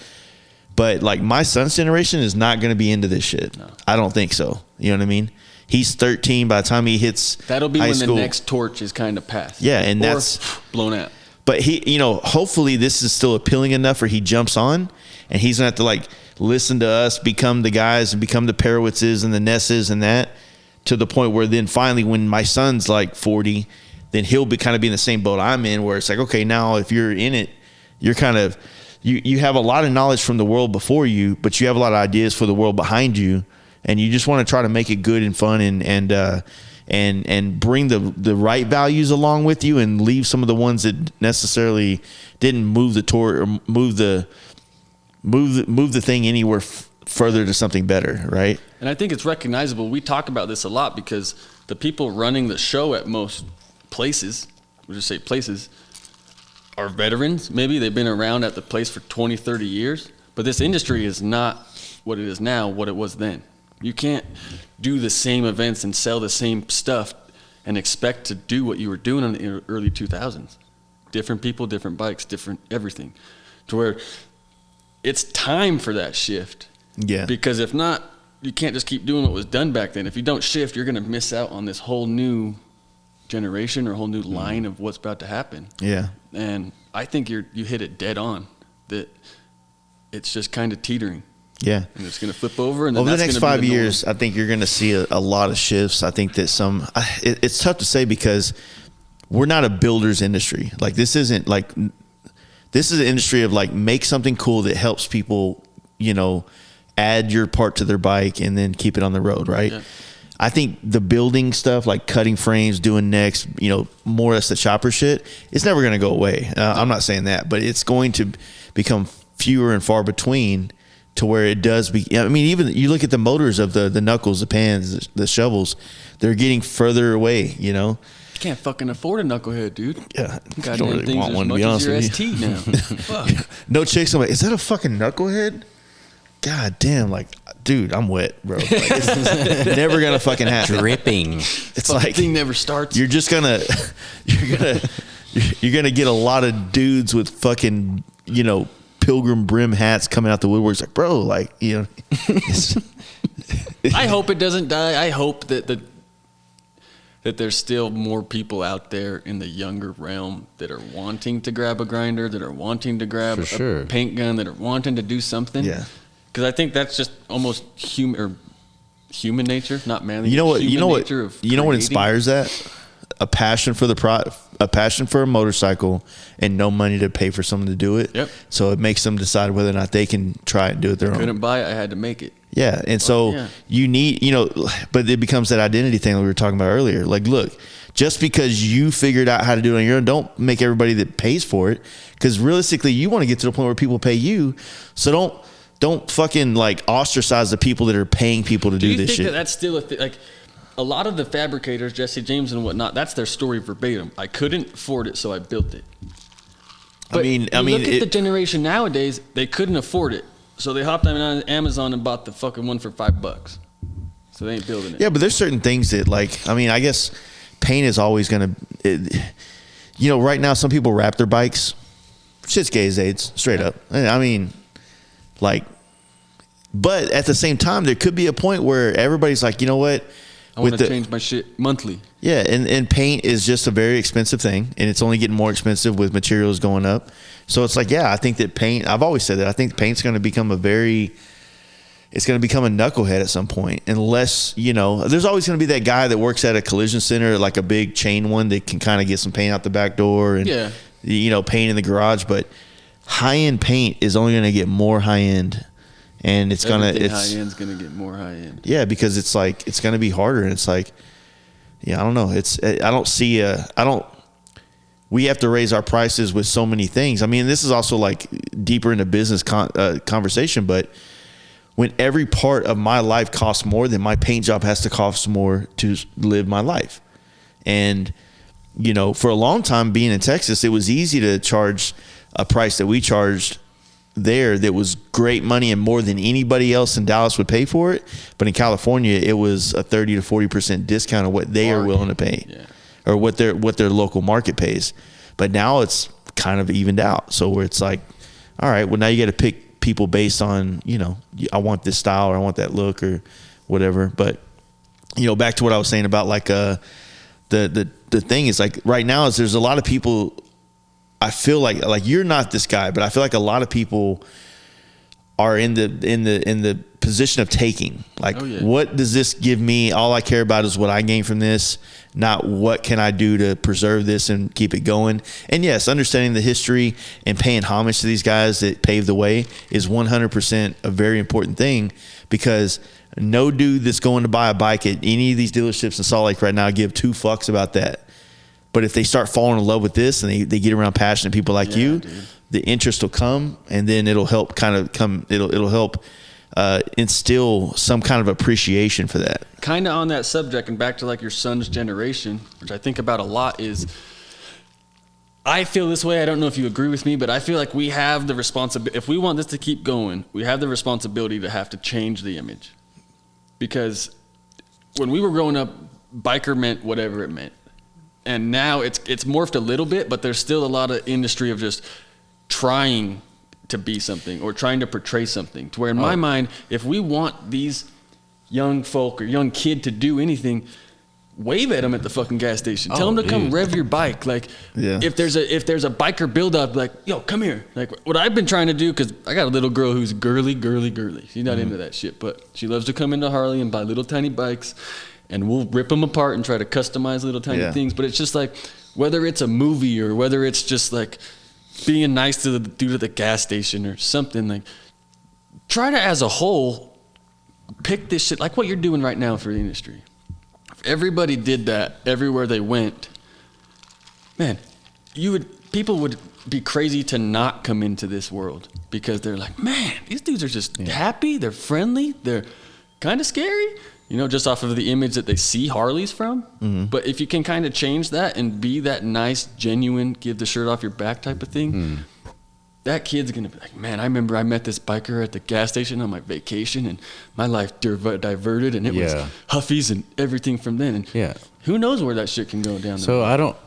But like my son's generation is not going to be into this shit. No. I don't think so. You know what I mean? He's 13 by the time he hits That'll be high when school. the next torch is kind of passed. Yeah, and or that's blown out. But he, hopefully this is still appealing enough where he jumps on, and he's gonna have to like listen to us, become the guys and become the Perowitzes and the Nesses and that, to the point where then finally when my son's like 40, then he'll be kind of be in the same boat I'm in, where it's like, okay, now if you're in it, you're kind of, you have a lot of knowledge from the world before you, but you have a lot of ideas for the world behind you, and you just want to try to make it good and fun and bring the right values along with you, and leave some of the ones that necessarily didn't move the tour or move the thing anywhere further to something better, right? And I think it's recognizable. We talk about this a lot because the people running the show at most places, we'll just say places, are veterans. Maybe they've been around at the place for 20, 30 years, but this industry is not what it is now, what it was then. You can't do the same events and sell the same stuff and expect to do what you were doing in the early 2000s. Different people, different bikes, different everything. To where it's time for that shift. Yeah. Because if not, you can't just keep doing what was done back then. If you don't shift, you're going to miss out on this whole new generation or whole new line of what's about to happen. Yeah. And I think you hit it dead on, that it's just kind of teetering. Yeah. And it's going to flip over. And then over the that's next gonna 5 be the years, I think you're going to see a lot of shifts. I think that it's tough to say because we're not a builder's industry. Like this is an industry of like, make something cool that helps people, add your part to their bike and then keep it on the road. Right. Yeah. I think the building stuff, like cutting frames, doing necks, more or less the chopper shit, it's never going to go away. I'm not saying that, but it's going to become fewer and far between, to where it does be. I mean, even you look at the motors of the knuckles, the pans, the shovels, they're getting further away, You can't fucking afford a knucklehead, dude. Yeah. God, don't really want one, to be honest with you. ST now. Fuck. No chicks, I'm like, is that a fucking knucklehead? God damn, like, dude, I'm wet, bro. Like, it's never gonna fucking happen. Dripping. It's like like thing never starts. You're gonna get a lot of dudes with fucking, pilgrim brim hats coming out the woodwork. It's like, bro, like, I hope it doesn't die. I hope that there's still more people out there in the younger realm that are wanting to grab a grinder, that are wanting to grab a paint gun, that are wanting to do something. Yeah. Because I think that's just almost human nature, not manly. You know what inspires that? A passion for a passion for a motorcycle, and no money to pay for someone to do it. Yep. So it makes them decide whether or not they can try and do it their own. Couldn't buy it, I had to make it. Yeah, and so you need, but it becomes that identity thing that we were talking about earlier. Like, look, just because you figured out how to do it on your own, don't make everybody that pays for it. Because realistically, you want to get to the point where people pay you. So don't fucking like ostracize the people that are paying people to do this shit. Do you think that's still a thing? Like, a lot of the fabricators, Jesse James and whatnot, that's their story verbatim. I couldn't afford it, so I built it. But look at the generation nowadays, they couldn't afford it. So they hopped on Amazon and bought the fucking one for $5. So they ain't building it. Yeah, but there's certain things that, like, I mean, I guess paint is always going to, you know, right now some people wrap their bikes. Shit's gay as AIDS, straight up. I mean, like, but at the same time, there could be a point where everybody's like, you know what? I want to change my shit monthly. Yeah, and paint is just a very expensive thing, and it's only getting more expensive with materials going up. So it's like, yeah, I think that paint, I've always said that, I think paint's going to become it's going to become a knucklehead at some point, unless, you know, there's always going to be that guy that works at a collision center, like a big chain one that can kind of get some paint out the back door and, you know, paint in the garage. But high-end paint is only going to get more high-end, and it's high-end's going to get more high-end. Yeah, because it's like, it's going to be harder, and it's like, yeah, I don't know. We have to raise our prices with so many things. I mean, this is also like deeper into business conversation, but when every part of my life costs more, then my paint job has to cost more to live my life. And, you know, for a long time being in Texas, it was easy to charge a price that we charged there that was great money and more than anybody else in Dallas would pay for it. But in California, it was a 30 to 40% discount of what they are willing to pay, or what their local market pays. But now it's kind of evened out. So where it's like, all right, well, now you got to pick people based on, you know, I want this style or I want that look or whatever. But, you know, back to what I was saying about like the thing is, like, right now is there's a lot of people, I feel like you're not this guy, but I feel like a lot of people are in the position of taking, like, what does this give me? All I care about is what I gain from this, not what can I do to preserve this and keep it going. And yes, understanding the history and paying homage to these guys that paved the way is 100% a very important thing, because no dude that's going to buy a bike at any of these dealerships in Salt Lake right now give two fucks about that. But if they start falling in love with this and they get around passionate people like you, dude, the interest will come, and then it'll help it'll help instill some kind of appreciation for that. Kind of on that subject, and back to like your son's generation, which I think about a lot, is I feel this way. I don't know if you agree with me, but I feel like we have the responsibility. If we want this to keep going, we have the responsibility to have to change the image. Because when we were growing up, biker meant whatever it meant. And now it's morphed a little bit, but there's still a lot of industry of just trying to be something or trying to portray something. To where in my mind, if we want these young folk or young kid to do anything, wave at them at the fucking gas station. Tell them to come rev your bike. Like, if there's a biker build up, like, yo, come here. Like, what I've been trying to do, because I got a little girl who's girly. She's not into that shit, but she loves to come into Harley and buy little tiny bikes, and we'll rip them apart and try to customize little tiny things. But it's just like, whether it's a movie or whether it's just like being nice to the dude at the gas station or something, like, try to, as a whole, pick this shit, like what you're doing right now for the industry. If everybody did that everywhere they went, man, people would be crazy to not come into this world, because they're like, man, these dudes are just happy, they're friendly, they're kind of scary, you know, just off of the image that they see Harleys from. Mm-hmm. But if you can kind of change that and be that nice, genuine, give the shirt off your back type of thing, that kid's going to be like, man, I remember I met this biker at the gas station on my vacation, and my life diverted, and it was Huffies and everything from then. And who knows where that shit can go down the road.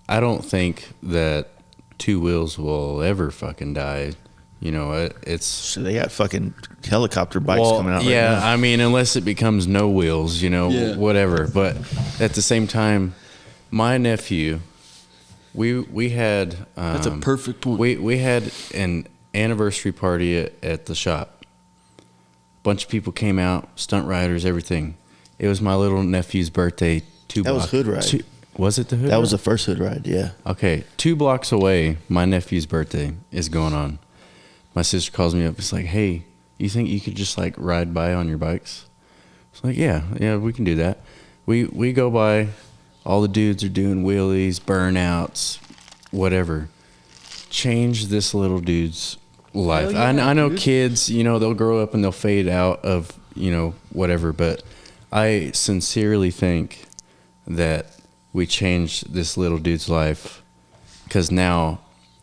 I don't think that two wheels will ever fucking die. You know, so they got fucking helicopter bikes coming out. Yeah, right now. I mean, unless it becomes no wheels, you know, whatever. But at the same time, my nephew, we had that's a perfect point. We had an anniversary party at the shop. A bunch of people came out, stunt riders, everything. It was my little nephew's birthday. That was Hood Ride. Was it the Hood? That was the first Hood Ride. Yeah. Okay, 2 blocks away, my nephew's birthday is going on. My sister calls me up. It's like, hey, you think you could just like ride by on your bikes? It's like, yeah, we can do that. We go by. All the dudes are doing wheelies, burnouts, whatever. Change this little dude's life. Yeah, I know kids, you know, they'll grow up and they'll fade out of, you know, whatever. But I sincerely think that we changed this little dude's life, because now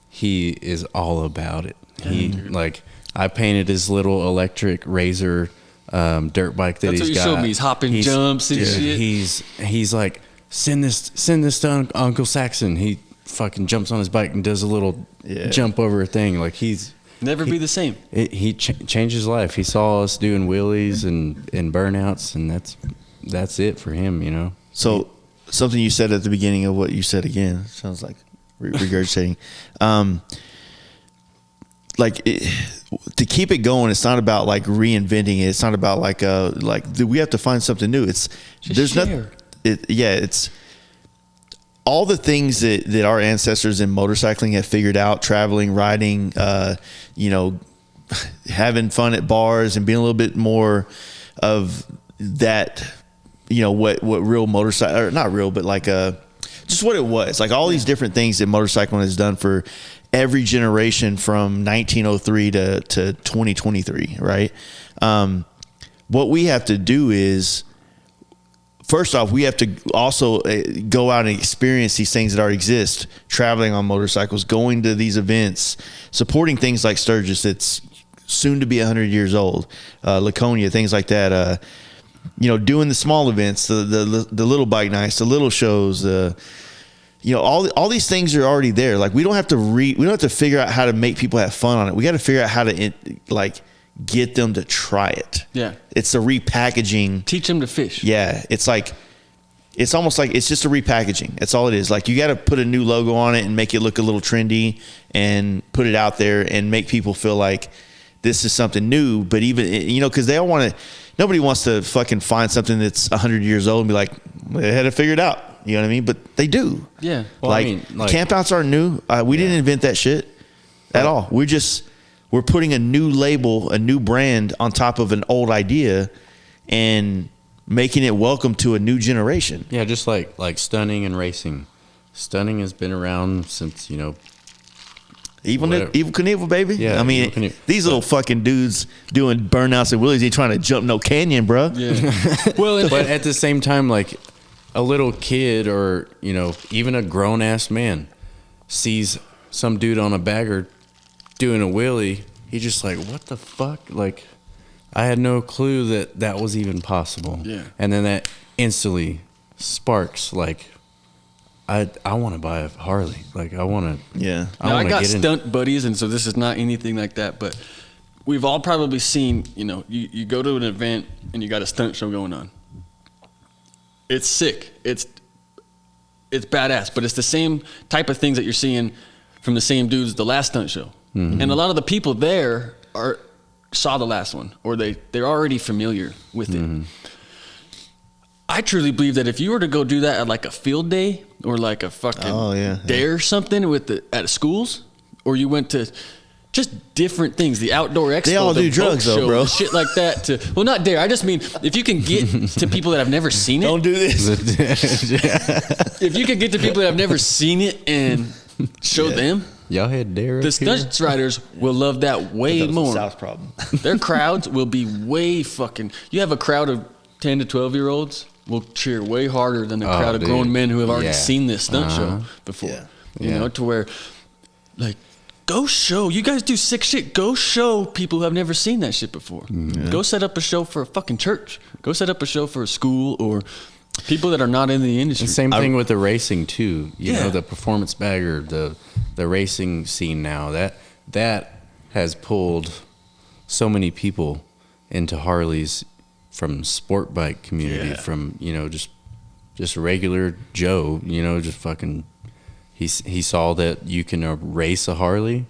he is all about it. He, like, I painted his little electric Razor dirt bike that That's what he's you got. showed me. He's hopping jumps and shit. He's like, send this to Uncle Saxon. He fucking jumps on his bike and does a little jump over a thing. Like Never be the same. He changed his life. He saw us doing wheelies and burnouts, and that's it for him, you know. So something you said at the beginning of what you said again sounds like regurgitating. To keep it going, it's not about like reinventing it. It's not about we have to find something new. It's it's all the things that our ancestors in motorcycling have figured out, traveling, riding, having fun at bars and being a little bit more of that, what real motorcycle, or not real, but just what it was. Like all these different things that motorcycling has done for every generation from 1903 to 2023, right? What we have to do is, first off, we have to also go out and experience these things that already exist, traveling on motorcycles, going to these events, supporting things like Sturgis that's soon to be 100 years old, Laconia, things like that. Doing the small events, the little bike nights, the little shows, all these things are already there. Like we don't have to figure out how to make people have fun on it. We got to figure out how to get them to try it. Yeah. It's the repackaging. Teach them to fish. Yeah. It's almost like it's just a repackaging. That's all it is. Like you got to put a new logo on it and make it look a little trendy and put it out there and make people feel like this is something new. But even, cause nobody wants to fucking find something that's 100 years old and be like, they had to figure it out. You know what I mean? But they do. Yeah. Well, campouts aren't new. We didn't invent that shit at all. We're putting a new label, a new brand on top of an old idea and making it welcome to a new generation. Yeah, just like stunning and racing. Stunning has been around since, Evil Knievel, baby. Yeah, I mean, these little fucking dudes doing burnouts and wheelies ain't trying to jump no canyon, bro. Yeah. Well, but at the same time, like a little kid or, even a grown ass man sees some dude on a bagger doing a wheelie, he's just like, what the fuck? Like, I had no clue that was even possible. Yeah. And then that instantly sparks, like, I want to buy a Harley. Like, I want to. Yeah. I got stunt buddies, and so this is not anything like that, but we've all probably seen, you go to an event and you got a stunt show going on. It's sick. It's badass, but it's the same type of things that you're seeing from the same dudes the last stunt show. Mm-hmm. And a lot of the people there saw the last one, or they're already familiar with it. I truly believe that if you were to go do that at like a field day or like a fucking day or something at schools, or you went to just different things, the outdoor expo, they all do drugs though, bro. Shit like that. Well, not dare. I just mean if you can get to people that have never seen it. Don't do this. If you can get to people that have never seen it and show them. Y'all had dare. The stunt riders will love that way more. South problem. Their crowds will be way fucking. You have a crowd of 10 to 12 year olds will cheer way harder than a crowd of grown men who have already seen this stunt show before. Yeah. You know, to where, like, go show. You guys do sick shit. Go show people who have never seen that shit before. Yeah. Go set up a show for a fucking church. Go set up a show for a school or people that are not in the industry. The same thing with the racing too. You know, the performance bagger, the racing scene now. That has pulled so many people into Harleys from sport bike community, from, you know, just regular Joe, you know, just fucking he saw that you can race a Harley.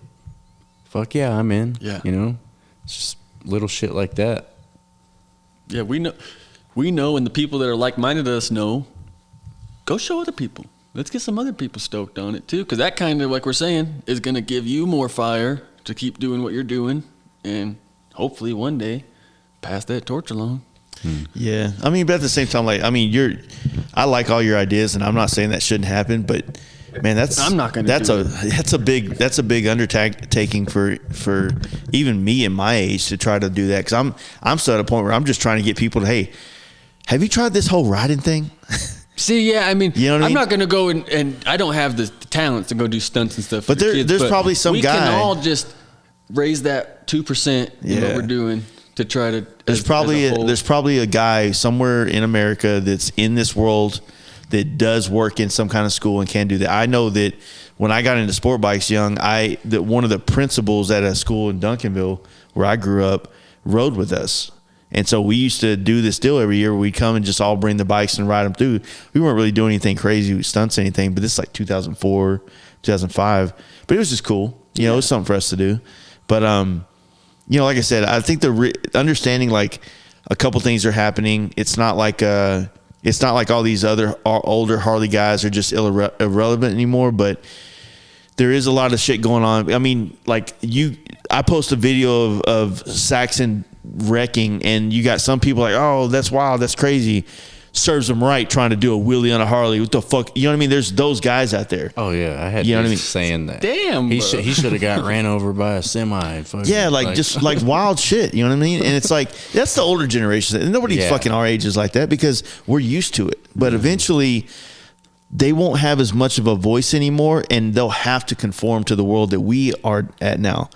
Fuck yeah, I'm in. Yeah. You know? It's just little shit like that. Yeah, we know, and the people that are like-minded to us know, go show other people. Let's get some other people stoked on it, too, because that kind of, like we're saying, is going to give you more fire to keep doing what you're doing, and hopefully one day pass that torch along. Yeah. I mean, but at the same time, like, I mean, I like all your ideas, and I'm not saying that shouldn't happen, but man, that's a big undertaking for even me and my age to try to do that, because I'm still at a point where I'm just trying to get people to, hey, have you tried this whole riding thing? See, yeah, I mean, you know what I mean? I'm not going to go and I don't have the talents to go do stunts and stuff. But there's probably some guy. We can all just raise that 2% in what we're doing. to try to. There's probably a guy somewhere in America that's in this world that does work in some kind of school and can do that. I know that when I got into sport bikes young, that one of the principals at a school in Duncanville where I grew up rode with us. And so we used to do this deal every year where we'd come and just all bring the bikes and ride them through. We weren't really doing anything crazy with stunts or anything, but this is like 2004, 2005. But it was just cool. You know, it was something for us to do. But, you know, like I said, I think understanding like a couple things are happening. It's not like all these other older Harley guys are just irrelevant anymore, but there is a lot of shit going on. I mean, like I post a video of Saxon wrecking, and you got some people like, oh, that's wild, that's crazy. Serves them right trying to do a wheelie on a Harley. What the fuck? You know what I mean? There's those guys out there. Oh yeah, I had saying that. Damn, he should have got ran over by a semi. Yeah, like just like wild shit. You know what I mean? And it's like that's the older generation. And nobody fucking our age is like that because we're used to it. But eventually, they won't have as much of a voice anymore, and they'll have to conform to the world that we are at now.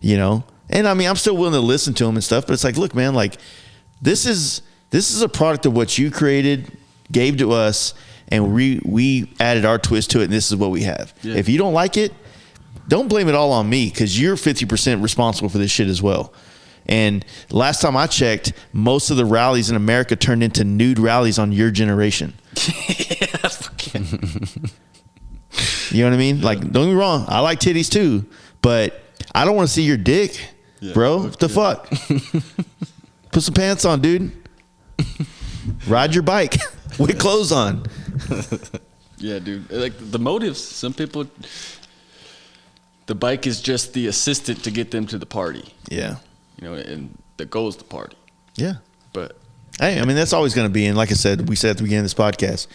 You know? And I mean, I'm still willing to listen to them and stuff, but it's like, look, man, like this is a product of what you created, gave to us, and we added our twist to it, and this is what we have. Yeah. If you don't like it, don't blame it all on me, because you're 50% responsible for this shit as well. And last time I checked, most of the rallies in America turned into nude rallies on your generation. You know what I mean? Like, don't get me wrong, I like titties too, but I don't want to see your dick, bro. What the fuck? Put some pants on, dude. Ride your bike with clothes on. Yeah, dude. Like the motives, some people, the bike is just the assistant to get them to the party. Yeah. You know, and the goal is the party. Yeah. But hey, I mean, that's always going to be. And like I said, we said at the beginning of this podcast,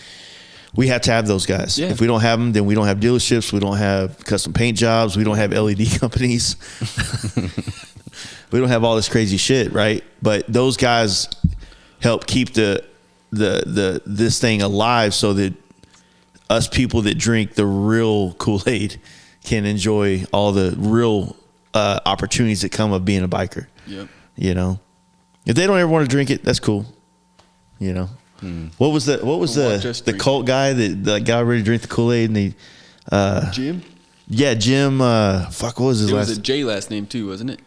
we have to have those guys. Yeah. If we don't have them, then we don't have dealerships. We don't have custom paint jobs. We don't have LED companies. We don't have all this crazy shit, right? But those guys help keep this thing alive so that us people that drink the real Kool-Aid can enjoy all the real opportunities that come of being a biker. Yep. You know, if they don't ever want to drink it, that's cool. You know, what was the cult guy that got ready to drink the Kool-Aid and Jim? Yeah, Jim. Fuck, what was his last? It was a J last name too, wasn't it?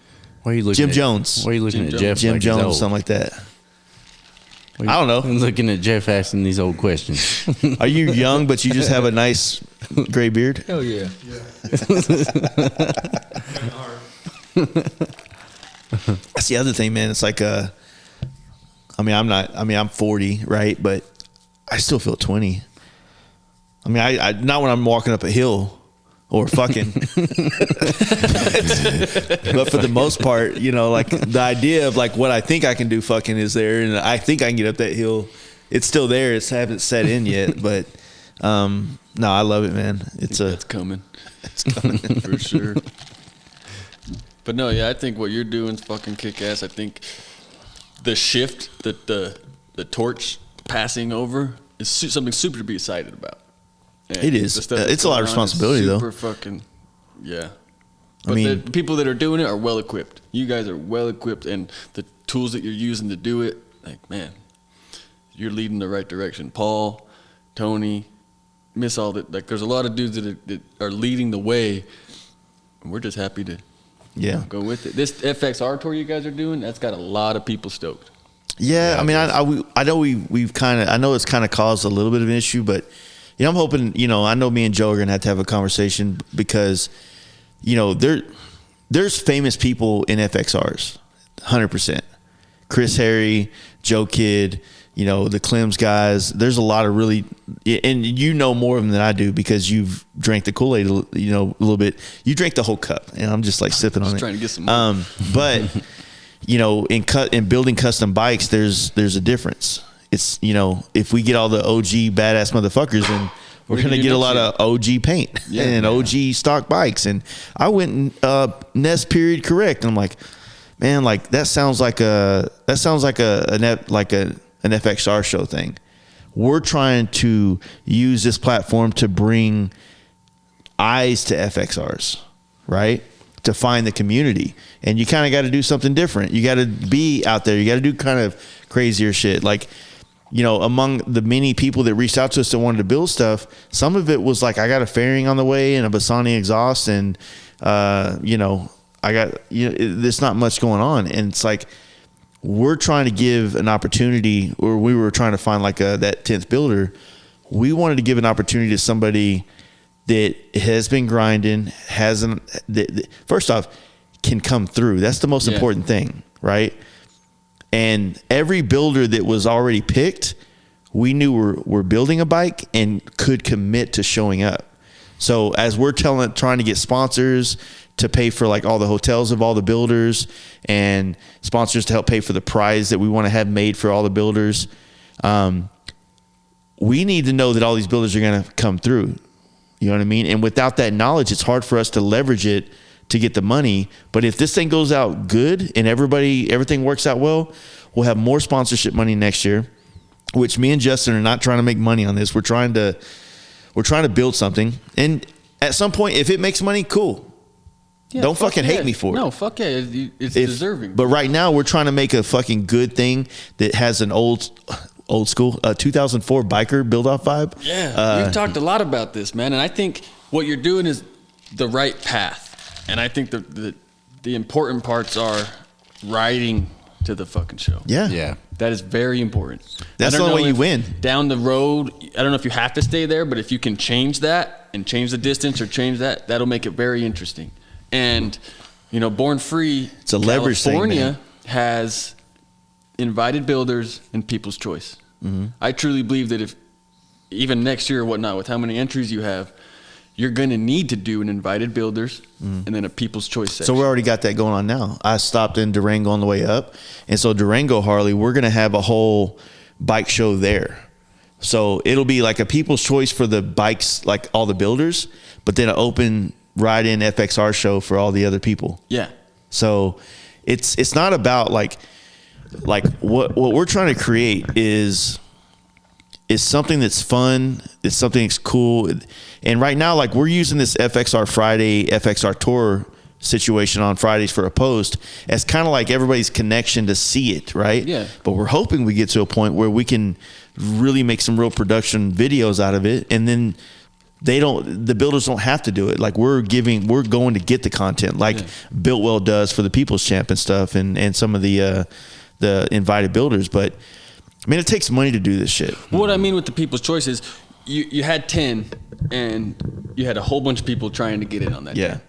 Why are you looking Jim Jones. Why are you looking at Jeff? Jim like Jones, something like that. I don't know. I'm looking at Jeff asking these old questions. Are you young, but you just have a nice gray beard? Hell yeah. That's the other thing, man. It's like, I'm 40, right? But I still feel 20. I mean, I not when I'm walking up a hill or fucking, but for the most part, you know, like the idea of like what I think I can do fucking is there, and I think I can get up that hill. It's still there. It's haven't set in yet, but no, I love it, man. It's coming. It's coming for sure. But no, yeah, I think what you're doing is fucking kick ass. I think the shift, the torch passing over is something super to be excited about. And it is. It's a lot of responsibility, though. Super fucking, yeah. But I mean, the people that are doing it are well equipped. You guys are well equipped, and the tools that you're using to do it, like, man, you're leading the right direction. Paul, Tony, Miss all that. Like, there's a lot of dudes that are leading the way, and we're just happy to go with it. This FXR tour you guys are doing, that's got a lot of people stoked. Yeah, I mean, I know we've kind of, I know it's kind of caused a little bit of an issue, but you know, I'm hoping, you know, I know me and Joe are gonna have to have a conversation because, you know, there's famous people in FXRs, 100%. Chris Harry, Joe Kidd, you know, the Clems guys. There's a lot of really, and you know more of them than I do because you've drank the Kool-Aid, you know, a little bit. You drank the whole cup, and I'm just like sipping on it. Trying to get some more. But you know, in building custom bikes, there's a difference. It's, you know, if we get all the OG badass motherfuckers, then we're gonna get a lot of OG paint and OG stock bikes. And I went and Ness period correct. And I'm like, man, like that sounds like an FXR show thing. We're trying to use this platform to bring eyes to FXRs, right? to find the community. And you kind of got to do something different. You got to be out there. You got to do kind of crazier shit. Like, you know, among the many people that reached out to us that wanted to build stuff, some of it was like, I got a fairing on the way and a Bassani exhaust, and you know, I got, you know, there's not much going on. And it's like, we're trying to give an opportunity, or we were trying to find like that 10th builder. We wanted to give an opportunity to somebody that has been grinding, first off, can come through. That's the most important thing, right? And every builder that was already picked, we knew we're building a bike and could commit to showing up. So as we're trying to get sponsors to pay for like all the hotels of all the builders, and sponsors to help pay for the prize that we want to have made for all the builders, we need to know that all these builders are going to come through. You know what I mean? And without that knowledge, it's hard for us to leverage it to get the money. But if this thing goes out good and everything works out well, we'll have more sponsorship money next year, which me and Justin are not trying to make money on this. We're trying to build something. And at some point, if it makes money, cool. Yeah, don't fucking hate me for it. No, fuck yeah. It's deserving. But right now, we're trying to make a fucking good thing that has an old school 2004 biker build-off vibe. Yeah, you've talked a lot about this, man. And I think what you're doing is the right path. And I think the important parts are riding to the fucking show. Yeah. That is very important. That's the only way you win. Down the road, I don't know if you have to stay there, but if you can change that and change the distance or change that, that'll make it very interesting. And, you know, Born Free, it's a leverage thing, California has invited builders and people's choice. Mm-hmm. I truly believe that if even next year or whatnot, with how many entries you have, you're going to need to do an invited builders and then a people's choice section. So we already got that going on now. I stopped in Durango on the way up. And so Durango Harley, we're going to have a whole bike show there. So it'll be like a people's choice for the bikes, like all the builders, but then an open ride-in FXR show for all the other people. Yeah. So it's not about like what we're trying to create is something that's fun. It's something that's cool. And right now, like, we're using this FXR Friday, FXR Tour situation on Fridays for a post as kind of like everybody's connection to see it, right? Yeah. But we're hoping we get to a point where we can really make some real production videos out of it, and then the builders don't have to do it. Like, we're going to get the content, like Builtwell does for the People's Champ and stuff, and some of the invited builders. But I mean, it takes money to do this shit. What I mean with the people's choice is you had 10 and you had a whole bunch of people trying to get in on that. Yeah. 10.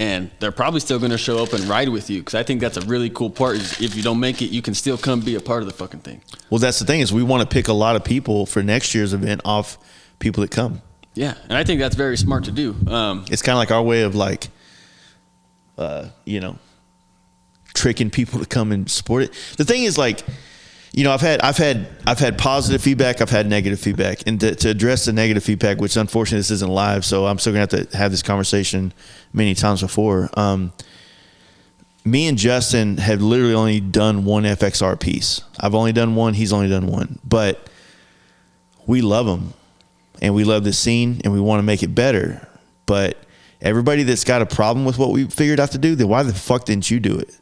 And they're probably still going to show up and ride with you, because I think that's a really cool part. Is if you don't make it, you can still come be a part of the fucking thing. Well, that's the thing, is we want to pick a lot of people for next year's event off people that come. Yeah, and I think that's very smart to do. It's kind of like our way of like, tricking people to come and support it. The thing is, like, you know, I've had positive feedback, I've had negative feedback, and to address the negative feedback, which unfortunately this isn't live, so I'm still gonna have to have this conversation many times before. Me and Justin have literally only done one FXR piece. I've only done one, he's only done one, but we love him and we love the scene and we want to make it better. But everybody that's got a problem with what we figured out to do, then why the fuck didn't you do it?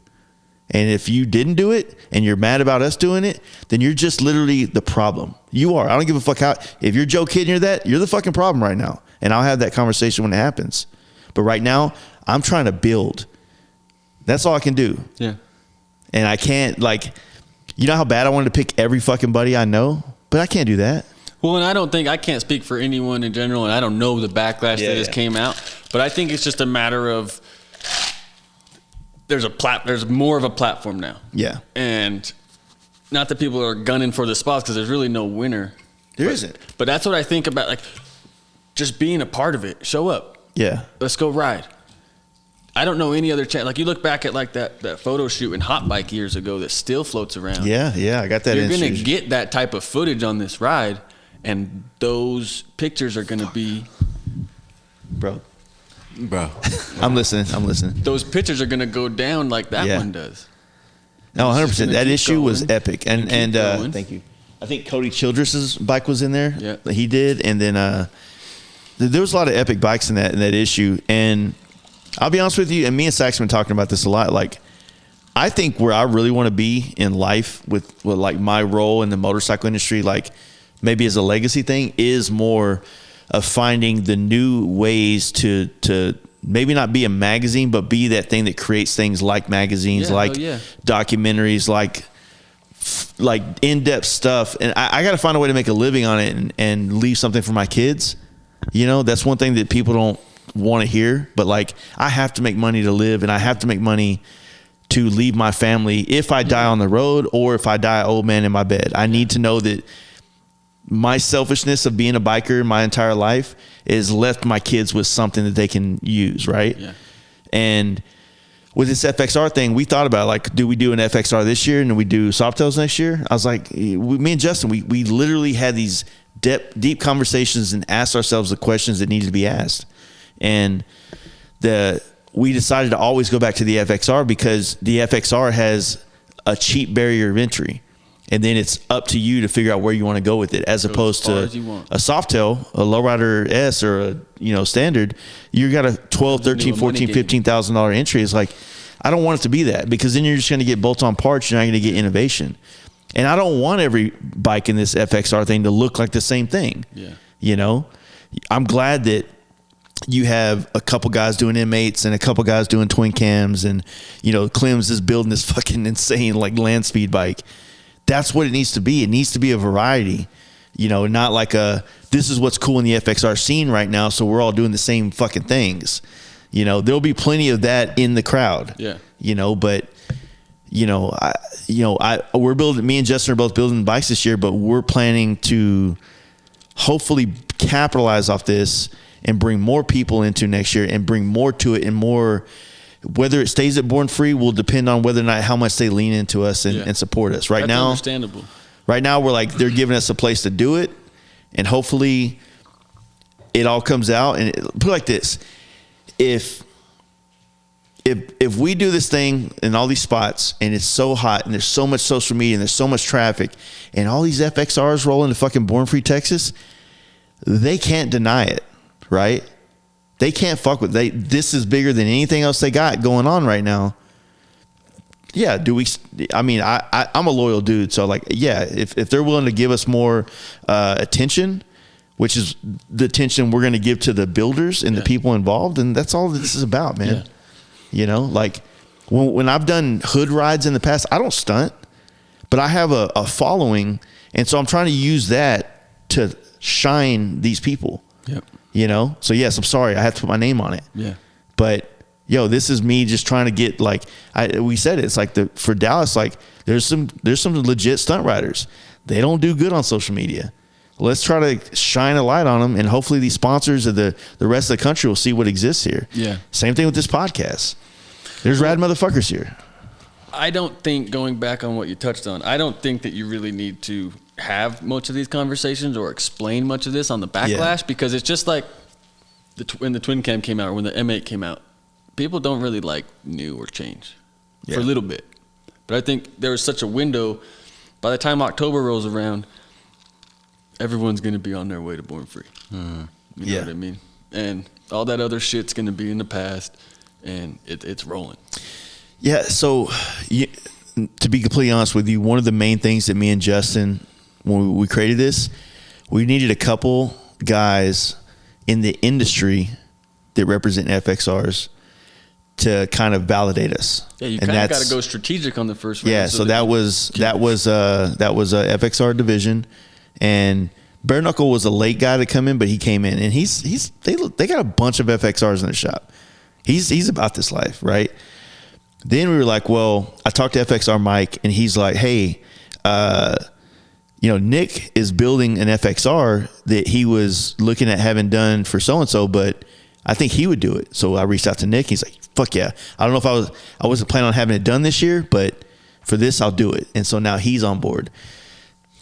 And if you didn't do it and you're mad about us doing it, then you're just literally the problem. You are. I don't give a fuck how. If you're Joe Kidd and you're that, you're the fucking problem right now. And I'll have that conversation when it happens. But right now, I'm trying to build. That's all I can do. Yeah. And I can't, like, you know how bad I wanted to pick every fucking buddy I know? But I can't do that. Well, and I can't speak for anyone in general, and I don't know the backlash that just came out. But I think it's just a matter of there's more of a platform now. Yeah. And not that people are gunning for the spots, because there's really no winner. There isn't. But that's what I think about, like, just being a part of it. Show up. Yeah. Let's go ride. I don't know any other chance. Like, you look back at like that photo shoot in Hot Bike years ago that still floats around. Yeah, I got that. You're going to get that type of footage on this ride, and those pictures are going to be... Bro. I'm listening. Those pictures are going to go down like that one does. No, 100%. That issue was epic. And going. Thank you. I think Cody Childress's bike was in there. Yeah. He did. And then there was a lot of epic bikes in that issue. And I'll be honest with you, and me and Sax have been talking about this a lot. Like, I think where I really want to be in life with like my role in the motorcycle industry, like maybe as a legacy thing, is more of finding the new ways to maybe not be a magazine, but be that thing that creates things like magazines, documentaries, like in-depth stuff. And I got to find a way to make a living on it and leave something for my kids. You know, that's one thing that people don't want to hear, but like, I have to make money to live, and I have to make money to leave my family if I die on the road or if I die old man in my bed. I need to know that my selfishness of being a biker my entire life is left my kids with something that they can use, right? Yeah. And with this FXR thing, we thought about, like, do we do an FXR this year and then we do Softails next year? I was like, me and Justin, we literally had these deep conversations and asked ourselves the questions that needed to be asked. And we decided to always go back to the FXR because the FXR has a cheap barrier of entry. And then it's up to you to figure out where you want to go with it, as opposed to a Softail, a Lowrider S, or a standard. You got a $12,000, $13,000, $14,000, $15,000 entry. It's like, I don't want it to be that, because then you're just going to get bolt-on parts. You're not going to get innovation. And I don't want every bike in this FXR thing to look like the same thing. Yeah. You know, I'm glad that you have a couple guys doing M8s and a couple guys doing twin cams, and Clem's is building this fucking insane like land speed bike. That's what it needs to be. It needs to be a variety, not like this is what's cool in the FXR scene right now, so we're all doing the same fucking things. There'll be plenty of that in the crowd. Yeah. But we're building. Me and Justin are both building bikes this year, but we're planning to hopefully capitalize off this and bring more people into next year and bring more to it, and more. Whether it stays at Born Free will depend on whether or not how much they lean into us and support us. Right now, understandable. Right now, we're like, they're giving us a place to do it, and hopefully, it all comes out. And put it like this: if we do this thing in all these spots, and it's so hot, and there's so much social media, and there's so much traffic, and all these FXRs roll into fucking Born Free, Texas, they can't deny it, right? They can't fuck with this is bigger than anything else they got going on right now. Yeah, I'm a loyal dude, so like, yeah, if they're willing to give us more attention, which is the attention we're going to give to the builders and the people involved, and that's all this is about, man. Yeah. Like when I've done hood rides in the past, I don't stunt, but I have a following, and so I'm trying to use that to shine these people. Yep. So yes, I'm sorry, I have to put my name on it. Yeah. But this is me just trying to get, like, we said it's like for Dallas, like there's some legit stunt riders. They don't do good on social media. Let's try to shine a light on them, and hopefully these sponsors of the rest of the country will see what exists here. Yeah. Same thing with this podcast. There's rad motherfuckers here. I don't think, going back on what you touched on, I don't think that you really need to have much of these conversations or explain much of this on the backlash, because it's just like when the twin cam came out, or when the M8 came out, people don't really like new or change for a little bit. But I think there was such a window. By the time October rolls around, everyone's going to be on their way to Born Free. You know what I mean? And all that other shit's going to be in the past, and it's rolling. Yeah. So to be completely honest with you, one of the main things that me and Justin, when we created this, we needed a couple guys in the industry that represent FXRs to kind of validate us. Yeah, you kind of got to go strategic on the first round. Yeah, so that was a FXR division, and Bare Knuckle was a late guy to come in, but he came in, and they got a bunch of FXRs in the shop. He's about this life, right? Then we were like, well, I talked to FXR Mike, and he's like, hey, Nick is building an FXR that he was looking at having done for so-and-so, but I think he would do it. So I reached out to Nick. He's like, fuck yeah. I don't know if I wasn't planning on having it done this year, but for this, I'll do it. And so now he's on board.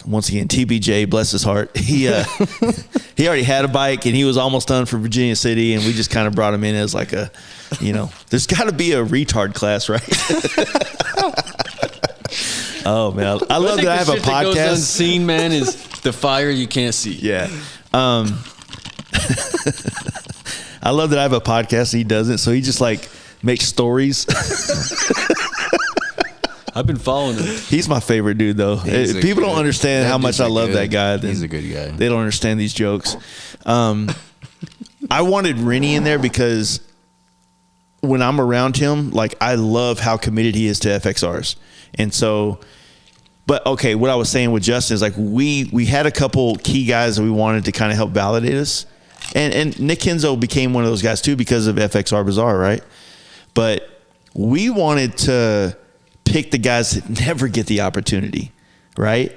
Once again, TBJ, bless his heart. He already had a bike, and he was almost done for Virginia City, and we just kind of brought him in as like there's got to be a retard class, right? Oh man, I love that I have a podcast. That goes unseen, man, is the fire you can't see. Yeah. I love that I have a podcast and he doesn't. So he just like makes stories. I've been following him. He's my favorite dude, though. If people don't understand how much I love that guy, then he's a good guy. They don't understand these jokes. I wanted Rennie in there because when I'm around him, like I love how committed he is to FXRs. And so, but okay, what I was saying with Justin is like we had a couple key guys that we wanted to kind of help validate us. And Nick Kenzo became one of those guys too because of FXR Bazaar, right? But we wanted to pick the guys that never get the opportunity, right?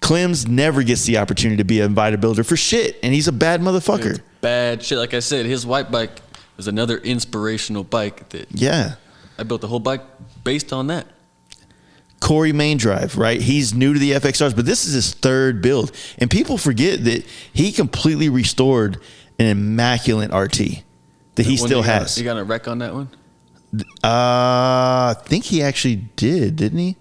Clem's never gets the opportunity to be an invited builder for shit, and he's a bad motherfucker. It's bad shit. Like I said, his white bike was another inspirational bike that I built the whole bike based on that. Corey Main Drive, right? He's new to the FXRs, but this is his third build. And people forget that he completely restored an immaculate RT that he still has. You got a wreck on that one? I think he actually didn't he?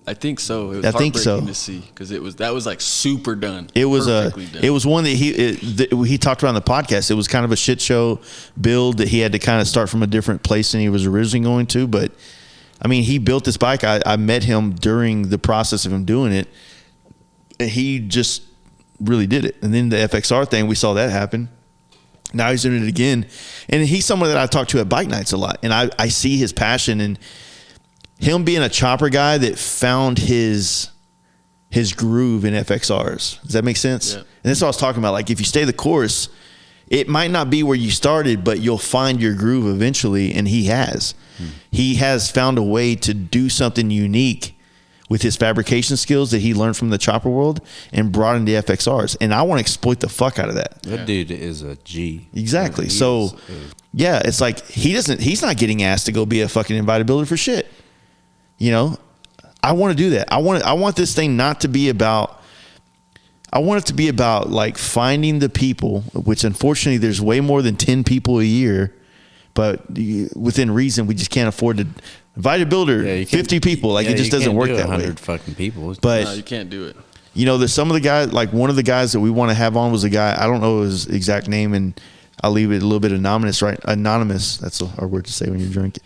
I think so. It was I think so. to see because that was like super done. It was perfectly done. It was one that he talked about on the podcast. It was kind of a shit show build that he had to kind of start from a different place than he was originally going to. But I mean, he built this bike. I met him during the process of him doing it. And he just really did it. And then the FXR thing, we saw that happen. Now he's doing it again. And he's someone that I talk to at bike nights a lot. And I see his passion and him being a chopper guy that found his groove in FXRs. Does that make sense? Yeah. And that's what I was talking about. Like if you stay the course, it might not be where you started, but you'll find your groove eventually. And he has. He has found a way to do something unique with his fabrication skills that he learned from the chopper world and brought into FXRs. And I want to exploit the fuck out of that. That dude is a G. Exactly. So yeah, it's like he's not getting asked to go be a fucking invited builder for shit. You know, I want to do that. I want this thing not to be about, I want it to be about like finding the people, which unfortunately there's way more than 10 people a year, but within reason, we just can't afford to invite a builder, 50 people. Like it just doesn't work that way. 100 fucking people. But no, you can't do it. You know, there's some of the guys, like one of the guys that we want to have on was a guy, I don't know his exact name, and I'll leave it a little bit anonymous, right? Anonymous. That's our word to say when you're drinking.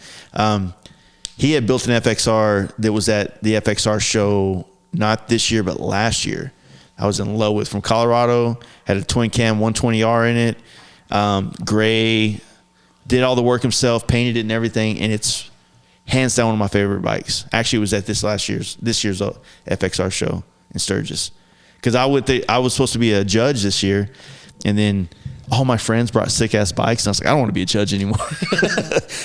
He had built an FXR that was at the FXR show, not this year, but last year. I was in love with, from Colorado, had a twin cam 120R in it, gray, did all the work himself, painted it and everything, and it's hands down one of my favorite bikes. Actually, it was at this year's FXR show in Sturgis, because I was supposed to be a judge this year, and then all my friends brought sick ass bikes, and I was like, I don't want to be a judge anymore.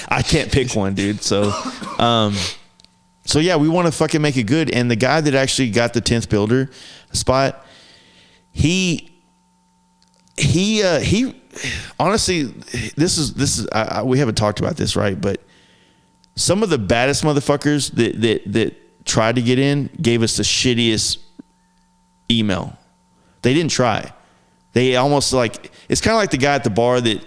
I can't pick one, dude. So yeah, we want to fucking make it good. And the guy that actually got the 10th builder spot, he honestly, this is we haven't talked about this, right? But some of the baddest motherfuckers that tried to get in gave us the shittiest email. They didn't try. They almost like, it's kind of like the guy at the bar that,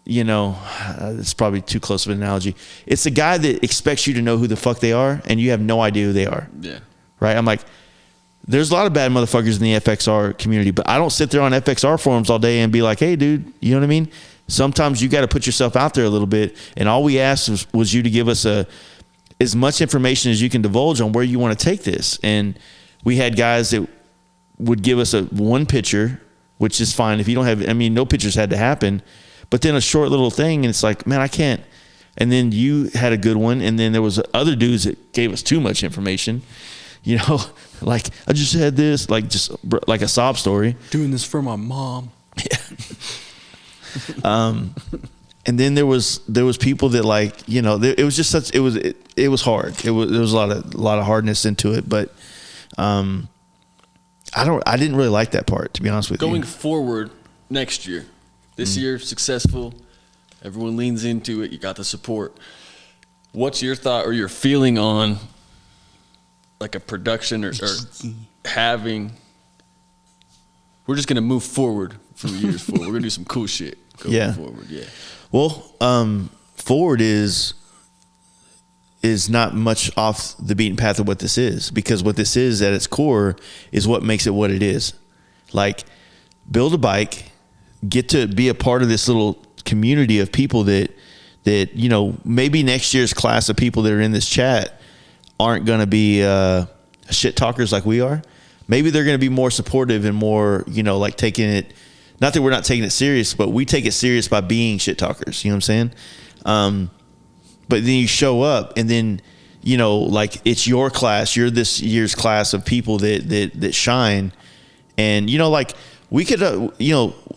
you know, it's probably too close of an analogy. It's the guy that expects you to know who the fuck they are, and you have no idea who they are. Yeah. Right? I'm like, there's a lot of bad motherfuckers in the FXR community, but I don't sit there on FXR forums all day and be like, hey, dude, you know what I mean? Sometimes you got to put yourself out there a little bit, and all we asked was you to give us as much information as you can divulge on where you want to take this. And we had guys that would give us one picture, which is fine. If you don't have, I mean, no pictures had to happen, but then a short little thing, and it's like, man, I can't. And then you had a good one, and then there was other dudes that gave us too much information, you know, like, I just had this, like, just like a sob story. Doing this for my mom. Yeah. And then there was people that, like, you know, it was just such, it was hard. There was a lot of hardness into it, but I didn't really like that part, to be honest with you. Going forward next year, this year successful, everyone leans into it, you got the support. What's your thought or your feeling on like a production or having, we're just going to move forward from years forward. We're going to do some cool shit going forward. Yeah. Well, forward is not much off the beaten path of what this is, because what this is at its core is what makes it what it is. Like, build a bike get to be a part of this little community of people that maybe next year's class of people that are in this chat aren't going to be shit talkers like we are. Maybe they're going to be more supportive and more, like taking it, not that we're not taking it serious, but we take it serious by being shit talkers. You know what I'm saying? But then you show up and then, like it's your class, you're this year's class of people that shine. And, like we could,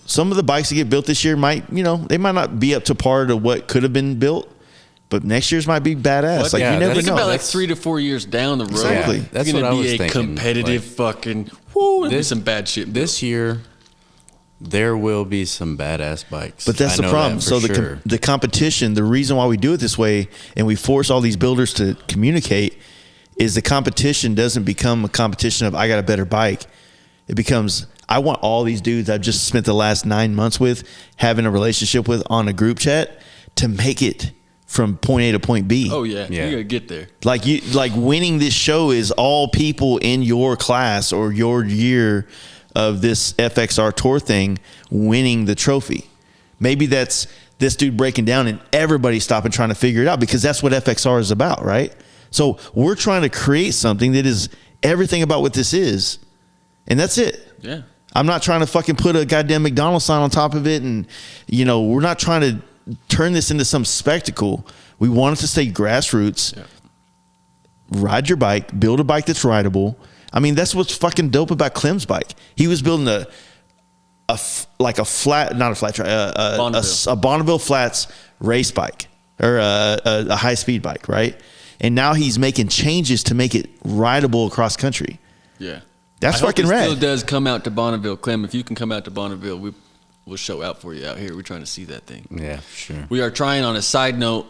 some of the bikes that get built this year might, they might not be up to par to what could have been built, but next year's might be badass. Like you never think know. about like 3 to 4 years down the road. Exactly. Yeah, that's gonna what I be was a thinking. competitive fucking. Woo, there's some bad shit. This year, there will be some badass bikes. But that's the problem. So the competition, the reason why we do it this way and we force all these builders to communicate is the competition doesn't become a competition of I got a better bike. It becomes I want all these dudes I've just spent the last 9 months with having a relationship with on a group chat to make it from point A to point B. Oh yeah. You gotta get there. Like winning this show is all people in your class or your year of this FXR tour thing winning the trophy. Maybe that's this dude breaking down and everybody stopping trying to figure it out because that's what FXR is about, right? So we're trying to create something that is everything about what this is, and that's it. Yeah. I'm not trying to fucking put a goddamn McDonald's sign on top of it, and we're not trying to turn this into some spectacle. We want it to stay grassroots. Yeah. Ride your bike, build a bike that's rideable. I mean, that's what's fucking dope about Clem's bike. He was building a Bonneville Flats race bike or a high speed bike, right? And now he's making changes to make it rideable across country. Yeah. That's fucking rad. It still does come out to Bonneville. Clem, if you can come out to Bonneville, we'll show out for you out here. We're trying to see that thing. Yeah, sure. We are trying, on a side note,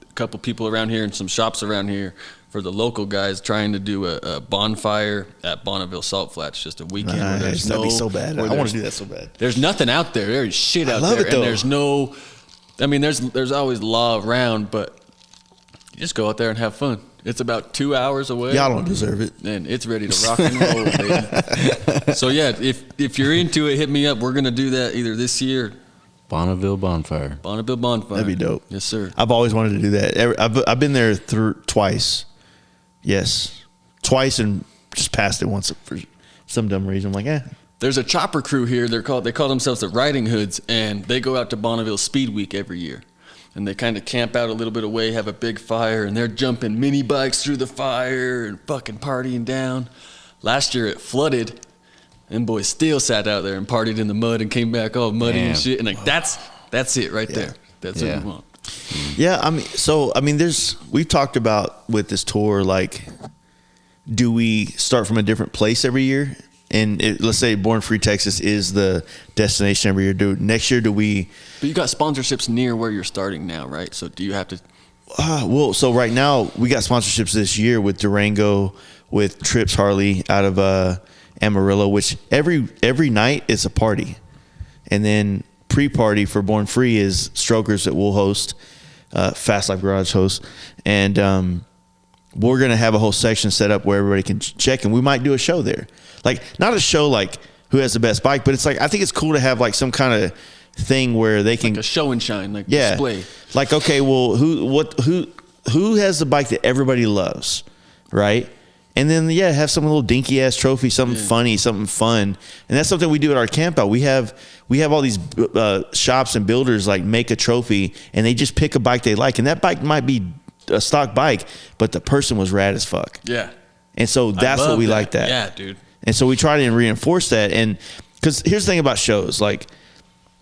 a couple people around here and some shops around here for the local guys trying to do a bonfire at Bonneville Salt Flats just a weekend. Nice. That'd be so bad. I want to do that so bad. There's nothing out there. There's shit out there. And there's no, I mean, there's always law around, but you just go out there and have fun. It's about 2 hours away. Y'all don't deserve it. And it's ready to rock and roll, baby. So yeah, if you're into it, hit me up. We're gonna do that either this year. Bonneville Bonfire. Bonneville Bonfire. That'd be dope. Yes, sir. I've always wanted to do that. I've been there twice. Yes, twice and just passed it once for some dumb reason. I'm like, There's a chopper crew here. They call themselves the Riding Hoods, and they go out to Bonneville Speed Week every year. And they kind of camp out a little bit away, have a big fire, and they're jumping mini bikes through the fire and fucking partying down. Last year it flooded, and boys still sat out there and partied in the mud and came back all muddy and shit. And like that's it right there. That's what we want. Yeah, I mean, we've talked about with this tour, like, do we start from a different place every year? And let's say Born Free Texas is the destination every year. Next year, do we? But you got sponsorships near where you're starting now, right? So do you have to? So right now we got sponsorships this year with Durango, with Trips Harley out of Amarillo, which every night is a party, and then pre-party for Born Free is Strokers that we'll host, Fast Life Garage host, and we're gonna have a whole section set up where everybody can check, and we might do a show there. Like, not a show like who has the best bike, but it's like, I think it's cool to have like some kind of thing where they can, like a show and shine, like display. Like, okay, well, who has the bike that everybody loves, right? And then have some little dinky ass trophy, something funny, something fun, and that's something we do at our camp out. We have all these shops and builders like make a trophy, and they just pick a bike they like, and that bike might be a stock bike, but the person was rad as fuck. Yeah. And so that's what we like that. Yeah, dude. And so we try to reinforce that. And because here's the thing about shows, like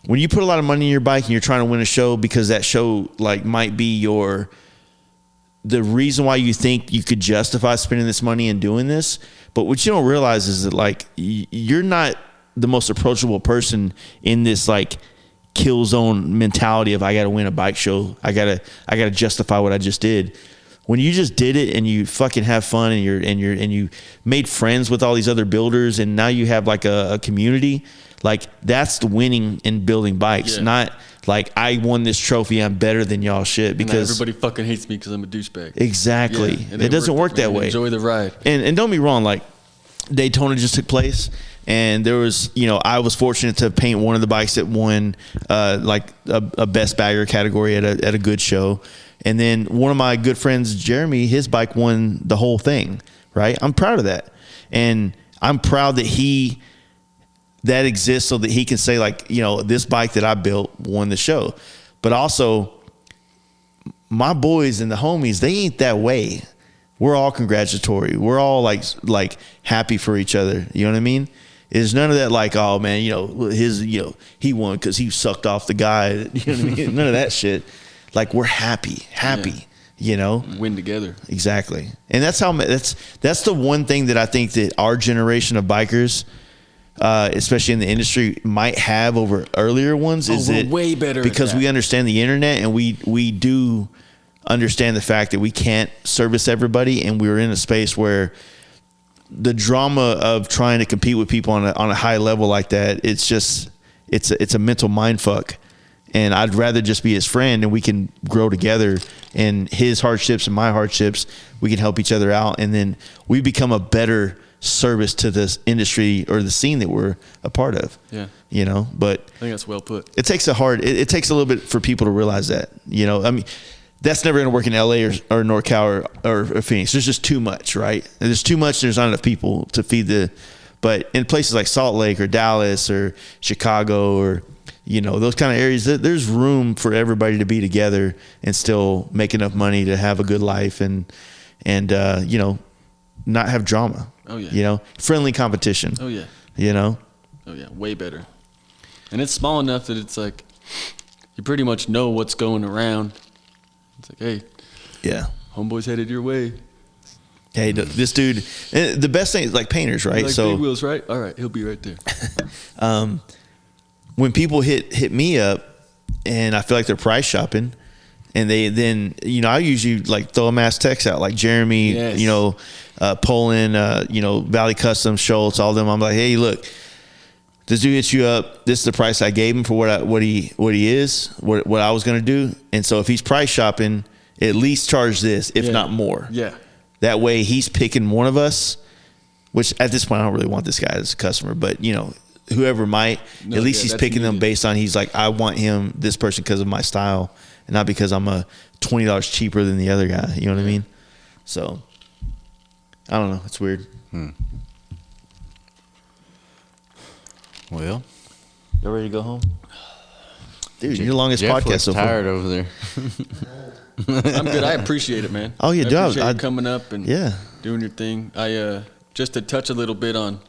when you put a lot of money in your bike and you're trying to win a show because that show like might be the reason why you think you could justify spending this money and doing this. But what you don't realize is that like you're not the most approachable person in this like kill zone mentality of I got to win a bike show. I gotta justify what I just did. When you just did it and you fucking have fun and you made friends with all these other builders and now you have like a community, like that's the winning in building bikes. Not like I won this trophy, I'm better than y'all shit because everybody fucking hates me because I'm a douchebag. Exactly. It doesn't work that way. Enjoy the ride. And don't be wrong, like Daytona just took place. And there was, I was fortunate to paint one of the bikes that won like a best bagger category at a good show. And then one of my good friends, Jeremy, his bike won the whole thing, right? I'm proud of that. And I'm proud that that exists so that he can say, like, this bike that I built won the show. But also, my boys and the homies, they ain't that way. We're all congratulatory. We're all like happy for each other. You know what I mean? There's none of that like, oh man, he won because he sucked off the guy. You know what I mean? None of that shit. Like, we're happy, win together. Exactly. And that's the one thing that I think that our generation of bikers, especially in the industry, might have over earlier ones. We're way better because we understand the internet, and we do understand the fact that we can't service everybody, and we're in a space where the drama of trying to compete with people on a high level like that, it's a mental mind fuck. And I'd rather just be his friend, and we can grow together, and his hardships and my hardships, we can help each other out. And then we become a better service to this industry or the scene that we're a part of. Yeah. But I think that's well put. It takes it takes a little bit for people to realize that, I mean, that's never going to work in LA or NorCal or Phoenix. There's just too much, right? There's too much. There's not enough people to feed but in places like Salt Lake or Dallas or Chicago or, those kind of areas, there's room for everybody to be together and still make enough money to have a good life and not have drama. Oh yeah. Friendly competition. Oh yeah. Oh yeah, way better. And it's small enough that it's like you pretty much know what's going around. It's like, hey, yeah, homeboy's headed your way. Hey, this dude. The best thing is like painters, right? Like big wheels, right? All right, he'll be right there. When people hit me up, and I feel like they're price shopping, and they then I usually like throw a mass text out like Jeremy, yes. Poland, Valley Custom, Schultz, all of them. I'm like, hey, look, this dude hits you up. This is the price I gave him for what he is, what I was gonna do. And so if he's price shopping, at least charge this, if not more. Yeah. That way he's picking one of us, which at this point I don't really want this guy as a customer, but whoever might, at least he's picking them based on, he's like, I want this person because of my style and not because I'm a $20 cheaper than the other guy. You know what I mean? So I don't know. It's weird. Well, you ready to go home? Dude, your longest Jeff podcast so far. Tired over there. I'm good. I appreciate it, man. Oh, yeah, dude. I appreciate you coming up and yeah, doing your thing. I just to touch a little bit on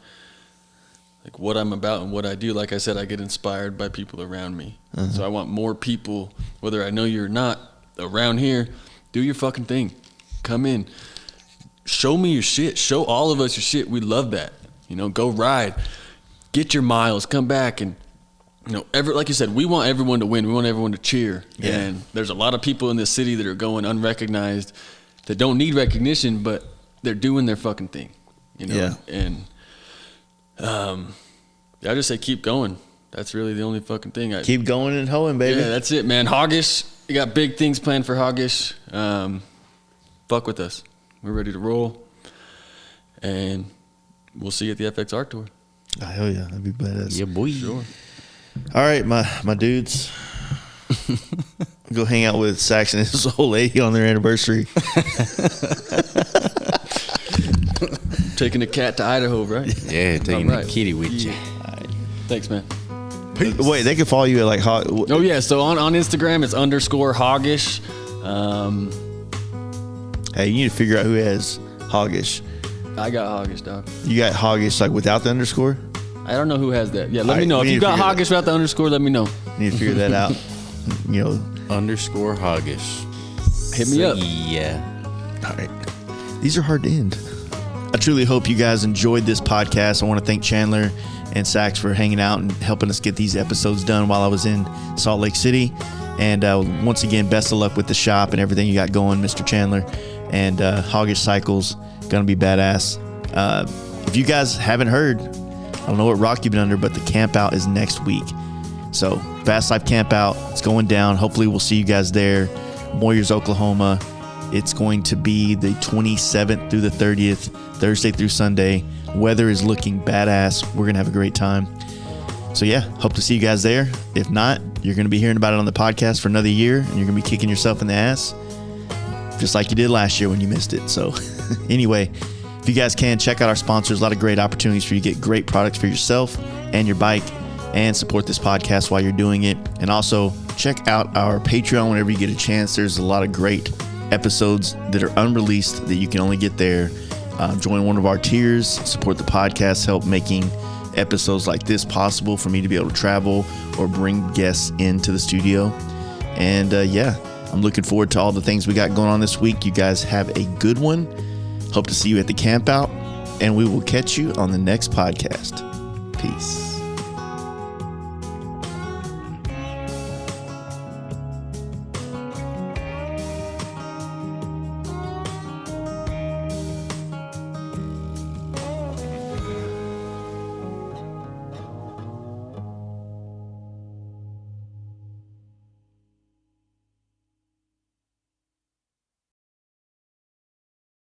like what I'm about and what I do. Like I said, I get inspired by people around me. So I want more people, whether I know you or not, around here. Do your fucking thing. Come in. Show me your shit. Show all of us your shit. We love that. Go ride. Get your miles. Come back and like you said, we want everyone to win. We want everyone to cheer. Yeah. And there's a lot of people in this city that are going unrecognized that don't need recognition, but they're doing their fucking thing. Yeah. And I just say keep going. That's really the only fucking thing. Keep going and hoeing, baby. Yeah, that's it, man. Hoggish, you got big things planned for Hoggish. Fuck with us. We're ready to roll. And we'll see you at the FXR tour. Oh, hell yeah. That'd be badass. Yeah, boy. Sure. All right, my dudes. Go hang out with Sax and his old lady on their anniversary. Taking the cat to Idaho, right? Yeah, taking the kitty with you. Right. Thanks, man. Peace. Wait, they can follow you at like Oh yeah, so on Instagram it's _Hoggish. Hey, you need to figure out who has Hoggish. I got Hoggish, dog. You got Hoggish like without the underscore? I don't know who has that. Yeah, let me right, know. we If need you to got figure Hoggish without the underscore, let me know. You need to figure that out. _Hoggish. Hit me up. Yeah. All right. These are hard to end. I truly hope you guys enjoyed this podcast. I want to thank Chandler and Sax for hanging out and helping us get these episodes done while I was in Salt Lake City. And once again, best of luck with the shop and everything you got going, Mr. Chandler. And Hoggish Cycles, going to be badass. If you guys haven't heard, I don't know what rock you've been under, but the camp out is next week. So Fast Life Camp Out, it's going down. Hopefully we'll see you guys there. Moyers, Oklahoma. It's going to be the 27th through the 30th, Thursday through Sunday. Weather is looking badass. We're going to have a great time. So yeah, hope to see you guys there. If not, you're going to be hearing about it on the podcast for another year, and you're going to be kicking yourself in the ass, just like you did last year when you missed it. So anyway, if you guys can, check out our sponsors. A lot of great opportunities for you to get great products for yourself and your bike, and support this podcast while you're doing it. And also check out our Patreon whenever you get a chance. There's a lot of great episodes that are unreleased that you can only get there. Join one of our tiers, support the podcast, help making episodes like this possible for me to be able to travel or bring guests into the studio. And yeah, I'm looking forward to all the things we got going on this week. You guys have a good one. Hope to see you at the camp out, and we will catch you on the next podcast. Peace.